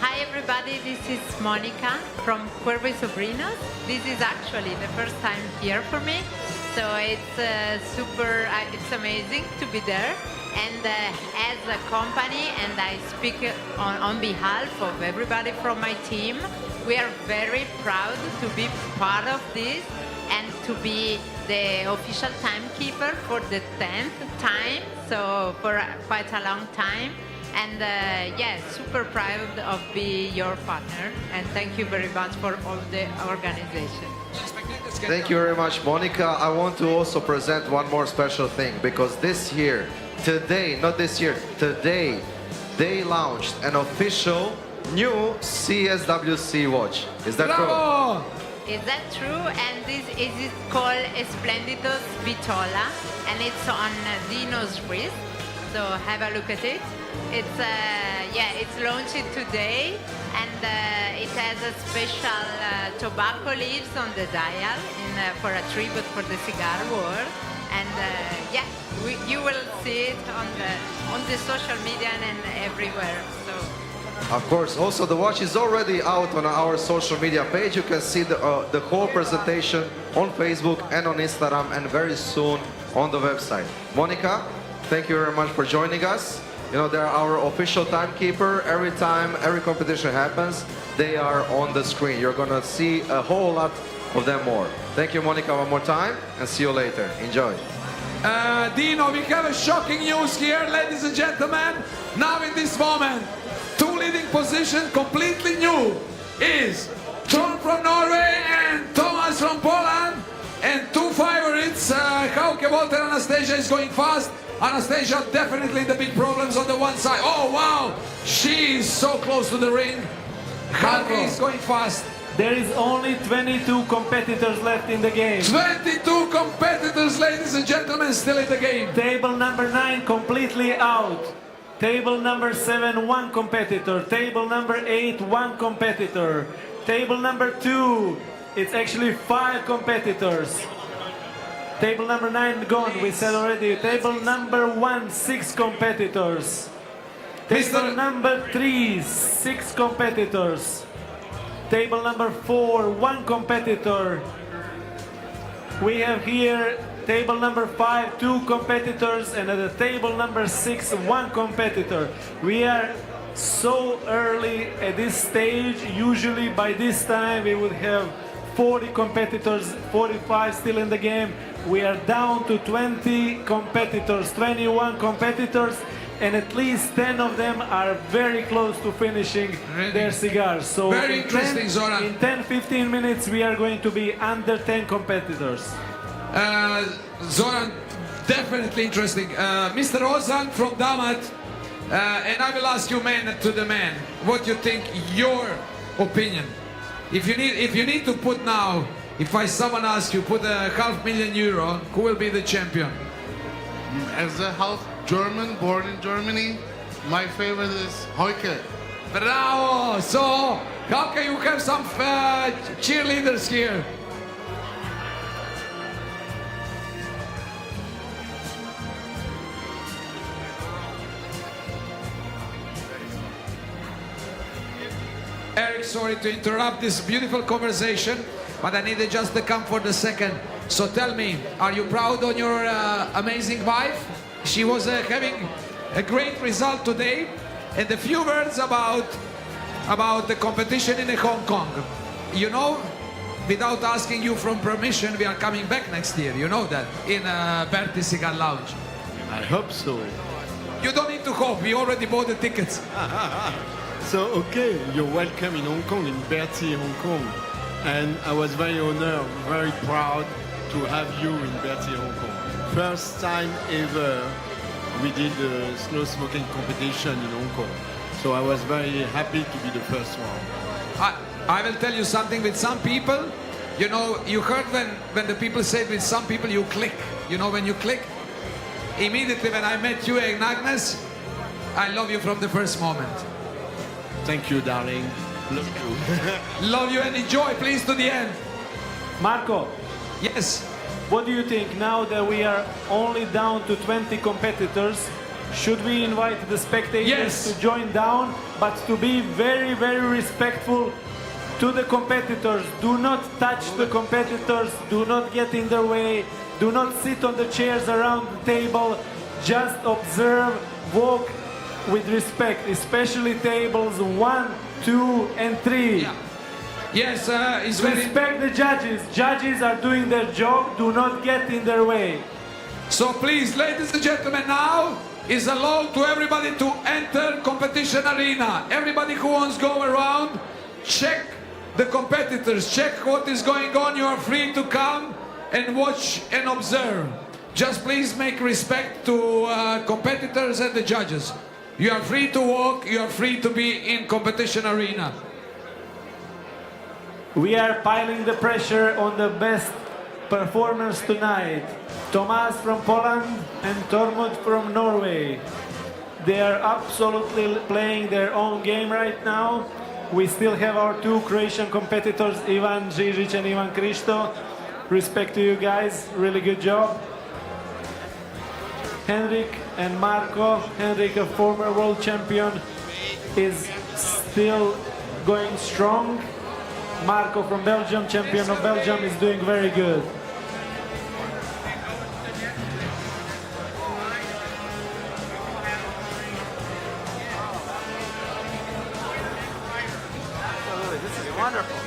Hi everybody, this is Monica from Cuervo y Sobrinos. This is actually the first time here for me, so it's it's amazing to be there. And as a company, and I speak on behalf of everybody from my team, we are very proud to be part of this and to be the official timekeeper for the 10th time, so for quite a long time. And yeah, super proud of being your partner, and thank you very much for all the organization. Thank you very much, Monica. I want to also present one more special thing, because this year, today, not this year, today, they launched an official new CSWC watch. Is that Bravo! True? Is that true? And this is called Esplendidos Vitola, and it's on Dino's wrist. So have a look at it. It's it's launched today, and it has a special tobacco leaves on the dial for a tribute for the cigar world. And yeah, you will see it on the social media and everywhere. So. Of course, also the watch is already out on our social media page. You can see the whole presentation on Facebook and on Instagram, and very soon on the website. Monica, thank you very much for joining us. You know, they're our official timekeeper. Every time, every competition happens, they are on the screen. You're gonna see a whole lot of them more. Thank you, Monica, one more time, and see you later. Enjoy. Dino, we have a shocking news here, ladies and gentlemen. Now in this moment, 2 leading positions, completely new, is Tom from Norway and Thomas from Poland. And 2 favorites, Hauke Walter and Anastasia is going fast. Anastasia definitely the big problems on the one side. Oh wow, she is so close to the ring. Marco is going fast. There is only 22 competitors left in the game. 22 competitors, ladies and gentlemen, still in the game. Table number 9 completely out. Table number 7, 1 competitor. Table number 8, 1 competitor. Table number 2, it's actually 5 competitors. Table number 9 gone, we said already. Table number 1, 6 competitors. Table number 3, 6 competitors. Table number 4, 1 competitor. We have here table number 5, 2 competitors, and at the table number 6, 1 competitor. We are so early at this stage. Usually by this time we would have 40 competitors, 45 still in the game. We are down to 20 competitors, 21 competitors, and at least 10 of them are very close to finishing their cigars. So very interesting, Zoran. In 10-15 minutes we are going to be under 10 competitors. Zoran, definitely interesting. Mr. Ozan from Damat, and I will ask you man to the man, what you think, your opinion. If you need to put now, if someone asks you, put €500,000, who will be the champion? As a half German, born in Germany, my favorite is Heuke. Bravo! So, how can you have some cheerleaders here? Eric, sorry to interrupt this beautiful conversation, but I needed just to come for the second. So tell me, are you proud on your amazing wife? She was having a great result today. And a few words about the competition in Hong Kong. You know, without asking you from permission, we are coming back next year. You know that, in Bertie Cigar Lounge. I hope so. You don't need to hope, we already bought the tickets. So, okay, you're welcome in Hong Kong, in Bertie, Hong Kong. And I was very honored, very proud to have you in Bertie, Hong Kong. First time ever we did a slow smoking competition in Hong Kong. So I was very happy to be the first one. I will tell you something, with some people, you know, you heard when the people said with some people you click. You know, when you click, immediately when I met you and Agnes, I love you from the first moment. Thank you, darling. Love you. Love you and enjoy, please, to the end. Marco. Yes. What do you think now that we are only down to 20 competitors? Should we invite the spectators to join down, but to be very, very respectful to the competitors? Do not touch the competitors. Do not get in their way. Do not sit on the chairs around the table. Just observe, walk with respect, especially tables 1, 2, and 3. Yeah. Yes, it's respect the judges. Judges are doing their job. Do not get in their way. So please, ladies and gentlemen, now is allowed to everybody to enter competition arena. Everybody who wants to go around, check the competitors, check what is going on. You are free to come and watch and observe. Just please make respect to competitors and the judges. You are free to walk, you are free to be in competition arena. We are piling the pressure on the best performers tonight. Tomas from Poland and Tormod from Norway. They are absolutely playing their own game right now. We still have our 2 Croatian competitors, Ivan Žižić and Ivan Kristo. Respect to you guys, really good job. Henrik and Marco. Henrik, a former world champion, is still going strong. Marco from Belgium, champion of Belgium, is doing very good. This is wonderful.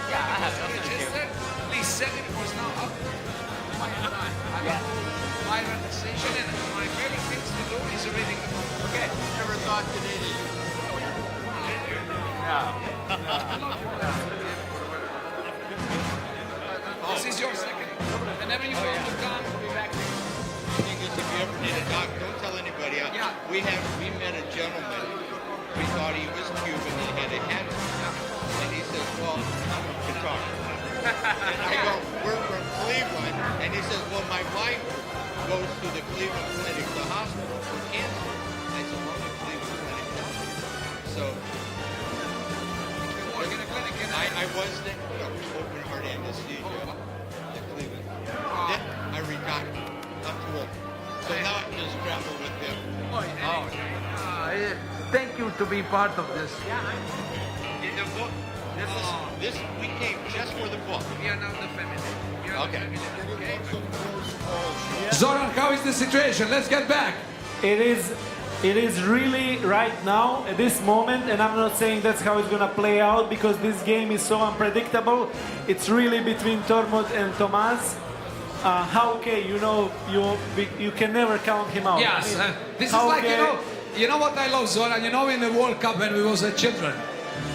Yeah, I have registered. Please send it because now I got my relaxation and my favorite things to do is reading the book. Okay. Never thought you needed. This is your second. Whenever you want to come, we'll be back. Thing is, if you ever need a doc, don't tell anybody. We met a gentleman. We thought he was Cuban and he had a hat on. And he says, well, I'm a photographer. And I go, we're from Cleveland. And he says, well, my wife goes to the Cleveland Clinic, the hospital for cancer. I said, well, the Cleveland Clinic. So, I was the open heart anesthesia. The Cleveland. Then I retired. I'm too old. So now I just travel with them. Thank you to be part of this. In the book, this we came just for the book. We are now the family. Okay. Zoran, how is the situation? Let's get back. It is really right now, at this moment, and I'm not saying that's how it's going to play out because this game is so unpredictable. It's really between Tormod and Tomas. Hauke, you know, you can never count him out. Yes, I mean, this is Hauke, like, you know what I love, Zoran? You know, in the World Cup when we was children,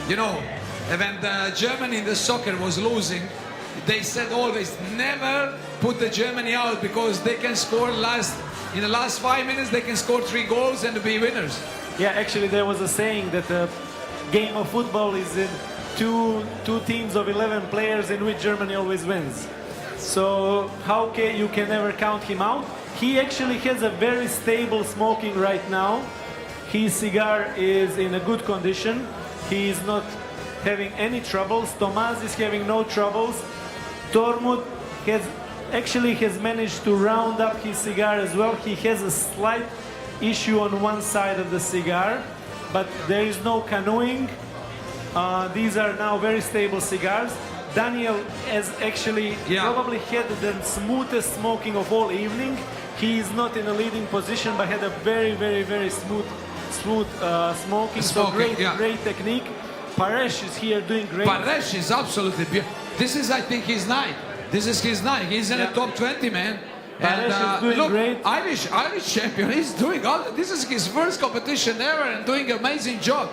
you know, when Germany in the soccer was losing, they said always, never put the Germany out because they can score in the last 5 minutes, they can score 3 goals and be winners. Yeah, actually there was a saying that a game of football is in two teams of 11 players in which Germany always wins. So Hauke, you can never count him out. He actually has a very stable smoking right now. His cigar is in a good condition. He is not having any troubles. Tomas is having no troubles. Tormod has managed to round up his cigar as well. He has a slight issue on one side of the cigar, but there is no canoeing. These are now very stable cigars. Daniel has actually probably had the smoothest smoking of all evening. He is not in a leading position, but had a very, very, very smooth smoking. So great technique. Paresh is here doing great. Paresh is absolutely beautiful. This is, I think, his night. This is his night. He's in the top 20, man. And is doing look, great. Irish champion. He's doing all. This is his first competition ever and doing an amazing job.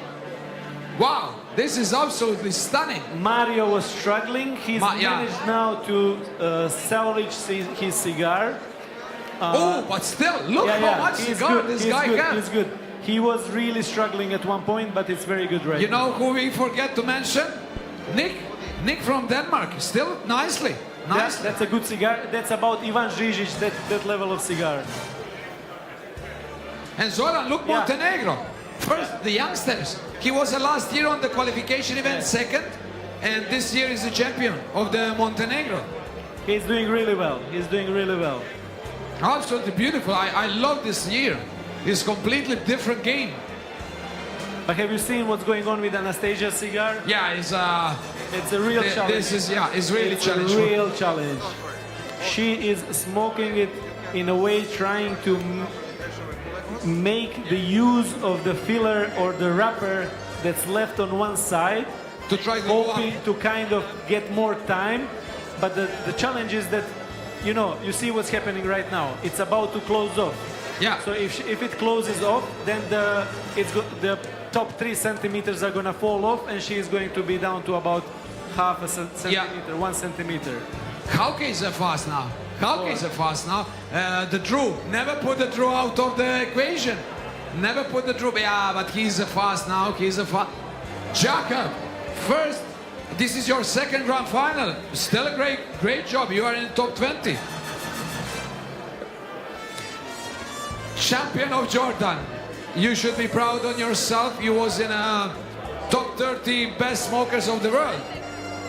Wow, this is absolutely stunning. Mario was struggling. He's managed now to salvage his cigar. But still, look how much cigar this guy has. He's good. He was really struggling at one point, but it's very good right You now. know who we forget to mention? Nick from Denmark. Still nicely. That's a good cigar. That's about Ivan Žižić, that level of cigar. And Zoran, look, Montenegro. First, the youngsters. He was last year on the qualification event, second. And this year is the champion of the Montenegro. He's doing really well. He's doing really well. Absolutely beautiful. I love this year. It's completely different game. But have you seen what's going on with Anastasia's cigar? Yeah, it's a real challenge. This is it's really a real challenge. She is smoking it in a way trying to make the use of the filler or the wrapper that's left on one side to try to kind of get more time. But the challenge is that, you know, you see what's happening right now. It's about to close off. Yeah. So if it closes off, then the top 3 centimeters are going to fall off, and she is going to be down to about half a centimeter, 1 centimeter. Hauke is fast now. Hauke is fast now. The Drew, never put the Drew out of the equation. Never put the Drew. Yeah, but he's fast now. He's fast. Jakob, first. This is your second grand final. Still a great job. You are in the top 20. Champion of Jordan. You should be proud on yourself. You was in a top 30 best smokers of the world.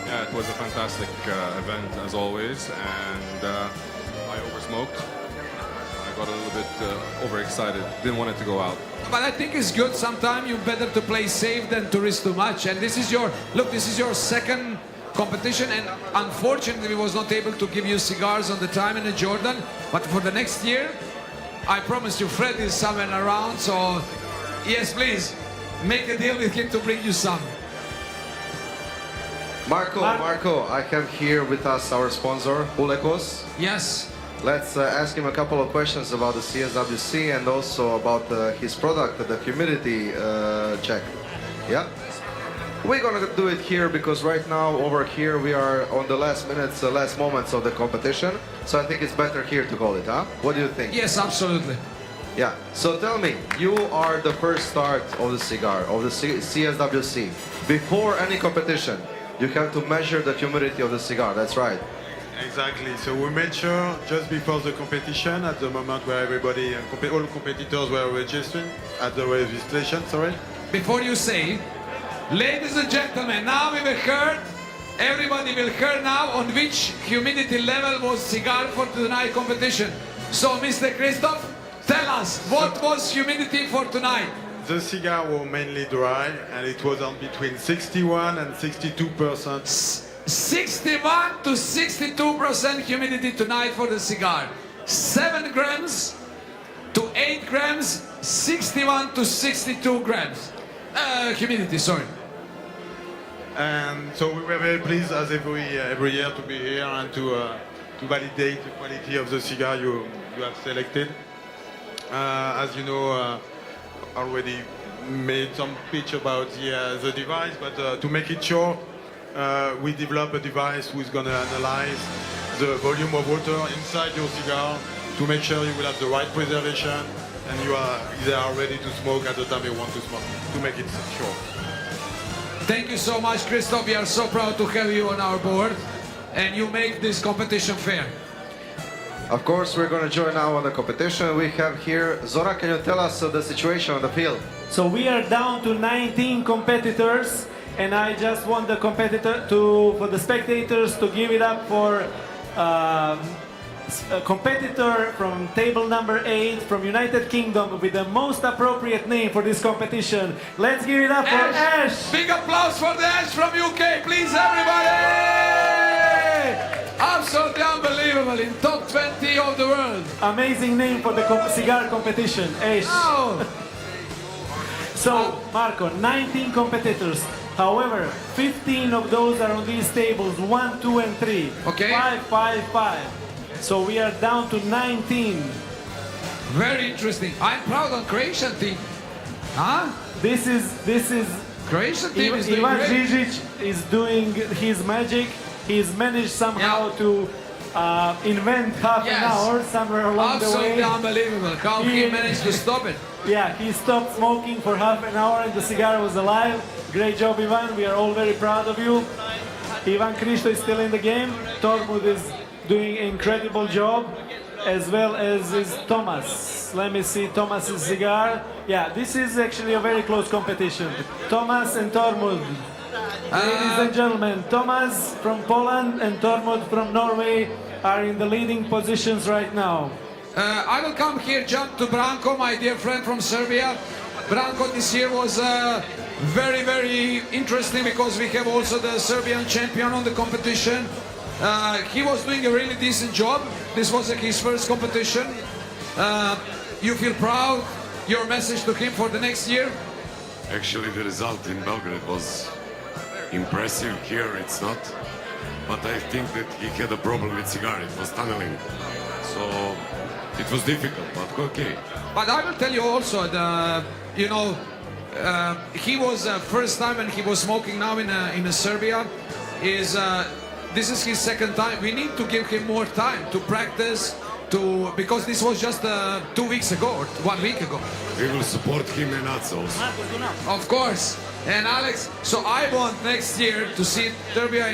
Yeah, it was a fantastic event as always, and I oversmoked. I got a little bit overexcited. Didn't want it to go out. But I think it's good. Sometimes you're better to play safe than to risk too much. And this is your second competition, and unfortunately we was not able to give you cigars on the time in the Jordan. But for the next year, I promise you, Fred is somewhere around. So yes, please make a deal with him to bring you some. Marco, I have here with us our sponsor, Ulekos. Yes. Let's ask him a couple of questions about the CSWC and also about his product, the humidity check. Yeah? We're gonna do it here because right now over here we are on the last minutes, last moments of the competition. So I think it's better here to call it, huh? What do you think? Yes, absolutely. Yeah. So tell me, you are the first start of the cigar, of the CSWC. Before any competition, you have to measure the humidity of the cigar. That's right. Exactly. So we made sure just before the competition, at the moment where everybody, all competitors were registering at the registration. Sorry. Before you say, ladies and gentlemen, now we will hear. Everybody will hear now on which humidity level was cigar for tonight competition. So, Mr. Christoph, tell us what was humidity for tonight. The cigar were mainly dry, and it was on between 61 and 62%. 61 to 62% humidity tonight for the cigar. 7 grams to 8 grams, 61 to 62 grams. Humidity, sorry. And so we were very pleased as every year to be here and to validate the quality of the cigar you have selected. As you know, already made some pitch about the device, but to make it short, we developed a device who is going to analyze the volume of water inside your cigar to make sure you will have the right preservation and they are ready to smoke at the time you want to smoke, to make it short. Thank you so much, Christoph. We are so proud to have you on our board, and you make this competition fair. Of course, we're going to join now on the competition. We have here, Zora, can you tell us the situation on the field? So we are down to 19 competitors, and I just want the for the spectators to give it up for a competitor from table number 8 from United Kingdom with the most appropriate name for this competition. Let's give it up for Ash! Big applause for the Ash from UK, please, everybody! Absolutely unbelievable, in top 20 of the world. Amazing name for the cigar competition, Ash. Oh. So, Marco, 19 competitors. However, 15 of those are on these tables, 1, 2, and 3. Okay. 5, 5, 5. So we are down to 19. Very interesting. I'm proud of Croatian team. Huh? This is Croatian team is doing Ivan great. Žižić is doing his magic. He's managed somehow to invent half an hour somewhere along the way. Absolutely unbelievable how he managed to stop it. Yeah, he stopped smoking for half an hour and the cigar was alive. Great job, Ivan. We are all very proud of you. Ivan Kristo is still in the game. Tormud is doing an incredible job, as well as is Thomas. Let me see Thomas's cigar. Yeah, this is actually a very close competition. Thomas and Tormud. Ladies and gentlemen, Thomas from Poland and Tormud from Norway are in the leading positions right now. I will come here, jump to Branko, my dear friend from Serbia. Branko this year was very, very interesting because we have also the Serbian champion on the competition. He was doing a really decent job. This was his first competition. You feel proud? Your message to him for the next year? Actually, the result in Belgrade was impressive. Here it's not. But I think that he had a problem with cigar. It was tunneling. So it was difficult, but okay. But I will tell you also, he was first time when he was smoking now in Serbia. This is his second time. We need to give him more time to practice, because this was just 2 weeks ago or 1 week ago. We will support him and us also. Of course. And Alex, so I want next year to see Serbia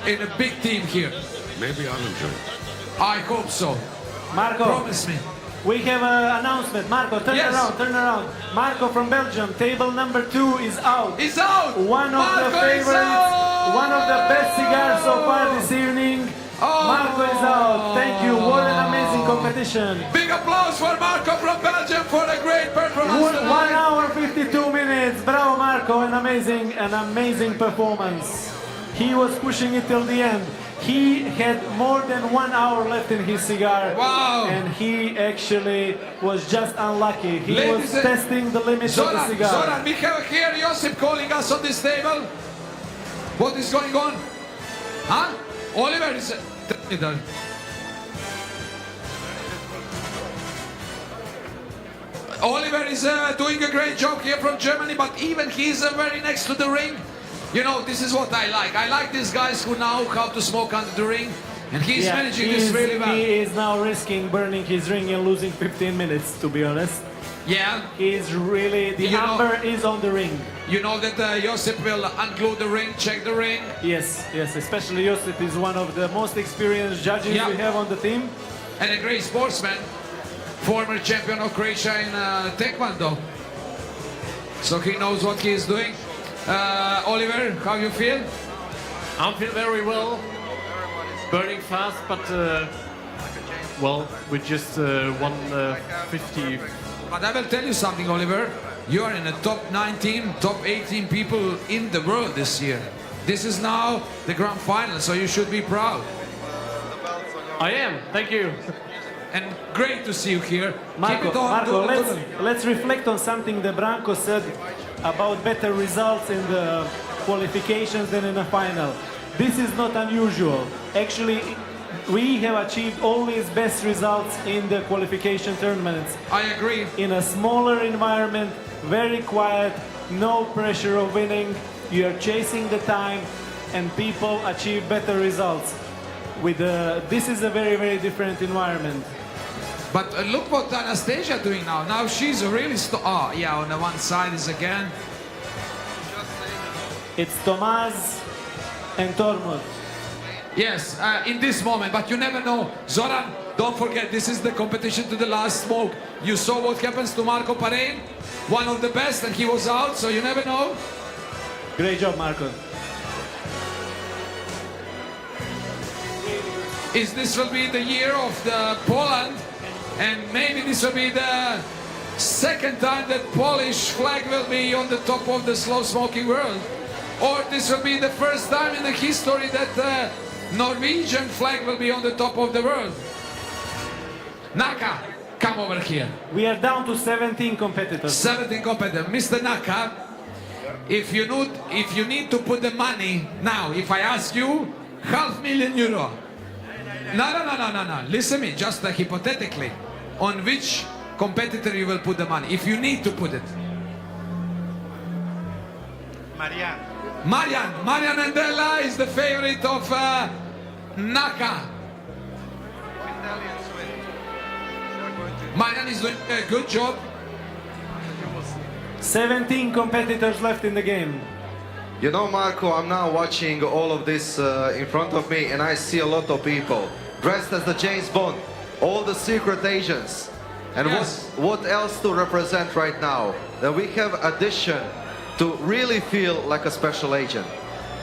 in a big team here. Maybe I'll enjoy. I hope so. Marco, promise me. We have an announcement. Marco, turn around. Marco from Belgium, table number 2 is out. He's out! One of the favorites, one of the best cigars so far this evening. Marco is out. Thank you. What an amazing competition. Big applause for Marco from Belgium for a great performance 1 tonight. hour 52 minutes. Bravo, Marco. An amazing performance. He was pushing it till the end. He had more than 1 hour left in his cigar. Wow. And he actually was just unlucky. He was Ladies testing the limits of the cigar. Zoran, we have here Josip calling us on this table. What is going on? Huh? Oliver is... Oliver is doing a great job here from Germany, but even he's very next to the ring. You know, this is what I like. I like these guys who know how to smoke under the ring, and he's managing this really well. He is now risking burning his ring and losing 15 minutes, to be honest. Yeah. He's really, the amber is on the ring. You know that Josip will unclude the ring, check the ring? Yes, yes, especially Josip is one of the most experienced judges we have on the team. And a great sportsman. Former champion of Croatia in Taekwondo. So he knows what he is doing. Oliver, how you feel? I feel very well. Burning fast, but well, we just won 50. But I will tell you something, Oliver. You are in the top 19, top 18 people in the world this year. This is now the grand final, so you should be proud. I am, thank you. And great to see you here. Marco, let's reflect on something that Branko said about better results in the qualifications than in the final. This is not unusual. Actually, we have achieved always best results in the qualification tournaments. I agree. In a smaller environment, very quiet, no pressure of winning. You are chasing the time, and people achieve better results. With this is a very, very different environment. But look what Anastasia doing now. Now she's really on the one side is again. It's Tomas and Tormod. Yes, in this moment, but you never know. Zoran, don't forget, this is the competition to the last smoke. You saw what happens to Marco Parein, one of the best, and he was out, so you never know. Great job, Marco. This will be the year of the Poland, and maybe this will be the second time that Polish flag will be on the top of the slow smoking world. Or this will be the first time in the history that the Norwegian flag will be on the top of the world. Naka, come over here. We are down to 17 competitors. 17 competitors. Mr. Naka, if you need to put the money now, if I ask you, €500,000. No. Listen to me, just hypothetically. On which competitor you will put the money, if you need to put it? Marian Andella is the favorite of Naka. Marian is doing a good job. 17 competitors left in the game. You know, Marco, I'm now watching all of this in front of me, and I see a lot of people dressed as the James Bond, all the secret agents. And what else to represent right now? That we have addition to really feel like a special agent.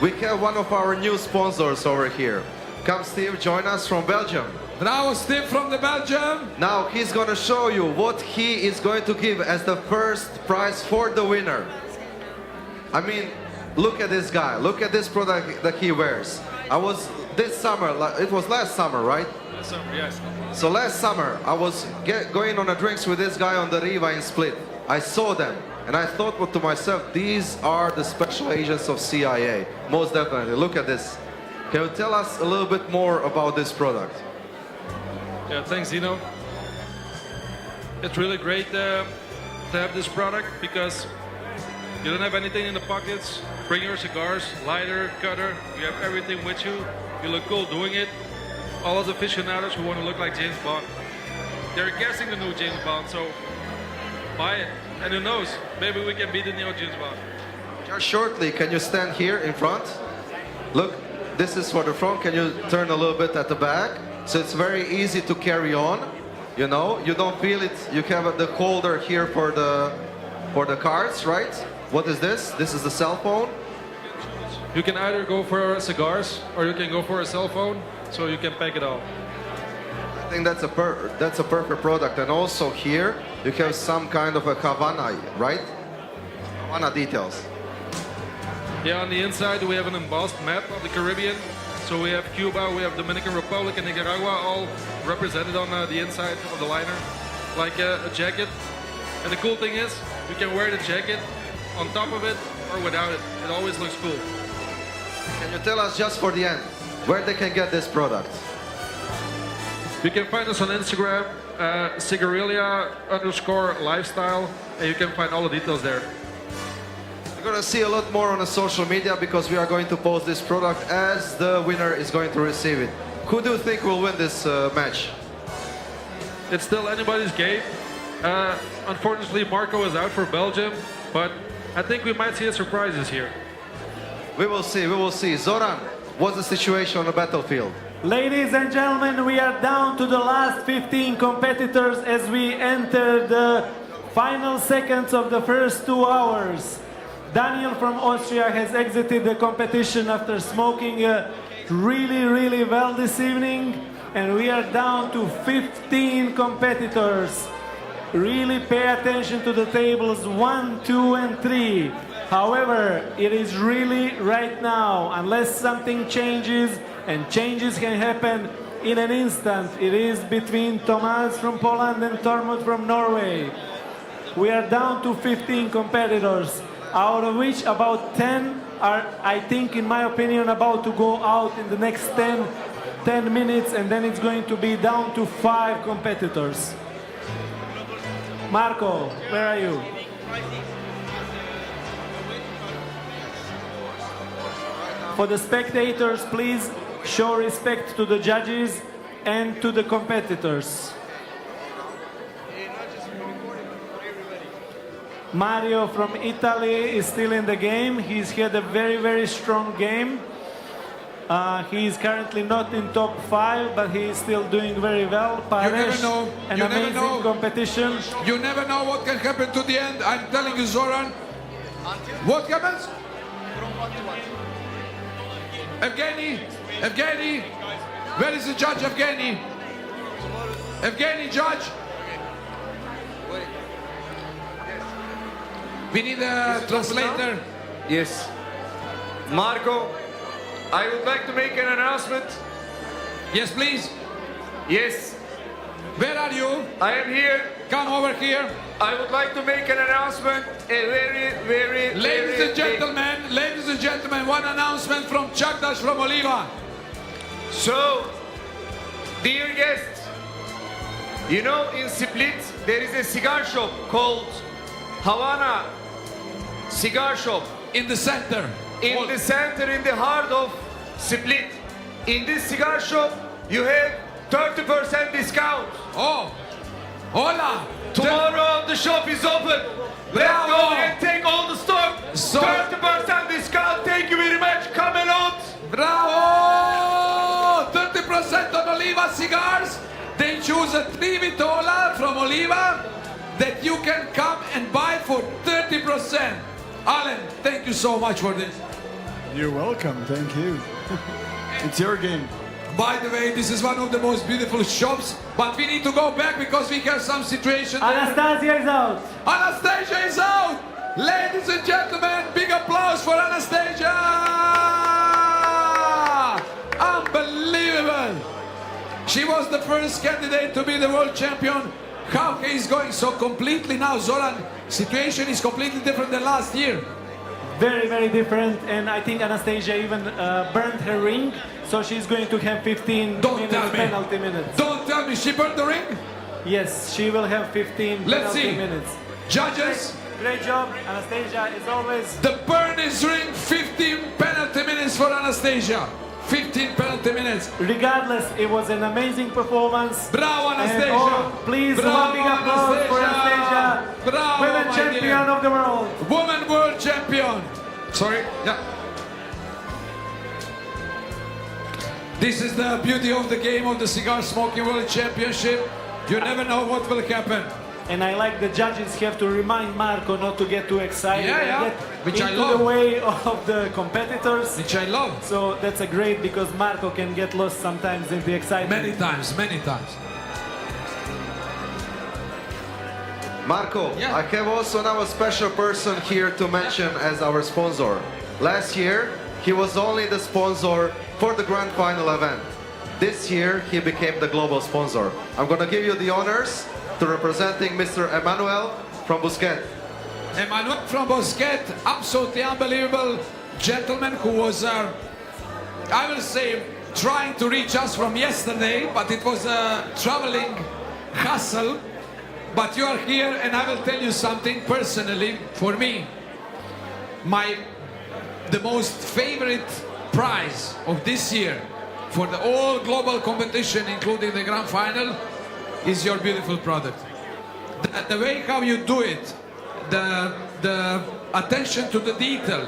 We have one of our new sponsors over here. Come, Steve, join us from Belgium. Bravo, Steve from the Belgium. Now he's going to show you what he is going to give as the first prize for the winner. I mean, look at this guy. Look at this product that he wears. I was this summer, it was last summer, right? Last summer, yes. So last summer, I was going on a drinks with this guy on the Riva in Split. I saw them, and I thought to myself, these are the special agents of CIA. Most definitely. Look at this. Can you tell us a little bit more about this product? Yeah, thanks, Dino. It's really great to have this product because you don't have anything in the pockets. Bring your cigars, lighter, cutter. You have everything with you. You look cool doing it. All those aficionados who want to look like James Bond, they're guessing the new James Bond, so buy it. And who knows, maybe we can beat the new James Bond. Just shortly, can you stand here in front? Look, this is for the front. Can you turn a little bit at the back? So it's very easy to carry on. You know, you don't feel it. You have the holder here for the cards, right? What is this? This is the cell phone. You can either go for cigars or you can go for a cell phone, so you can pack it all. I think that's a perfect product. And also here you have some kind of a Havana, right? Havana details. Yeah, on the inside we have an embossed map of the Caribbean. So we have Cuba, we have Dominican Republic and Nicaragua all represented on the inside of the liner, like a jacket. And the cool thing is, you can wear the jacket on top of it or without it. It always looks cool. Can you tell us just for the end where they can get this product? You can find us on Instagram, cigarelia_lifestyle, and you can find all the details there. You're going to see a lot more on the social media because we are going to post this product as the winner is going to receive it. Who do you think will win this match? It's still anybody's game. Unfortunately, Marco is out for Belgium, but I think we might see a surprises here. We will see, we will see. Zoran, what's the situation on the battlefield? Ladies and gentlemen, we are down to the last 15 competitors as we enter the final seconds of the first 2 hours. Daniel from Austria has exited the competition after smoking really well this evening, and we are down to 15 competitors. Really pay attention to the tables 1, 2, and 3. However, it is really right now, unless something changes, and changes can happen in an instant. It is between Tomas from Poland and Tormod from Norway. We are down to 15 competitors, out of which about 10 are, I think, in my opinion, about to go out in the next 10 minutes, and then it's going to be down to 5 competitors. Marco, where are you? For the spectators, please show respect to the judges and to the competitors. Mario from Italy is still in the game. He's had a very strong game. He is currently not in top 5, but he is still doing very well. Paresh, an amazing competition. You never know what can happen to the end. I'm telling you, Zoran. What happens? Evgeny, where is the judge, Evgeny? Evgeny, judge. We need a translator. Yes. Marco, I would like to make an announcement. Yes, please. Yes. Where are you? I am here. Come over here. I would like to make an announcement. A very Ladies and gentlemen, one announcement from Chakdash from Oliva. So, dear guests, you know in Split there is a cigar shop called Havana Cigar Shop. In the center. In the center, in the heart of Split. In this cigar shop, you have 30% discount. Oh, hola. Tomorrow the shop is open. Let's go and take all the stock. 30% discount. Thank you very much. Come along. Bravo! 30% on Oliva cigars. They choose a 3 Vitola from Oliva that you can come and buy for 30%. Alan, thank you so much for this. You're welcome. Thank you. It's your game. By the way, this is one of the most beautiful shops, but we need to go back because we have some situation there. Anastasia is out. Anastasia is out. Ladies and gentlemen, big applause for Anastasia. Unbelievable. She was the first candidate to be the world champion. How he is going so completely now, Zoran, situation is completely different than last year. Very different, and I think Anastasia even burned her ring, so she's going to have 15 penalty minutes. Don't tell me, she burned the ring? Yes, she will have 15 Let's penalty see. minutes. Judges? Great job, Anastasia, as always. The burn is ring, 15 penalty minutes for Anastasia. 15 penalty minutes. Regardless, it was an amazing performance. Bravo, Anastasia. Please, Bravo, one big applause for Anastasia. Bravo, Women my champion dear. of the world. Woman world champion. Sorry, yeah. This is the beauty of the game of the Cigar Smoking World Championship. You never know what will happen. And I like the judges have to remind Marco not to get too excited and get which I into love. the way of the competitors. Which I love. So that's a great, because Marco can get lost sometimes in the excitement. Many times. Marco, I have also now a special person here to mention as our sponsor. Last year, he was only the sponsor for the grand final event. This year, he became the global sponsor. I'm going to give you the honors to representing Mr. Emmanuel from Busquet. Emmanuel from Busquet, absolutely unbelievable gentleman who was I will say, trying to reach us from yesterday, but it was a traveling hassle. But you are here, and I will tell you something personally. For me, the most favorite prize of this year for the all global competition, including the grand final, is your beautiful product. The way how you do it, the attention to the detail,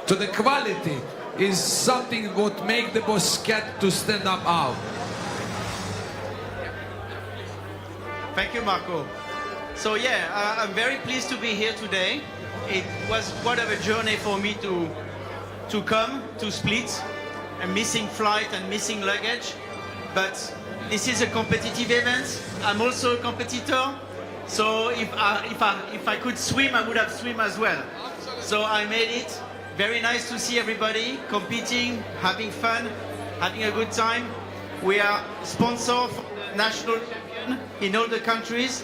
to the quality, is something what make the Bosquet to stand up out. Thank you, Marco. So yeah, I'm very pleased to be here today. It was quite of a journey for me to come to Split, a missing flight and missing luggage. But this is a competitive event. I'm also a competitor. So if I could swim, I would have swum as well. So I made it. Very nice to see everybody competing, having fun, having a good time. We are sponsor for the national champion in all the countries,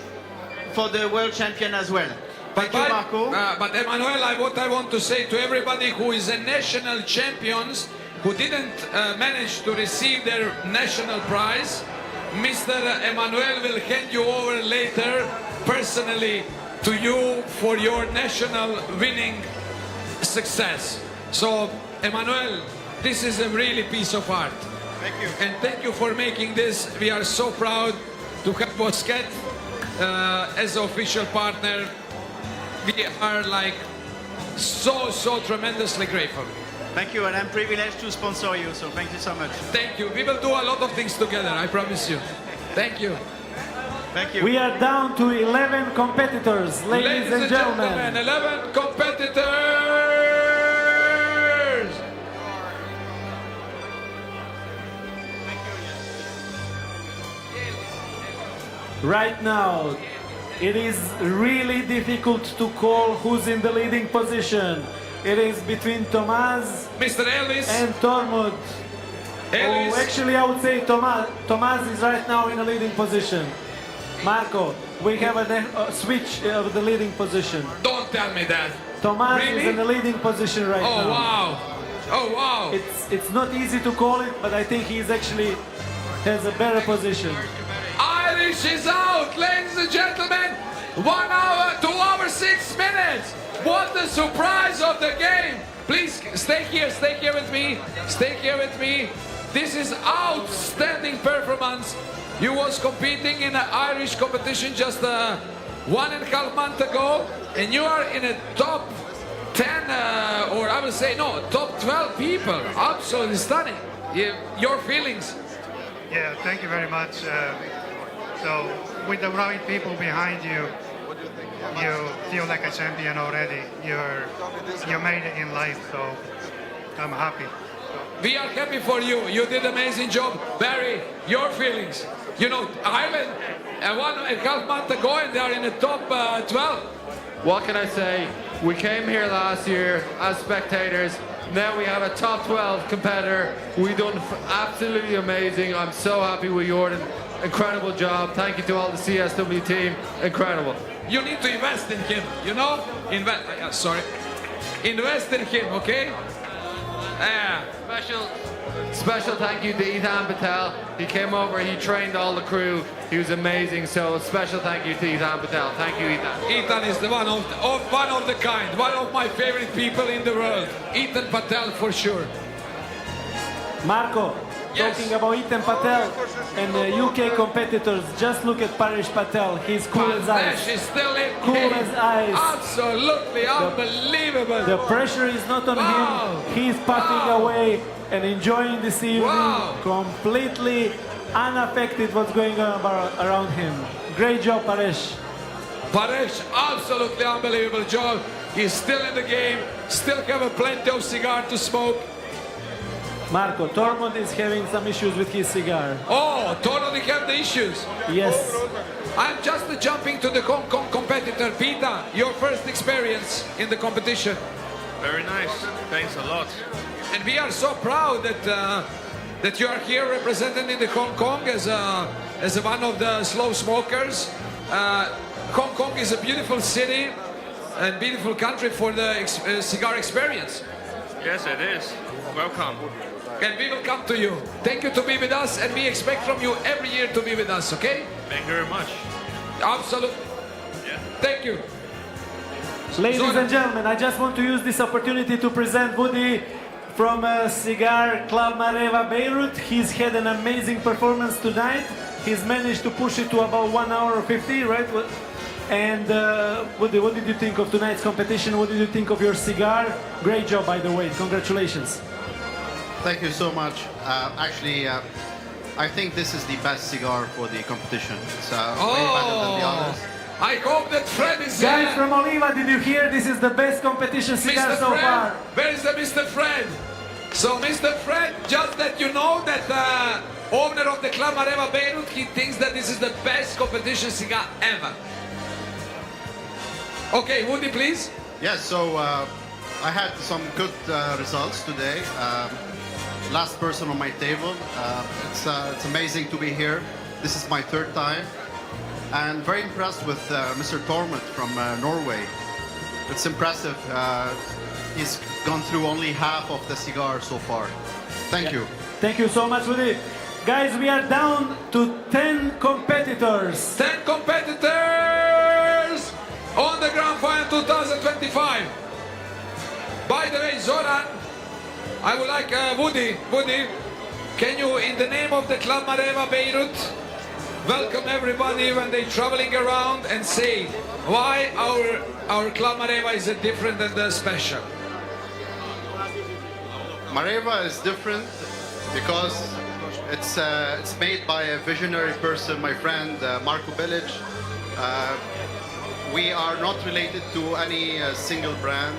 for the world champion as well. Thank you, Marco. But Emmanuel, what I want to say to everybody who is a national champions, who didn't manage to receive their national prize, Mr. Emmanuel will hand you over later personally to you for your national winning success. So, Emmanuel, this is a really piece of art. Thank you. And thank you for making this. We are so proud to have Bosquet as official partner. We are like so tremendously grateful. Thank you, and I'm privileged to sponsor you, so thank you so much. Thank you. We will do a lot of things together, I promise you. Thank you. Thank you. We are down to 11 competitors, ladies and gentlemen. 11 competitors! Right now, it is really difficult to call who's in the leading position. It is between Tomás Mr. Elvis and Tormod. Elvis. Oh, actually, I would say Tomás is right now in a leading position. Marco, we have a switch of the leading position. Don't tell me that. Tomás Really? is in the leading position right now. Oh, wow. Oh, wow. It's not easy to call it, but I think he's actually has a better position. Irish is out, ladies and gentlemen. 1 hour, 2 hours, 6 minutes. What the surprise of the game. Please stay here with me. Stay here with me. This is outstanding performance. You was competing in an Irish competition just 1.5 months ago, and you are in a top 10, or I would say, no, top 12 people. Absolutely stunning. Your feelings? Yeah, thank you very much. So, with the right people behind you, you feel like a champion already. You made it in life, so I'm happy. We are happy for you. You did an amazing job. Barry, your feelings? You know, Ireland, 1.5 months ago, and they are in the top 12. What can I say? We came here last year as spectators. Now we have a top 12 competitor. We done absolutely amazing. I'm so happy with Jordan. Incredible job. Thank you to all the CSW team. Incredible. You need to invest in him, you know? Invest in him, okay? Special thank you to Ethan Patel. He came over, he trained all the crew. He was amazing, so special thank you to Ethan Patel. Thank you, Ethan. Ethan is the one of the kind, one of my favorite people in the world. Ethan Patel for sure. Marco, talking about Ethan Patel and the UK competitors, just look at Paresh Patel. He's cool as ice. Paresh is still in cool game. as ice. Absolutely unbelievable. The pressure is not on him. He's puffing away and enjoying this evening, completely unaffected what's going on around him. Great job, Paresh. Paresh, absolutely unbelievable job. He's still in the game, still have plenty of cigar to smoke. Marco, Tormod is having some issues with his cigar. Oh, totally have the issues. Yes. I'm just jumping to the Hong Kong competitor. Peter, your first experience in the competition. Very nice. Thanks a lot. And we are so proud that you are here represented in the Hong Kong as one of the slow smokers. Hong Kong is a beautiful city and beautiful country for the cigar experience. Yes, it is. Welcome. And we will come to you. Thank you to be with us, and we expect from you every year to be with us, okay? Thank you very much. Absolutely. Thank you. Ladies and gentlemen, I just want to use this opportunity to present Woody from Cigar Club Mareva Beirut. He's had an amazing performance tonight. He's managed to push it to about 1 hour 50, right? And Woody, what did you think of tonight's competition? What did you think of your cigar? Great job, by the way. Congratulations. Thank you so much. Actually, I think this is the best cigar for the competition. It's way better than the others. I hope that Fred is Guys from Oliva, did you hear? This is the best competition cigar Mr. so Fred, far. where is the Mr. Fred? So Mr. Fred, just that you know that owner of the Club Mareva Beirut, he thinks that this is the best competition cigar ever. Okay, Woody, please. Yes, so I had some good results today. Last person on my table. It's amazing to be here. This is my third time. And very impressed with Mr. Tormund from Norway. It's impressive. He's gone through only half of the cigar so far. Thank you. Thank you so much, Woody. Guys, we are down to 10 competitors. 10 competitors on the Grand Final 2025. By the way, Zoran, I would like Woody, can you, in the name of the Club Mareva Beirut, welcome everybody when they're traveling around and say why our Club Mareva is different and special. Mareva is different because it's made by a visionary person, my friend Marko Bilic. We are not related to any single brand.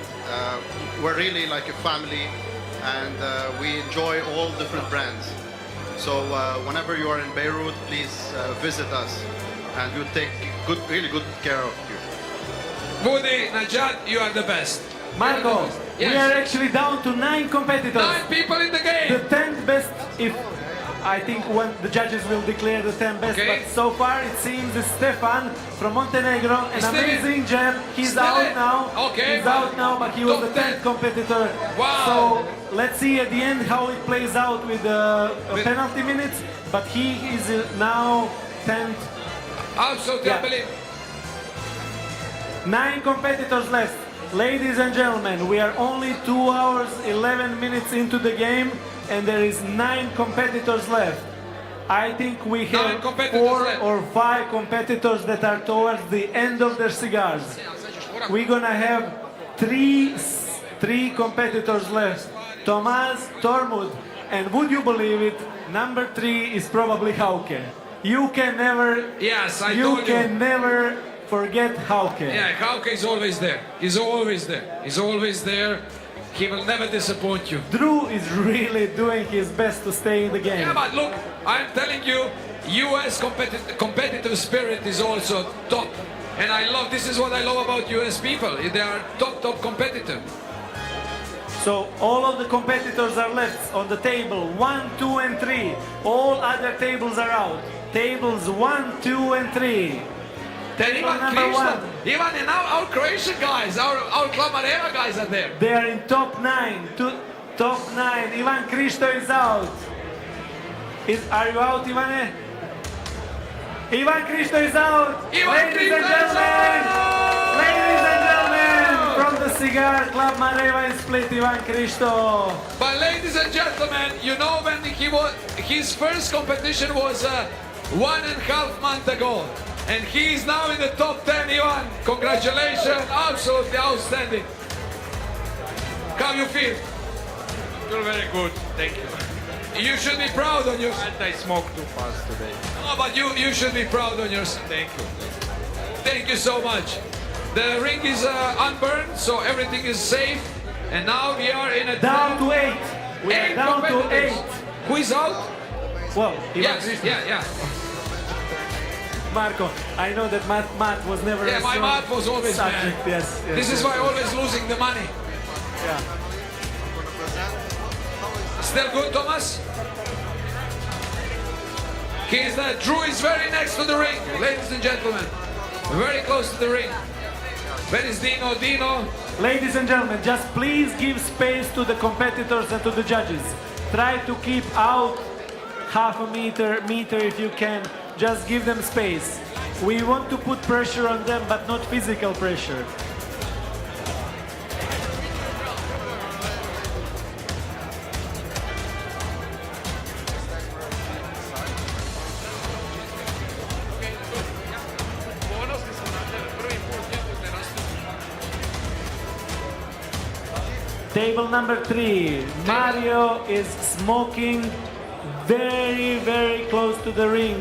We're really like a family, and we enjoy all different brands. So whenever you are in Beirut, please visit us, and we'll take really good care of you. Woody, Najat, you are the best. Marco, Yes. we are actually down to 9 competitors. 9 people in the game. The 10th best, if I think when the judges will declare the 10 best, Okay. but so far it seems Stefan from Montenegro, an Still in. amazing jab. He's Still out in. now. Okay. He's out now, but he was Top the 10th competitor. Wow. So let's see at the end how it plays out with the penalty minutes. But he is now 10th. Absolutely, I believe. 9 competitors left. Ladies and gentlemen, we are only 2 hours, 11 minutes into the game, and there is 9 competitors left. I think we have 4 or 5 competitors that are towards the end of their cigars. We're gonna have three competitors left. Tomas, Tormund, and would you believe it, number 3 is probably Hauke. You can never, Yes, I you told you. can never forget Hauke. Yeah, Hauke is always there. He's always there. He's always there. He will never disappoint you. Drew is really doing his best to stay in the game. Yeah, but look, I'm telling you, US competitive spirit is also top. And this is what I love about US people. They are top competitor. So all of the competitors are left on the table, 1, 2, and 3. All other tables are out. Tables 1, 2, and 3. Table number 1. Even now our Croatian guys, our Club Mareva guys are there. They are in top 9. Top 9. Ivan Kristo is out. Are you out, Ivane? Ivan Kristo is out. Ladies and gentlemen, from the Cigar Club Mareva is split, Ivan Kristo. But ladies and gentlemen, you know when his first competition was 1.5 months ago. And he is now in the top 10, Ivan. Congratulations, absolutely outstanding. How you feel? Feel very good, thank you. You should be proud on yourself. I smoked too fast today. No, but you should be proud on yourself. Thank you. Thank you so much. The ring is unburned, so everything is safe. And now we are in a down to 8. We are down to 8. Who is out? Well, yes, yeah. Marco, I know that Matt was never. Yeah, my math was always subject. bad. Yes. This is why always losing the money. Yeah. Still good, Thomas? Drew is very next to the ring, ladies and gentlemen. Very close to the ring. Where is Dino? Dino? Ladies and gentlemen, just please give space to the competitors and to the judges. try to keep out half a meter if you can. Just give them space. We want to put pressure on them, but not physical pressure. Table number 3, Mario is smoking very, very close to the ring.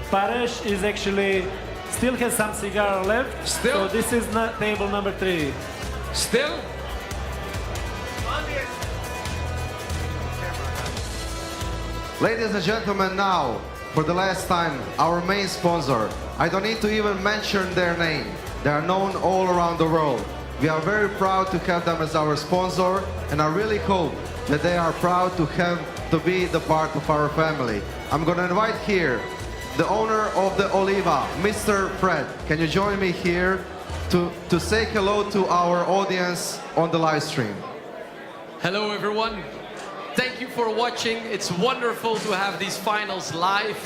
Paresh is actually still has some cigar left. Still? So this is not table number 3. Still? Ladies and gentlemen, now, for the last time, our main sponsor. I don't need to even mention their name. They are known all around the world. We are very proud to have them as our sponsor, and I really hope that they are proud to be the part of our family. I'm going to invite here the owner of the Oliva, Mr. Fred. Can you join me here to say hello to our audience on the live stream? Hello everyone. Thank you for watching. It's wonderful to have these finals live.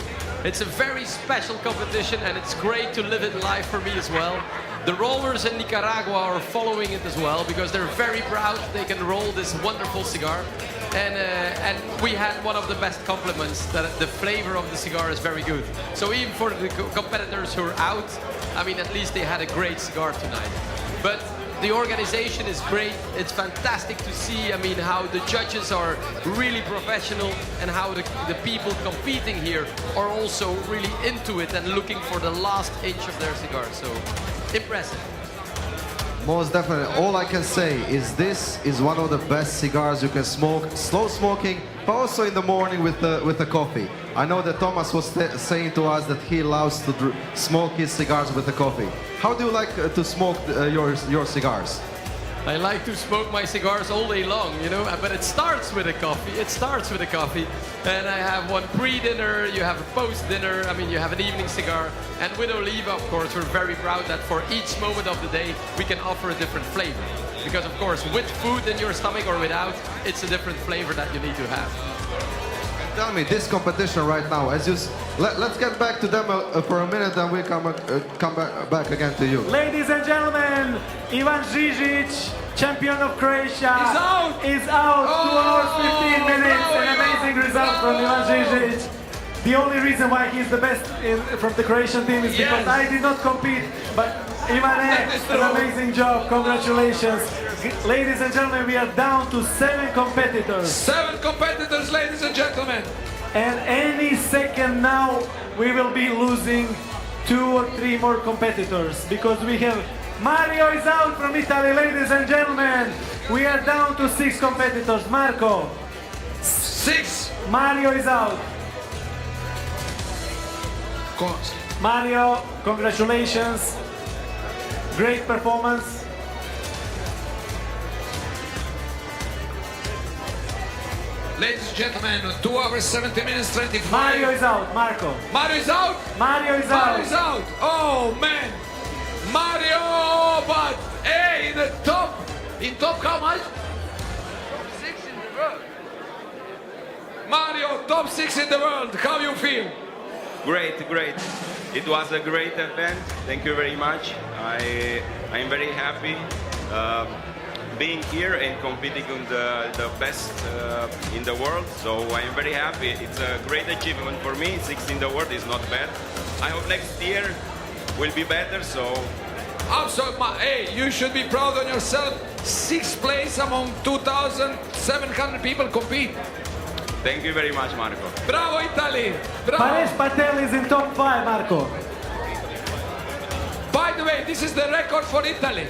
It's a very special competition and it's great to live it live for me as well. The rollers in Nicaragua are following it as well because they're very proud they can roll this wonderful cigar. And we had one of the best compliments that the flavor of the cigar is very good. So even for the competitors who are out, I mean, at least they had a great cigar tonight. But the organization is great. It's fantastic to see, I mean, how the judges are really professional and how the people competing here are also really into it and looking for the last inch of their cigar. So impressive. Most definitely. All I can say is this is one of the best cigars you can smoke, slow smoking, but also in the morning with the coffee. I know that Thomas was saying to us that he loves to smoke his cigars with the coffee. How do you like to smoke your cigars? I like to smoke my cigars all day long, you know, but it starts with a coffee. It starts with a coffee. And I have one pre-dinner, you have a post-dinner, I mean, you have an evening cigar. And with Oliva, of course, we're very proud that for each moment of the day, we can offer a different flavor. Because, of course, with food in your stomach or without, it's a different flavor that you need to have. Tell me, this competition right now, let's get back to them for a minute, and we'll come back again to you. Ladies and gentlemen, Ivan Žižić, champion of Croatia, is out. 2 hours, 15 minutes. An amazing result from Ivan Žižić. The only reason why he's the best from the Croatian team is because I did not compete, but Ivan, an amazing job. Congratulations. Ladies and gentlemen, we are down to 7 competitors. 7 competitors, ladies and gentlemen. And any second now, we will be losing 2 or 3 more competitors because we have Mario is out from Italy, ladies and gentlemen. We are down to 6 competitors. Marco. 6. Mario is out. Mario, congratulations. Great performance. Ladies and gentlemen, 2 hours, 70 minutes, 25. Mario is out, Marco. Mario is out? Mario is out. Mario is out. Oh, man. Mario, but hey, in the top. In top how much? Top 6 in the world. Mario, top 6 in the world. How you feel? Great, great. It was a great event. Thank you very much. I'm very happy being here and competing on the best in the world. So I'm very happy. It's a great achievement for me. 6 in the world is not bad. I hope next year will be better. So hey, you should be proud on yourself. 6th place among 2,700 people compete. Thank you very much, Marco. Bravo, Italy! Bravo! Paresh Patel is in top 5, Marco. By the way, this is the record for Italy.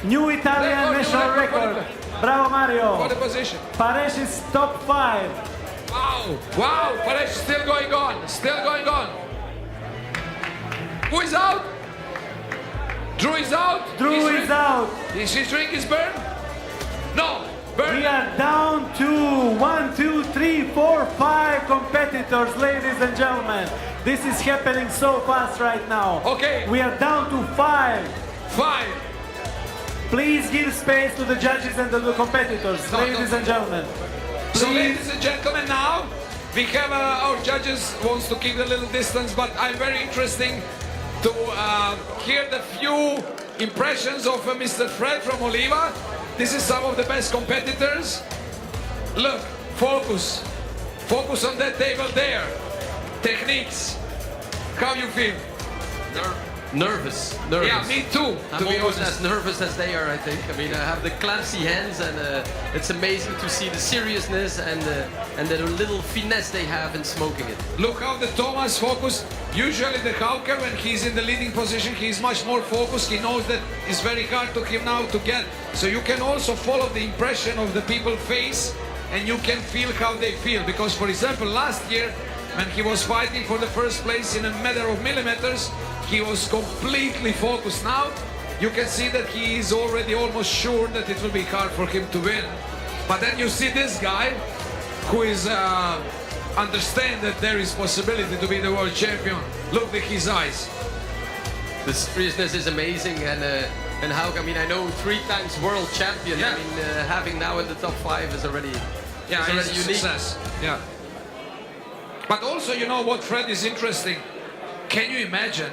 New Italian national record. Bravo, Mario. For the position. Paresh is top 5. Wow! Wow! Paresh is still going on. Still going on. Who is out? Drew is out? Drew is out. Is his drink is burned? No. We are down to 1, 2, 3, 4, 5 competitors, ladies and gentlemen. This is happening so fast right now. Okay. We are down to 5. 5. Please give space to the judges and to the competitors, ladies and gentlemen. So ladies and gentlemen, now we have our judges wants to keep a little distance, but I'm very interesting to hear the few impressions of Mr. Fred from Oliva. This is some of the best competitors. Look, focus. Focus on that table there. Techniques. How you feel? Nervous. Yeah, me too. I'm almost as nervous as they are, I think. I mean, I have the clumsy hands, and it's amazing to see the seriousness and the little finesse they have in smoking it. Look how the Thomas focus. Usually the hawker, when he's in the leading position, he's much more focused. He knows that it's very hard to him now to get. So you can also follow the impression of the people's face, and you can feel how they feel. Because, for example, last year, when he was fighting for the first place in a matter of millimeters, he was completely focused. Now you can see that he is already almost sure that it will be hard for him to win. But then you see this guy who is understand that there is possibility to be the world champion. Look at his eyes. The seriousness is amazing, and how, I mean, I know 3 times world champion. Yeah. I mean, having now in the top 5 is already, Yeah, is already it's a unique. success. Yeah. But also, you know what, Fred, is interesting. Can you imagine?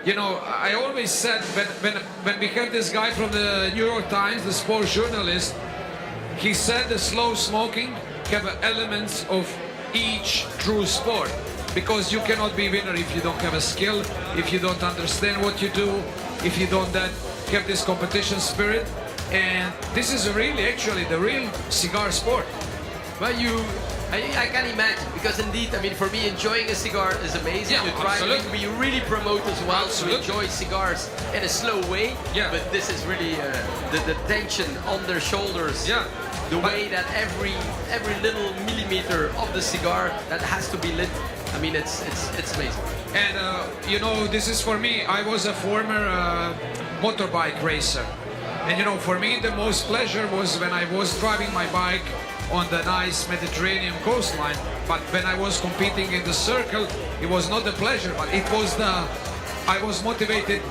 You know, I always said when we had this guy from the New York Times, the sports journalist, he said the slow smoking have elements of each true sport. Because you cannot be winner if you don't have a skill, if you don't understand what you do, if you don't have this competition spirit. And this is really actually the real cigar sport. Well, I can imagine, because indeed, I mean, for me, enjoying a cigar is amazing. Yeah, You try absolutely. we really promote as well Absolutely. to enjoy cigars in a slow way. Yeah. But this is really the tension on their shoulders. Yeah. The way that every little millimeter of the cigar that has to be lit. I mean, it's amazing. And you know, this is for me. I was a former motorbike racer, and you know, for me, the most pleasure was when I was driving my bike on the nice Mediterranean coastline. But when I was competing in the circle, it was not a pleasure, but it was I was motivated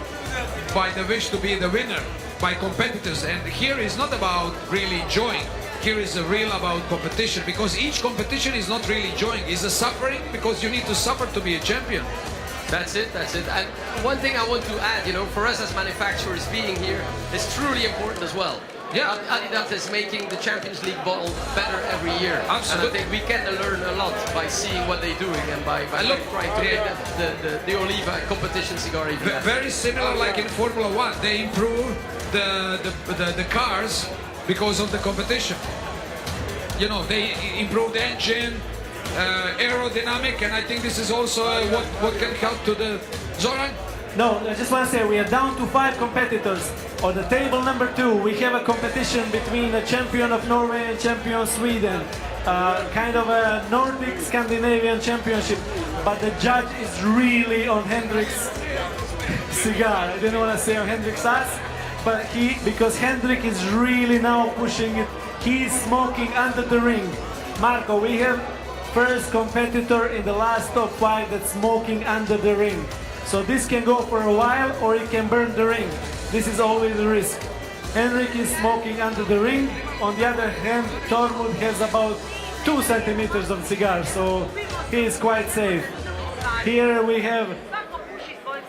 by the wish to be the winner, by competitors. And here is not about really enjoying. Here is a real about competition, because each competition is not really enjoying. It's a suffering, because you need to suffer to be a champion. That's it. And one thing I want to add, you know, for us as manufacturers being here is truly important as well. Yeah. Adidas is making the Champions League bottle better every year. Absolutely. And I think we can learn a lot by seeing what they're doing and by trying to make the Oliva competition cigar even better. Very similar like in Formula 1. They improve the cars because of the competition. You know, they improve the engine, aerodynamic, and I think this is also what can help to the... Zoran? No, I just want to say we are down to 5 competitors. On the table number 2, we have a competition between a champion of Norway and champion of Sweden. Kind of a Nordic Scandinavian championship. But the judge is really on Hendrik's cigar. I didn't want to say on Hendrik's ass, but because Hendrik is really now pushing it. He's smoking under the ring. Marco, we have first competitor in the last top 5 that's smoking under the ring. So this can go for a while, or it can burn the ring. This is always a risk. Henrik is smoking under the ring. On the other hand, Tormund has about 2 centimeters of cigar, so he is quite safe. Here we have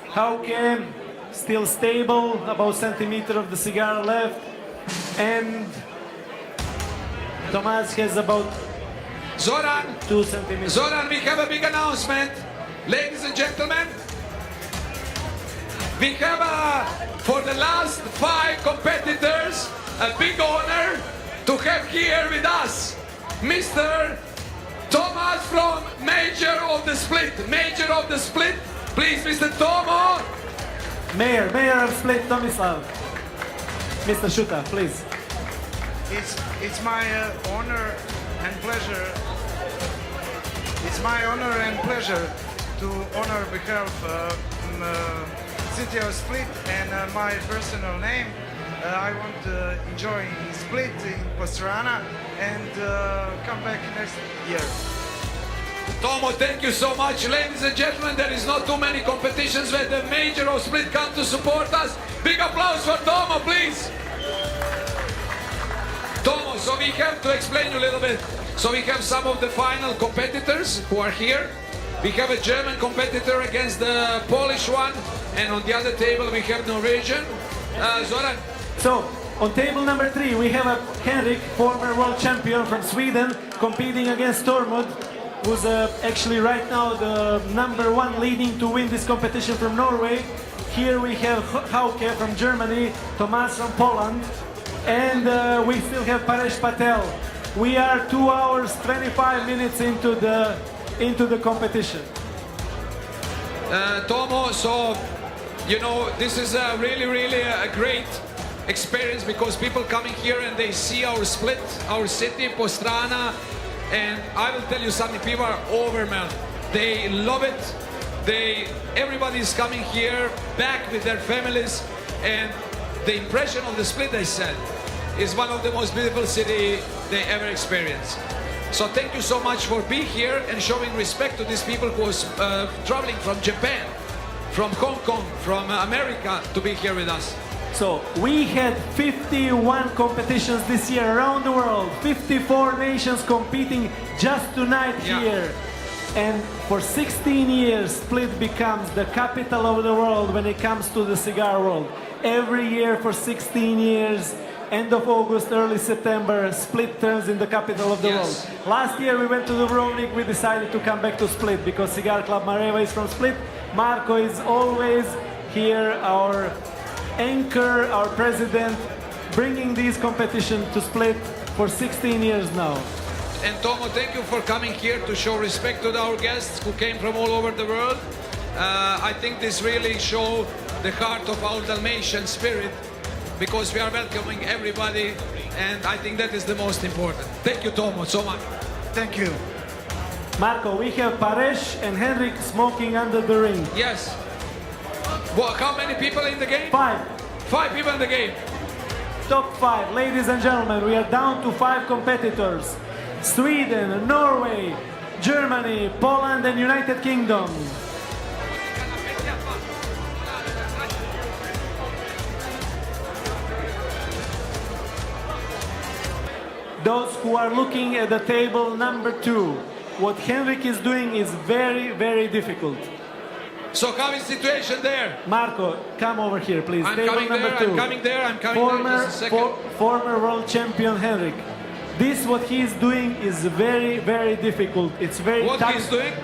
Hauke, still stable, about centimeter of the cigar left. And Tomas has about Zoran, 2 centimeters. Zoran, we have a big announcement. Ladies and gentlemen, we have for the last 5 competitors a big honor to have here with us Mr. Thomas from Major of the Split. Major of the Split, please, Mr. Tomo. Mayor of Split, Tomislav. Mr. Shuta, please. It's my honor and pleasure. It's my honor and pleasure to honor behalf City of Split and my personal name. I want to enjoy Split in Pastrana and come back next year. Tomo, thank you so much. Ladies and gentlemen, there is not too many competitions where the Major of Split come to support us. Big applause for Tomo, please. Tomo, so we have to explain you a little bit. So we have some of the final competitors who are here. We have a German competitor against the Polish one, and on the other table we have Norwegian. Zoran. So, on table number 3, we have a Henrik, former world champion from Sweden, competing against Tormod, who's actually right now the #1 leading to win this competition from Norway. Here we have Hauke from Germany, Tomas from Poland, and we still have Paresh Patel. We are 2 hours, 25 minutes into the competition. Tomo, so, you know, this is really a great experience because people coming here and they see our split, our city, Postrana, and I will tell you something, people are overwhelmed. They love it. Everybody is coming here back with their families, and the impression of the split, they said, is one of the most beautiful city they ever experienced. So thank you so much for being here and showing respect to these people who are traveling from Japan, from Hong Kong, from America to be here with us. So we had 51 competitions this year around the world, 54 nations competing just tonight here. And for 16 years, Split becomes the capital of the world when it comes to the cigar world. Every year for 16 years, end of August, early September, Split turns in the capital of the world. Last year we went to Dubrovnik, we decided to come back to Split because Cigar Club Mareva is from Split. Marco is always here, our anchor, our president, bringing these competitions to Split for 16 years now. And Tomo, thank you for coming here to show respect to our guests who came from all over the world. I think this really shows the heart of our Dalmatian spirit because we are welcoming everybody, and I think that is the most important. Thank you, Tomo, so much. Thank you. Marco, we have Paresh and Henrik smoking under the ring. Yes. Well, how many people in the game? 5. 5 people in the game. Top 5, ladies and gentlemen, we are down to 5 competitors. Sweden, Norway, Germany, Poland and United Kingdom. Those who are looking at the table number 2, what Henrik is doing is very difficult. So how is the situation there? Marco, come over here, please. I'm table coming number there, 2. I'm coming there, just a second. Former world champion Henrik. This, what he is doing, is very difficult. It's very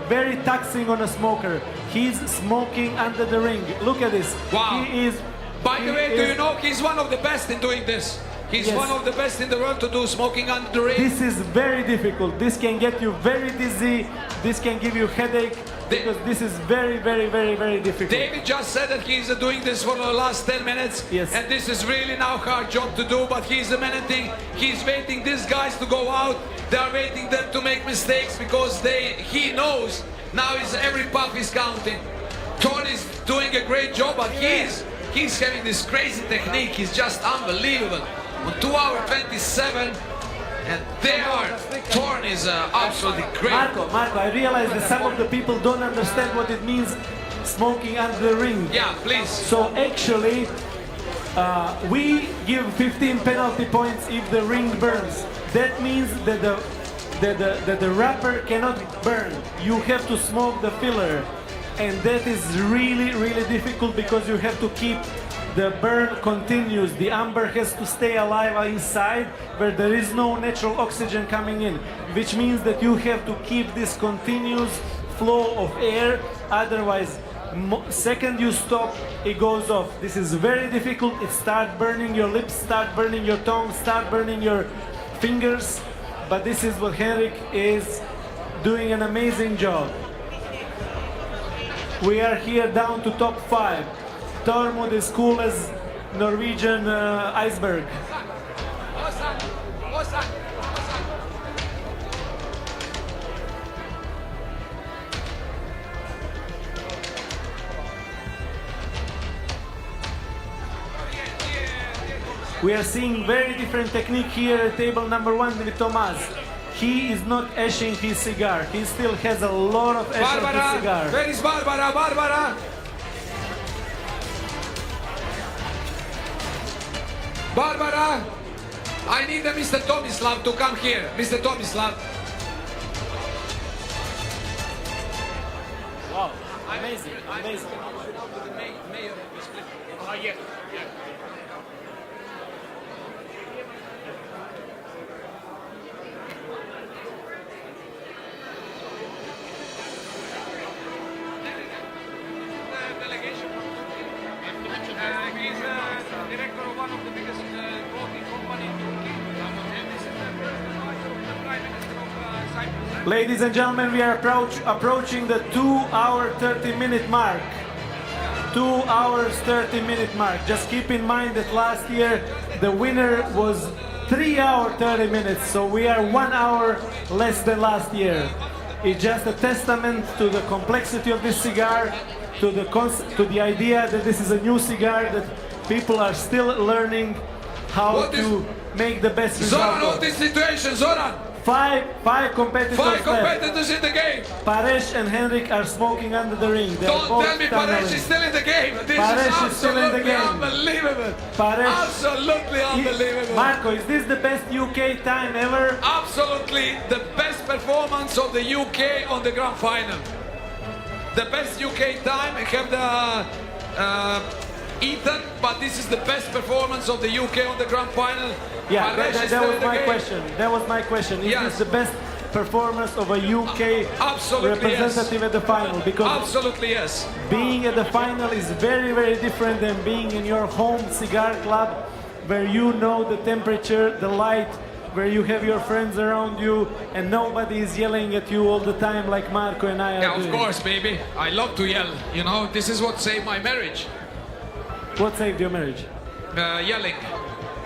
very taxing on a smoker. He's smoking under the ring. Look at this. Wow. He is. By the way, do you know he's one of the best in doing this? He's one of the best in the world to do smoking under the ring. This is very difficult. This can get you very dizzy. This can give you headache because this is very difficult. David just said that he's doing this for the last 10 minutes. Yes. And this is really now hard job to do, but he's managing. He's waiting these guys to go out. They are waiting them to make mistakes because he knows now every puff is counting. Tony is doing a great job, but he's having this crazy technique. He's just unbelievable. On 2 hours 27, and Torn is absolutely great. Marco, I realize that some of the people don't understand what it means smoking under the ring. Yeah, please. So actually, we give 15 penalty points if the ring burns. That means that the wrapper cannot burn. You have to smoke the filler. And that is really difficult because you have to keep the burn continuous. The amber has to stay alive inside where there is no natural oxygen coming in, which means that you have to keep this continuous flow of air. Otherwise, second you stop, it goes off. This is very difficult. It starts burning your lips, start burning your tongue, start burning your fingers. But this is what Henrik is doing an amazing job. We are here down to top 5. Tormod is cool as Norwegian iceberg. We are seeing very different technique here at table number 1 with Tomas. He is not ashing his cigar. He still has a lot of ash on his cigar. Where is Barbara? Barbara! Barbara! I need Mr. Tomislav to come here. Mr. Tomislav, Wow, amazing, amazing. Oh, yeah. He's director of one of the biggest clothing company in Turkey. And this is the Prime Minister of Cyprus. Ladies and gentlemen, we are approaching the 2-hour 30-minute mark. 2 hours 30-minute mark. Just keep in mind that last year the winner was 3 hours 30 minutes, so we are 1 hour less than last year. It's just a testament to the complexity of this cigar, to the idea that this is a new cigar that people are still learning how to make the best result. Zoran, what is the situation, Zoran? Five competitors Five left. competitors in the game. Paresh and Henrik are smoking under the ring. They Don't tell me Paresh is still in the game. This Paresh is is still in the absolutely game. unbelievable. Paresh, Absolutely unbelievable. Marco, is this the best UK time ever? Absolutely the best performance of the UK on the grand final. The best UK time. I have the Ethan, but this is the best performance of the UK on the grand final. Yeah, Paresh is that still was in the my game. question. That was my question. Is Yes. this the best performance of a UK Absolutely, representative at the final? Because Absolutely yes. being at the final is very, very different than being in your home cigar club where you know the temperature, the light, where you have your friends around you and nobody is yelling at you all the time like Marco and I are Yeah, of doing. course, baby. I love to yell. You know, this is what saved my marriage. What saved your marriage? Yelling.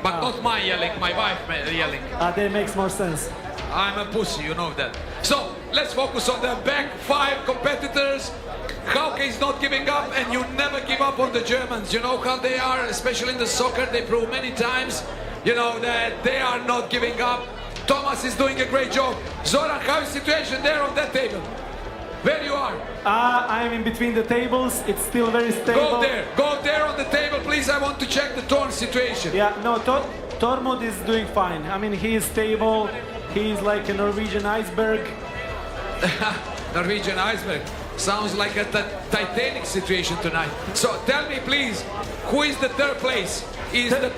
But not my yelling, my wife yelling. That makes more sense. I'm a pussy, you know that. So, let's focus on the back 5 competitors. Hauke is not giving up, and you never give up on the Germans. You know how they are, especially in the soccer. They prove many times, you know, that they are not giving up. Thomas is doing a great job. Zoran, how is the situation there on that table? Where you are? I'm in between the tables. It's still very stable. Go there on the table, please. I want to check the torn situation. Yeah, no, Tormod is doing fine. I mean, he is stable. He is like a Norwegian iceberg. Norwegian iceberg. Sounds like a Titanic situation tonight. So tell me, please, who is the third place? Third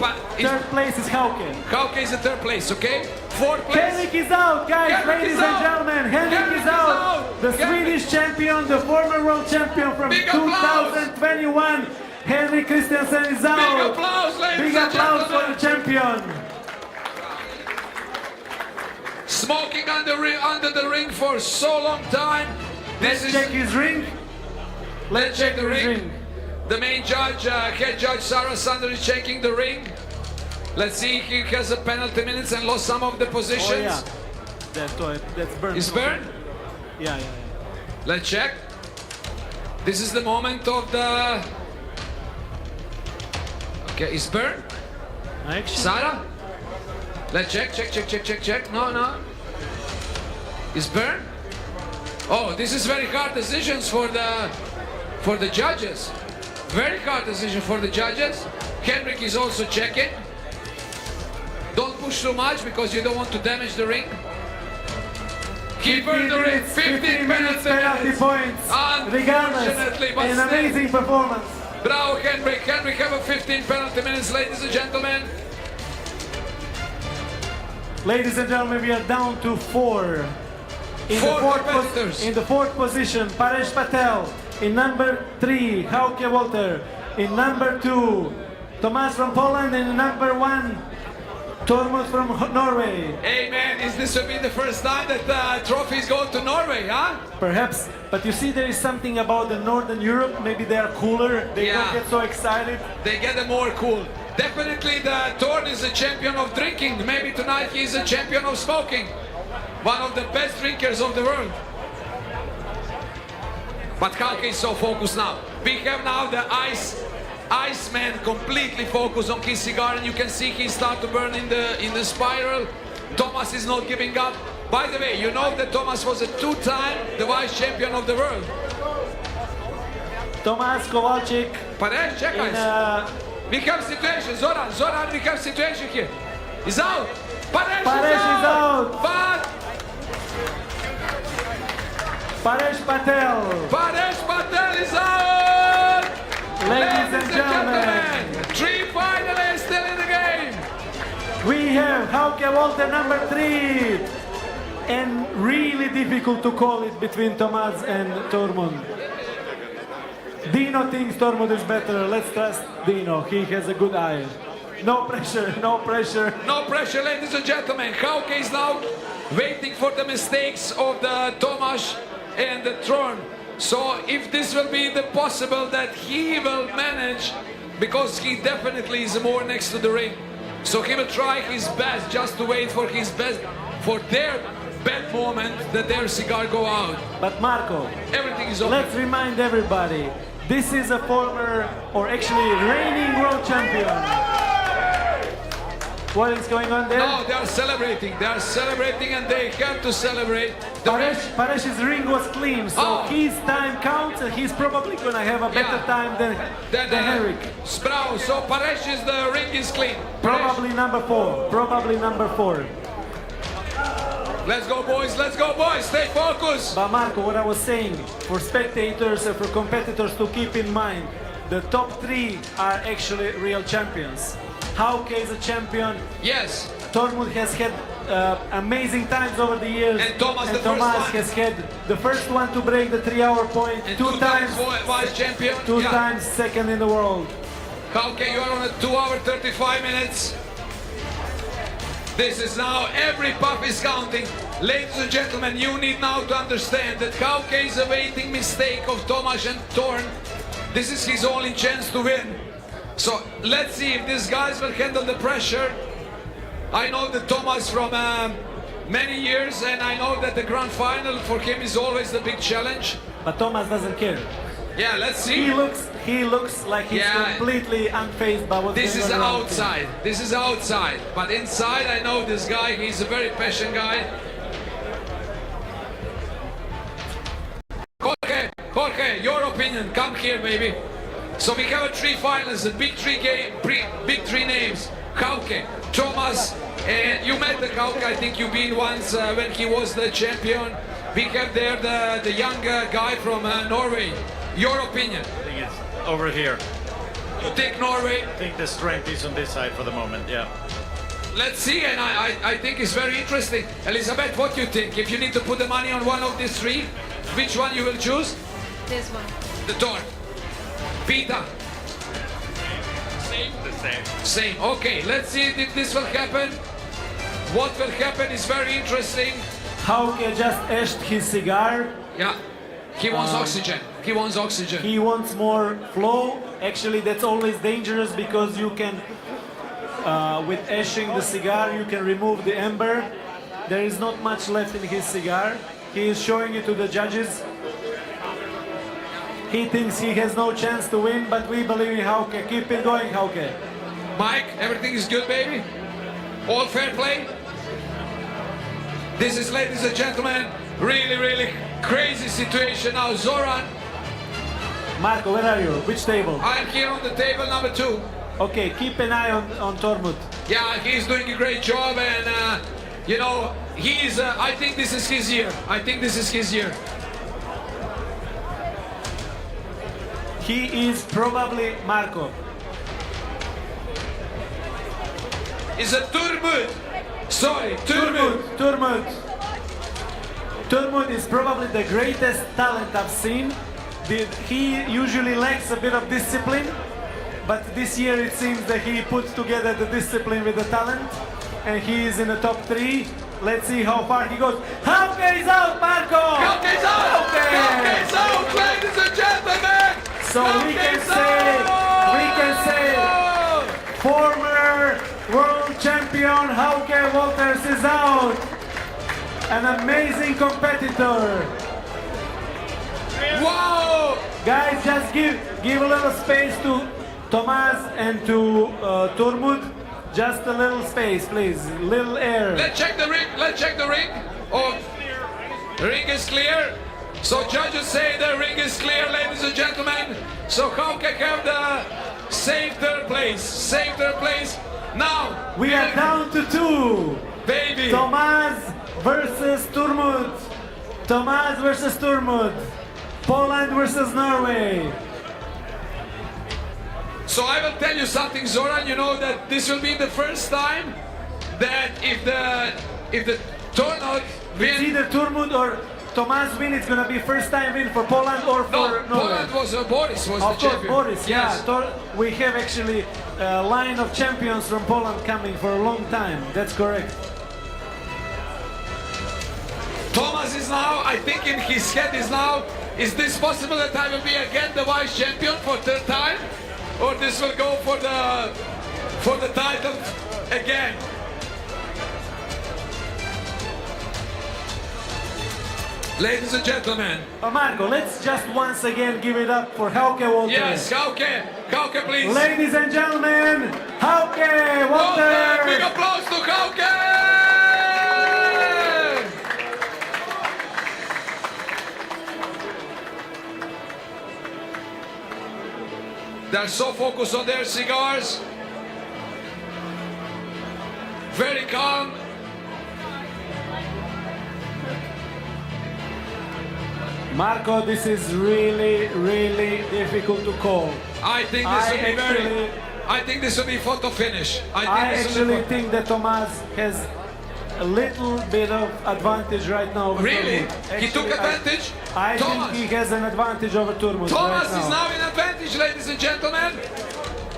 place is Hauke. Hauke is the third place, okay? Fourth place. Henrik is out, guys, Henrik ladies is and out. gentlemen. Henrik is out. The Swedish champion, the former world champion from Big 2021. Henrik Christiansen is out. Big applause, ladies Big and applause for gentlemen. the champion. Smoking under the ring for so long time. Let's check his ring. Let's check the ring. The main judge, head judge Sarah Sander is checking the ring. Let's see, he has a penalty minutes and lost some of the positions. Oh, yeah. That's burned. Is burned? Yeah. Let's check. This is the moment of the... Okay, is burned? Sarah? Let's check. No. Is burned? Oh, this is very hard decisions for the judges. Very hard decision for the judges. Henrik is also checking. Don't push too much because you don't want to damage the ring. Keep the ring. 15 minutes penalty points. Regardless, Unfortunately, but an still. amazing performance. Bravo, Henrik. Henrik have a 15 penalty minutes, ladies and gentlemen. Ladies and gentlemen, we are down to 4. In the fourth position, Paresh Patel. In number 3, Hauke Walter. In number 2, Tomas from Poland. And in number 1, Tormod from Norway. Hey man, is this will be the first time that trophies go to Norway, huh? Perhaps, but you see there is something about the Northern Europe. Maybe they are cooler. They don't get so excited. They get more cool. Definitely the Torn is a champion of drinking. Maybe tonight he's a champion of smoking. One of the best drinkers of the world. But Hauke is so focused now. We have now the Iceman completely focused on his cigar, and you can see he start to burn in the spiral. Thomas is not giving up. By the way, you know that Thomas was a 2-time the vice champion of the world. Tomas Kowalczyk. Paresh, check guys. We have situation. Zoran, we have situation here. He's out. Paresh is out. But Paresh Patel. Paresh Walter number 3. And really difficult to call it between Tomas and Tormund. Dino thinks Tormund is better. Let's trust Dino. He has a good eye. No pressure, no pressure. No pressure, ladies and gentlemen. Hauke is now waiting for the mistakes of the Tomas and the Tron. So if this will be the possible that he will manage, because he definitely is more next to the ring. So he will try his best just to wait for his best, for their bad moment that their cigar go out. But Marco, everything is open. Let's remind everybody, this is a former, or actually reigning world champion. What is going on there? No, they are celebrating. They are celebrating and they have to celebrate. Paresh's ring was clean, so his time counts and he's probably going to have a better time than Henrik. Sprau, so Paresh is the ring is clean. Probably number 4. Probably number 4. Let's go boys, stay focused. But Marco, what I was saying, for spectators and for competitors to keep in mind, the top 3 are actually real champions. Hauke is a champion. Yes. Tormund has had amazing times over the years. And Tomas has had the first one to break the 3-hour point. And 2 times vice champion. 2 times second in the world. Hauke, you are on a 2 hour 35 minutes. This is now, every puff is counting. Ladies and gentlemen, you need now to understand that Hauke is awaiting mistake of Tomas and Torn. This is his only chance to win. So let's see if these guys will handle the pressure. I know that Tomas from many years, and I know that the grand final for him is always the big challenge. But Tomas doesn't care. Yeah, let's see. He looks like he's completely unfazed by what's This going is on around outside. him. This is outside. But inside, I know this guy. He's a very passionate guy. Jorge, your opinion. Come here, baby. So we have 3 finalists, the big 3 names. Hauke, Tomas, and you met the Hauke. I think you've been once when he was the champion. We have there the young guy from Norway. Your opinion? I think it's over here. You take Norway? I think the strength is on this side for the moment, yeah. Let's see, and I think it's very interesting. Elizabeth, what do you think? If you need to put the money on one of these 3, which one you will choose? This one. The door. Peter. Same. The same. Same. Okay, let's see if this will happen. What will happen is very interesting. Hauke just ashed his cigar. Yeah. He wants oxygen. He wants oxygen. He wants more flow. Actually, that's always dangerous because you can, with ashing the cigar, you can remove the ember. There is not much left in his cigar. He is showing it to the judges. He thinks he has no chance to win, but we believe in Hauke. Keep it going, Hauke. Mike, everything is good, baby? All fair play? This is, ladies and gentlemen, really crazy situation now. Zoran. Marco, where are you? Which table? I'm here on the table number 2. Okay, keep an eye on Tormund. Yeah, he's doing a great job, and you know, he's. I think this is his year. I think this is his year. He is probably Marco. Is a Turmut. Sorry, Turmut. Turmut is probably the greatest talent I've seen. He usually lacks a bit of discipline, but this year it seems that he puts together the discipline with the talent, and he is in the top 3. Let's see how far he goes. Hauke is out, Marco! Hauke is out! Hauke is out, ladies and gentlemen! So we can say, former world champion Hauke Walters is out. An amazing competitor. Wow! Guys, just give a little space to Tomas and to Turmut. Just a little space, please. Little air. Let's check the ring. Let's check the ring. Oh, the ring is clear. So judges say the ring is clear, ladies and gentlemen. So Hauke have the save third place. Save third place. Now we are down to 2. Baby. Tomas versus Turmut. Tomas versus Turmut. Poland versus Norway. So I will tell you something, Zoran. You know that this will be the first time that if the turnout It's either Turmut or Tomas win. It's gonna be first time win for Poland or for Norway. Poland was Boris was Of the course, champion. Boris. Yes. Yeah, we have actually a line of champions from Poland coming for a long time. That's correct. Thomas is now, I think in his head is now, is this possible that I will be again the vice champion for third time? Or this will go for the title again? Ladies and gentlemen. Marco, let's just once again give it up for Hauke Walter. Yes, Hauke, please. Ladies and gentlemen, Hauke Walter. Big applause to Hauke. They're so focused on their cigars. Very calm. Marco, this is really, really difficult to call. I think this will be photo finish. I actually think that Tomas has a little bit of advantage right now over Really? Turmut. He took advantage? I Thomas. think he has an advantage over Turmut Thomas right is now in advantage, ladies and gentlemen.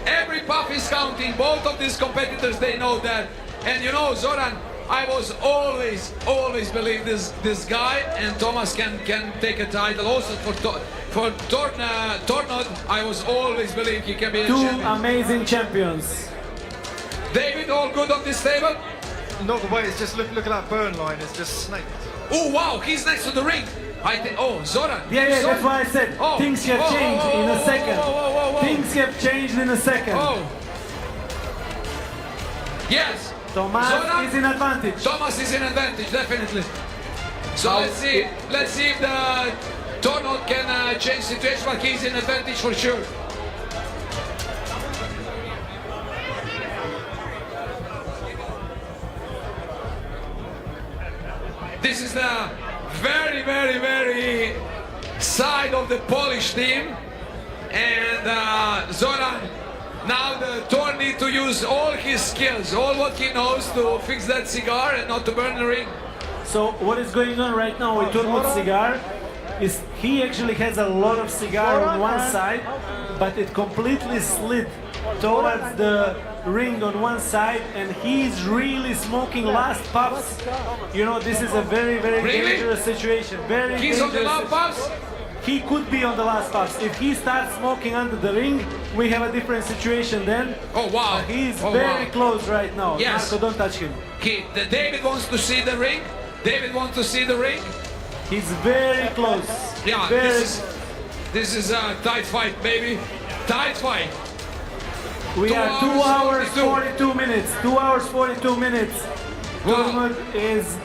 Every puff is counting. Both of these competitors, they know that. And you know, Zoran, I was always believe this guy and Thomas can take a title. Also for Tornod, I was always believe he can be a Two champion. amazing champions. David, all good on this table? Not the way, it's just look at that burn line, it's just snaked. Oh wow, he's next to the ring. I think, Zoran. Yeah, Zoran. that's why I said things have changed in a second. Things have changed in a second. Yes. Thomas Zoran is in advantage. Thomas is in advantage, definitely. So let's see if the Tornod can change situation, but he's in advantage for sure. This is the very side of the Polish team, and Zoran. Now the Tor needs to use all his skills, all what he knows to fix that cigar and not to burn the ring. So what is going on right now with Turmut's cigar is he actually has a lot of cigar on one side, but it completely slid towards the ring on one side, and he's really smoking last puffs. You know, this is a very dangerous situation. He's on the last puffs? He could be on the last puffs. If he starts smoking under the ring, we have a different situation then. Oh wow! He's very close right now. Yes. Marco, don't touch him. David wants to see the ring. David wants to see the ring. He's very close. Yeah, this is a tight fight, baby. Tight fight. We are 2 hours 42 minutes. 2 hours 42 minutes. Turmut is.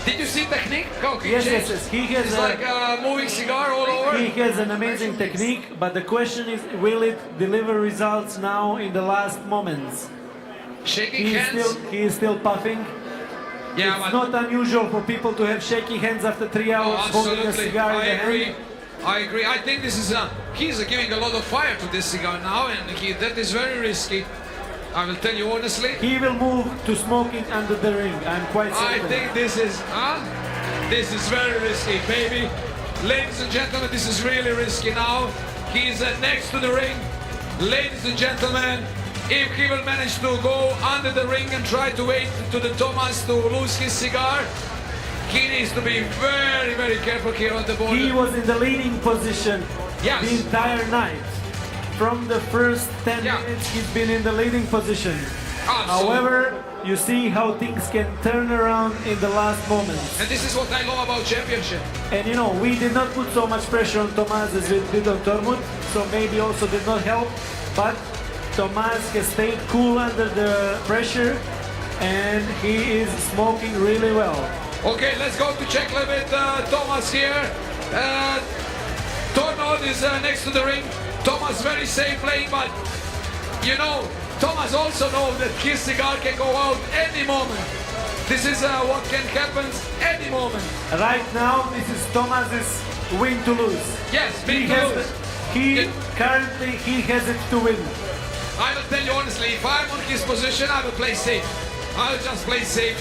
Did you see technique? Yes. He has it's like a moving cigar all over. He has an amazing technique, but the question is, will it deliver results now in the last moments? Shaking hands. He is still puffing. Yeah, it's not unusual for people to have shaky hands after 3 hours holding a cigar in the hand. I agree. I think this is he's giving a lot of fire to this cigar now, and that is very risky. I will tell you honestly. He will move to smoking under the ring. I'm quite certain. I think this is very risky, baby. Ladies and gentlemen, this is really risky now. He's next to the ring. Ladies and gentlemen, if he will manage to go under the ring and try to wait to the Thomas to lose his cigar, he needs to be very careful here on the border. He was in the leading position the entire night. From the first 10 minutes, he's been in the leading position. However, you see how things can turn around in the last moments. And this is what I love about championship. And you know, we did not put so much pressure on Tomas as we did on Turmut, so maybe also did not help. But Tomas has stayed cool under the pressure, and he is smoking really well. Okay, let's go to check a little bit Thomas here. Tornod is next to the ring. Thomas very safe playing, but you know, Thomas also knows that his cigar can go out any moment. This is what can happen any moment. Right now, this is Thomas's win to lose. Yes, win to lose. Currently, he has it to win. I will tell you honestly, if I'm on his position, I will play safe. I'll just play safe.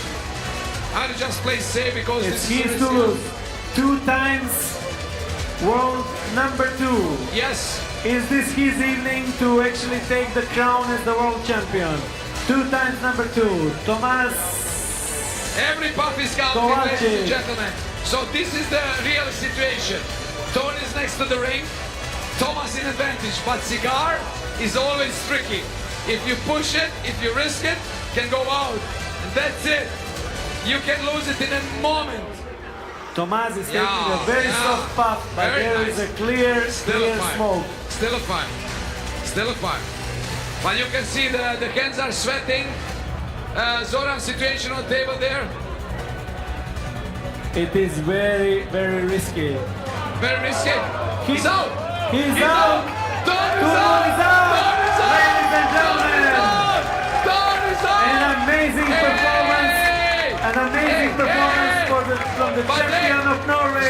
I'll just play safe because It's this his is to lose. 2 times world number 2. Yes. Is this his evening to actually take the crown as the world champion? 2 times number 2. Tomas. Every puff is counting, ladies and gentlemen. So this is the real situation. Tony is next to the ring. Thomas in advantage, but Cigar is always tricky. If you push it, if you risk it, can go out. And that's it. You can lose it in a moment. Tomas is taking a very soft puff, but Very there nice. is a clear smoke. Still a fight. Still a fight. But you can see the hands are sweating. Zoran's situation on the table there. It is very, very risky. Very risky. He's out. He's out. Don is out. Ladies and gentlemen. Don is out. An amazing performance. An amazing performance from the champion of Norway.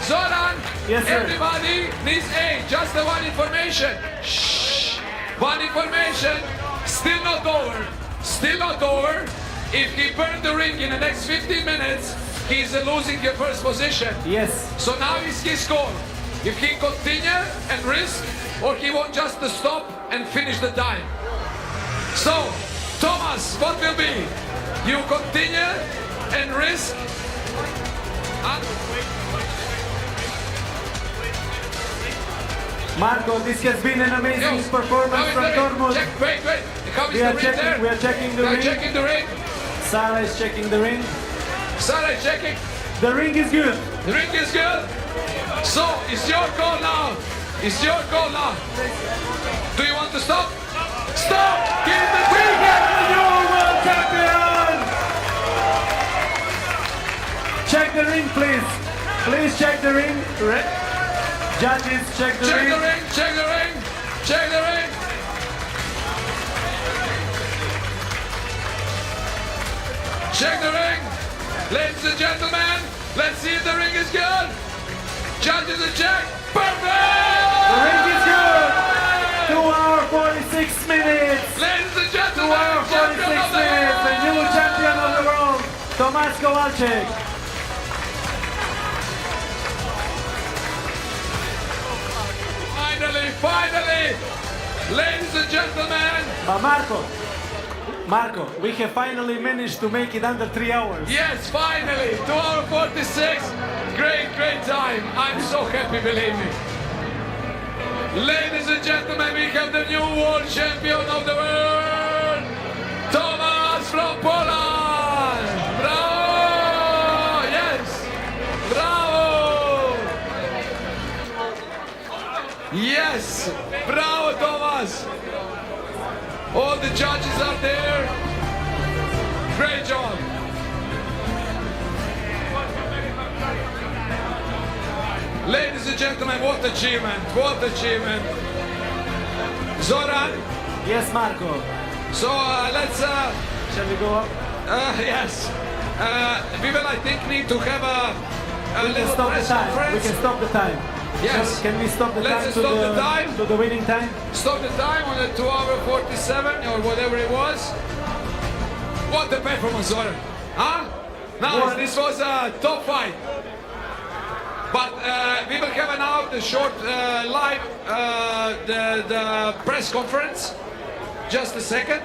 Zoran. Yes, sir. Everybody needs just the one information. Shh. One information. Still not over. Still not over. If he burned the ring in the next 15 minutes, he's losing the first position. Yes. So now is his call. If he continue and risk, or he won't just stop and finish the time. So, Thomas, what will be? You continue and risk. Marco, this has been an amazing performance from Dortmund. Wait. We are checking the ring. Checking the ring. Sarah is checking the ring. Sarah is checking. The ring is good. The ring is good. So, it's your call now. It's your call now. Do you want to stop? Stop! Give the We get the new world champion! Check the ring, please. Please check the ring. Judges, check the ring. Check the ring. Check the ring. Check the ring. Ladies and gentlemen, let's see if the ring is good. Judges a check. Perfect! The ring is good. 2 hours 46 minutes. Ladies and 2 gentlemen, hours 46 minutes. The new champion of the world, Tomas Kowalczyk. Finally, ladies and gentlemen. But Marco, we have finally managed to make it under 3 hours. Yes, finally, 2 hours 46. Great time. I'm so happy, believe me. Ladies and gentlemen, we have the new world champion of the world, Thomas from Poland. Bravo! Yes, bravo! Yes, bravo, Thomas. All the judges are there. Great job. Ladies and gentlemen, what achievement, what achievement. Zoran? Yes, Marco. So let's... Shall we go up? Yes. We will, I think, need to have a We can little stop the press time. conference. We can stop the time. Yes. Can we stop the Let's time stop the time. to the winning time? Stop the time on the 2 hour 47 or whatever it was. What a performance, Zoran. Huh? Nice. This was a top fight. But we will have now the short live the press conference. Just a second.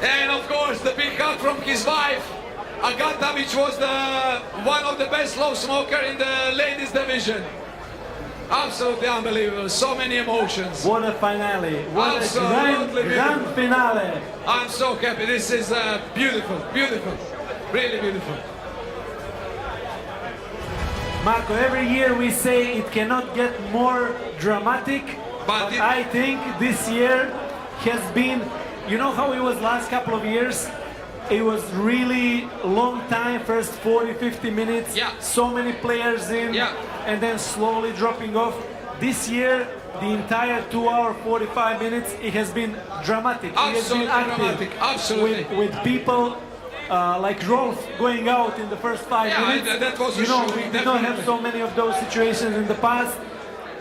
And of course the big hug from his wife, Agata, which was one of the best low smoker in the ladies division. Absolutely unbelievable. So many emotions. What a finale. What Absolutely a grand finale. I'm so happy. This is beautiful, beautiful. Really beautiful. Marco, every year we say it cannot get more dramatic, but I think this year has been, you know how it was last couple of years? It was really long time, first 40, 50 minutes, so many players in, and then slowly dropping off. This year, the entire 2 hour 45 minutes, it has been dramatic. Absolutely it has been active. dramatic, absolutely. With people like Rolf going out in the first 5 minutes. That was we did not have so many of those situations in the past.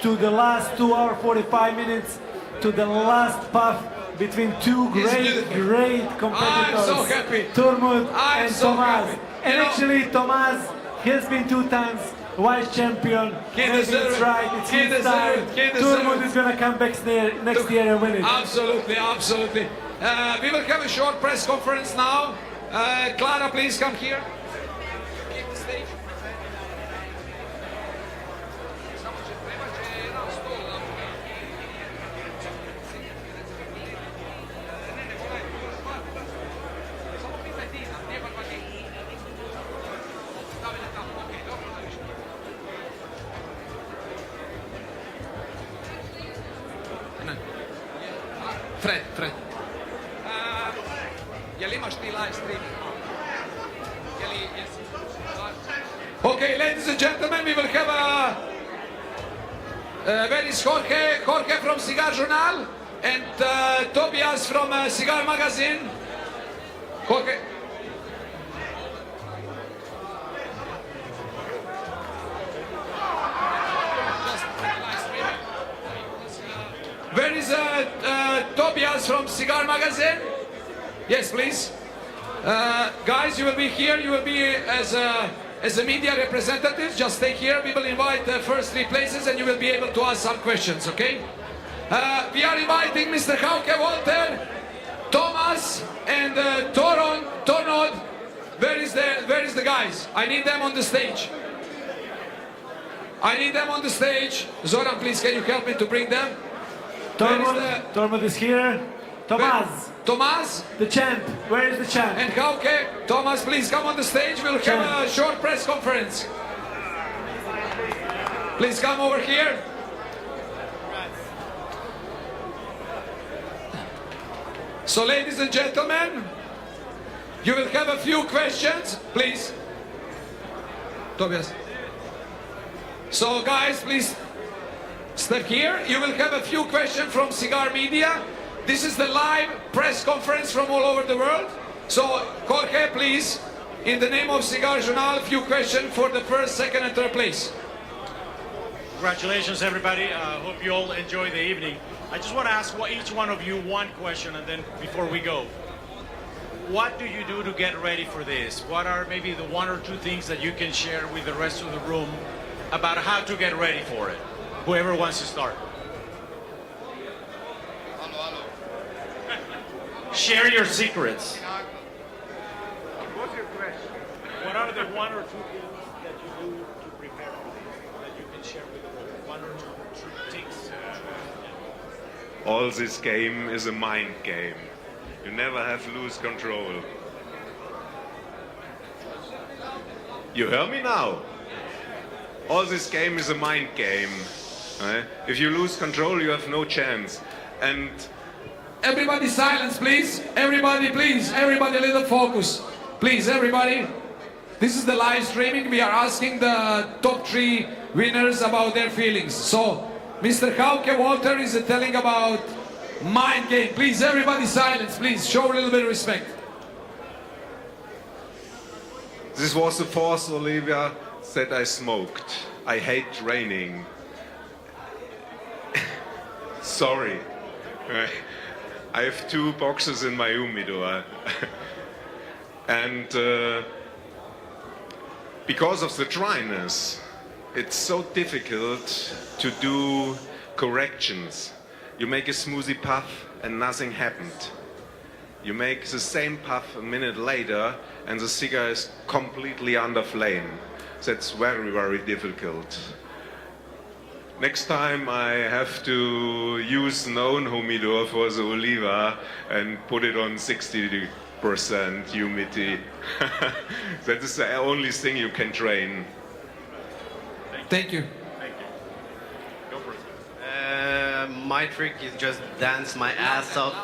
To the last 2 hour 45 minutes, to the last puff between two great competitors. I'm so happy. Turmut I'm and so Tomas. happy. And You know- actually, Tomas, he has been 2 times vice champion. He Maybe deserves it's it. right, it's He his deserves time. it. He deserves Turmut it. is gonna come back next year and win it. Absolutely, absolutely. We will have a short press conference now. Clara, please come here. Keep the stage. Fred. Jel imaš ti live stream? Okay, ladies and gentlemen, we will have where is Jorge? Jorge from Cigar Journal and Tobias from Cigar Magazine. Jorge. Where is Tobias from Cigar Magazine? Yes, please. Guys, you will be here. You will be as a media representative. Just stay here. We will invite the first 3 places and you will be able to ask some questions, okay? We are inviting Mr. Hauke Walter, Thomas, and Tornod. Where is the guys? I need them on the stage. I need them on the stage. Zoran, please, can you help me to bring them? Tormut is here. Tomas. Tomas? The champ. Where is the champ? And Hauke, Thomas, please come on the stage. We'll have a short press conference. Please come over here. So, ladies and gentlemen, you will have a few questions, please. Tobias. So, guys, please step here. You will have a few questions from Cigar Media. This is the live press conference from all over the world. So, Jorge, please, in the name of Cigar Journal, a few questions for the first, second, and third place. Congratulations, everybody. Hope you all enjoy the evening. I just want to ask each one of you one question, and then before we go, what do you do to get ready for this? What are maybe the 1 or 2 things that you can share with the rest of the room about how to get ready for it? Whoever wants to start. Share your secrets. What's your question? What are the 1 or 2 things that you do to prepare for this that you can share with the room? 1 or 2 things. All this game is a mind game. You never have to lose control. You hear me now? All this game is a mind game. If you lose control, you have no chance. And everybody silence, please. Everybody, please. Everybody, a little focus. Please, everybody. This is the live streaming. We are asking the top 3 winners about their feelings. So, Mr. Hauke Walter is telling about mind game. Please, everybody silence, please. Show a little bit of respect. this was the 4th Oliva that I smoked. I hate training. Sorry. I have 2 boxes in my humidor. And because of the dryness, it's so difficult to do corrections. You make a smoothie puff and nothing happened. You make the same puff a minute later and the cigar is completely under flame. That's very, very difficult. Next time I have to use known humidor for the Oliva and put it on 60% humidity. That is the only thing you can train. Thank you. Go for it. My trick is just dance my ass off.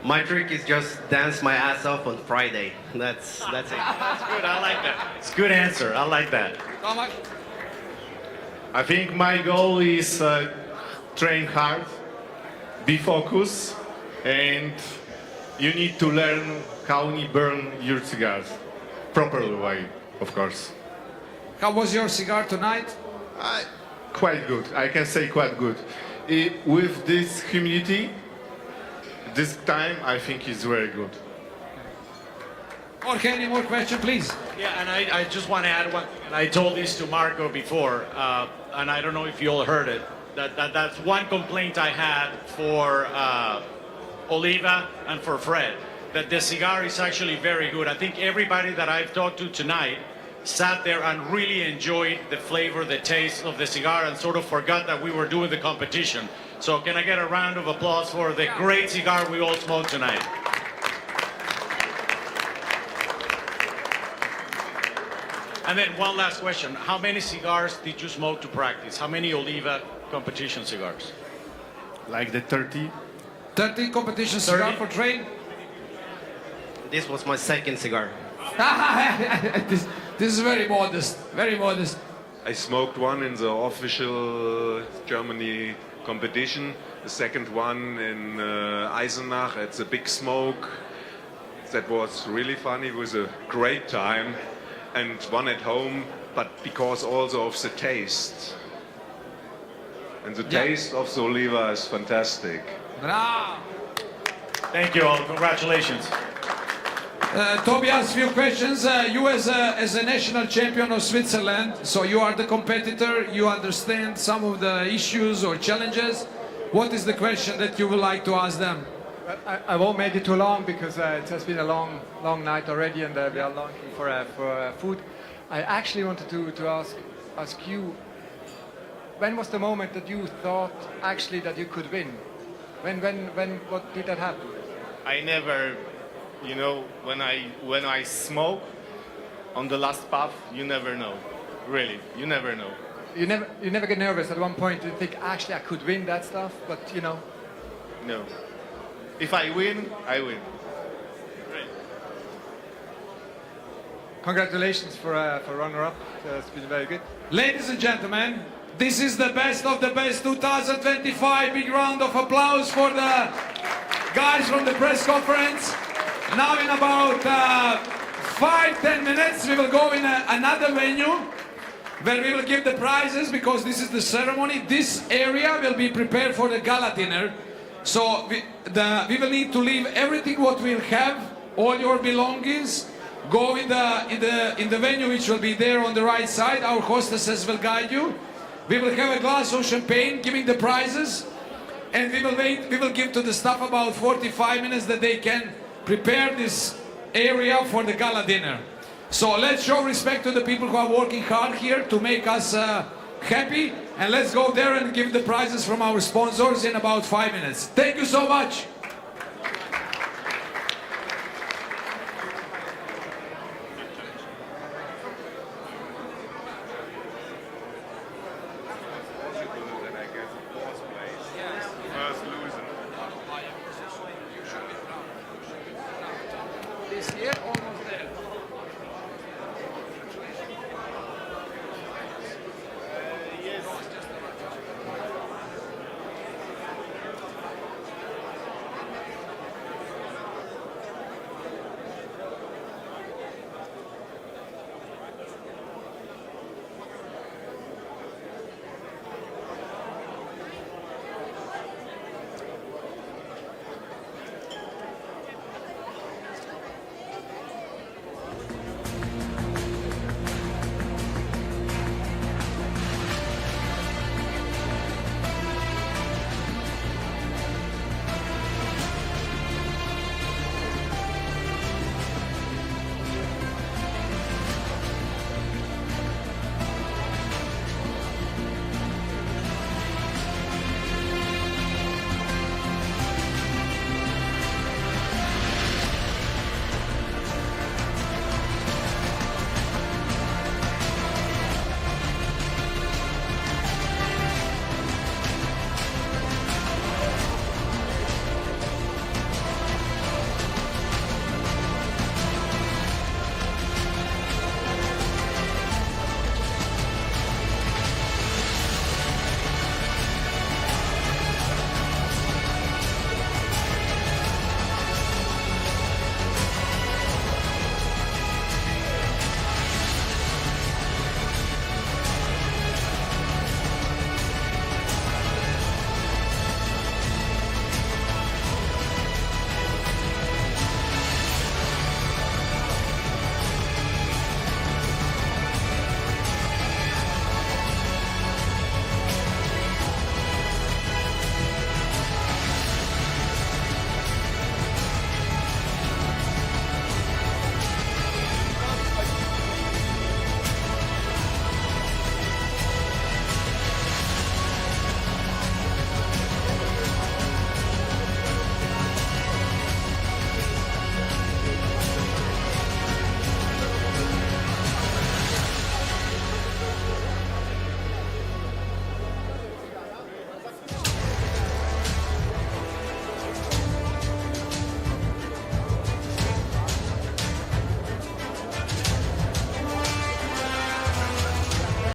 My trick is just dance my ass off on Friday. That's it. That's good. I like that. It's a good answer. I like that. How much? I think my goal is train hard, be focused, and you need to learn how you burn your cigars. Properly way, of course. How was your cigar tonight? Quite good. I can say quite good. with this humidity, this time I think is very good. Okay, any more questions, please? Yeah, and I just want to add one thing, and I told this to Marco before, and I don't know if you all heard it, that's one complaint I had for Oliva and for Fred, that the cigar is actually very good. I think everybody that I've talked to tonight sat there and really enjoyed the flavor, the taste of the cigar, and sort of forgot that we were doing the competition. So can I get a round of applause for the great cigar we all smoked tonight? And then one last question. How many cigars did you smoke to practice? How many Oliva competition cigars? Like the 30. 30 competition cigar for train? This was my second cigar. this is very modest, very modest. I smoked one in the official Germany competition, the second one in Eisenach at the Big Smoke. That was really funny, it was a great time. And one at home, but because also of the taste. And the taste of the Oliva is fantastic. Bravo! Thank you all, congratulations. Tobias, few questions. You as a national champion of Switzerland, so you are the competitor, you understand some of the issues or challenges. What is the question that you would like to ask them? I won't make it too long because it has been a long night already, and we are longing for food. I actually wanted to ask you, when was the moment that you thought actually that you could win? What did that happen? I never, you know, when I smoke on the last puff, you never know. Really, you never know. You never get nervous at one point to think actually I could win that stuff, but you know. No. If I win, I win. Great. Congratulations for runner-up. It's been very good. Ladies and gentlemen, this is the best of the best 2025. Big round of applause for the guys from the press conference. Now in about 5-10 minutes we will go in another venue where we will give the prizes, because this is the ceremony. This area will be prepared for the gala dinner. So we will need to leave everything what we'll have, all your belongings, go in the venue which will be there on the right side. Our hostesses will guide you. We will have a glass of champagne giving the prizes, and we will give to the staff about 45 minutes that they can prepare this area for the gala dinner. So let's show respect to the people who are working hard here to make us happy, and let's go there and give the prizes from our sponsors in about 5 minutes. Thank you so much.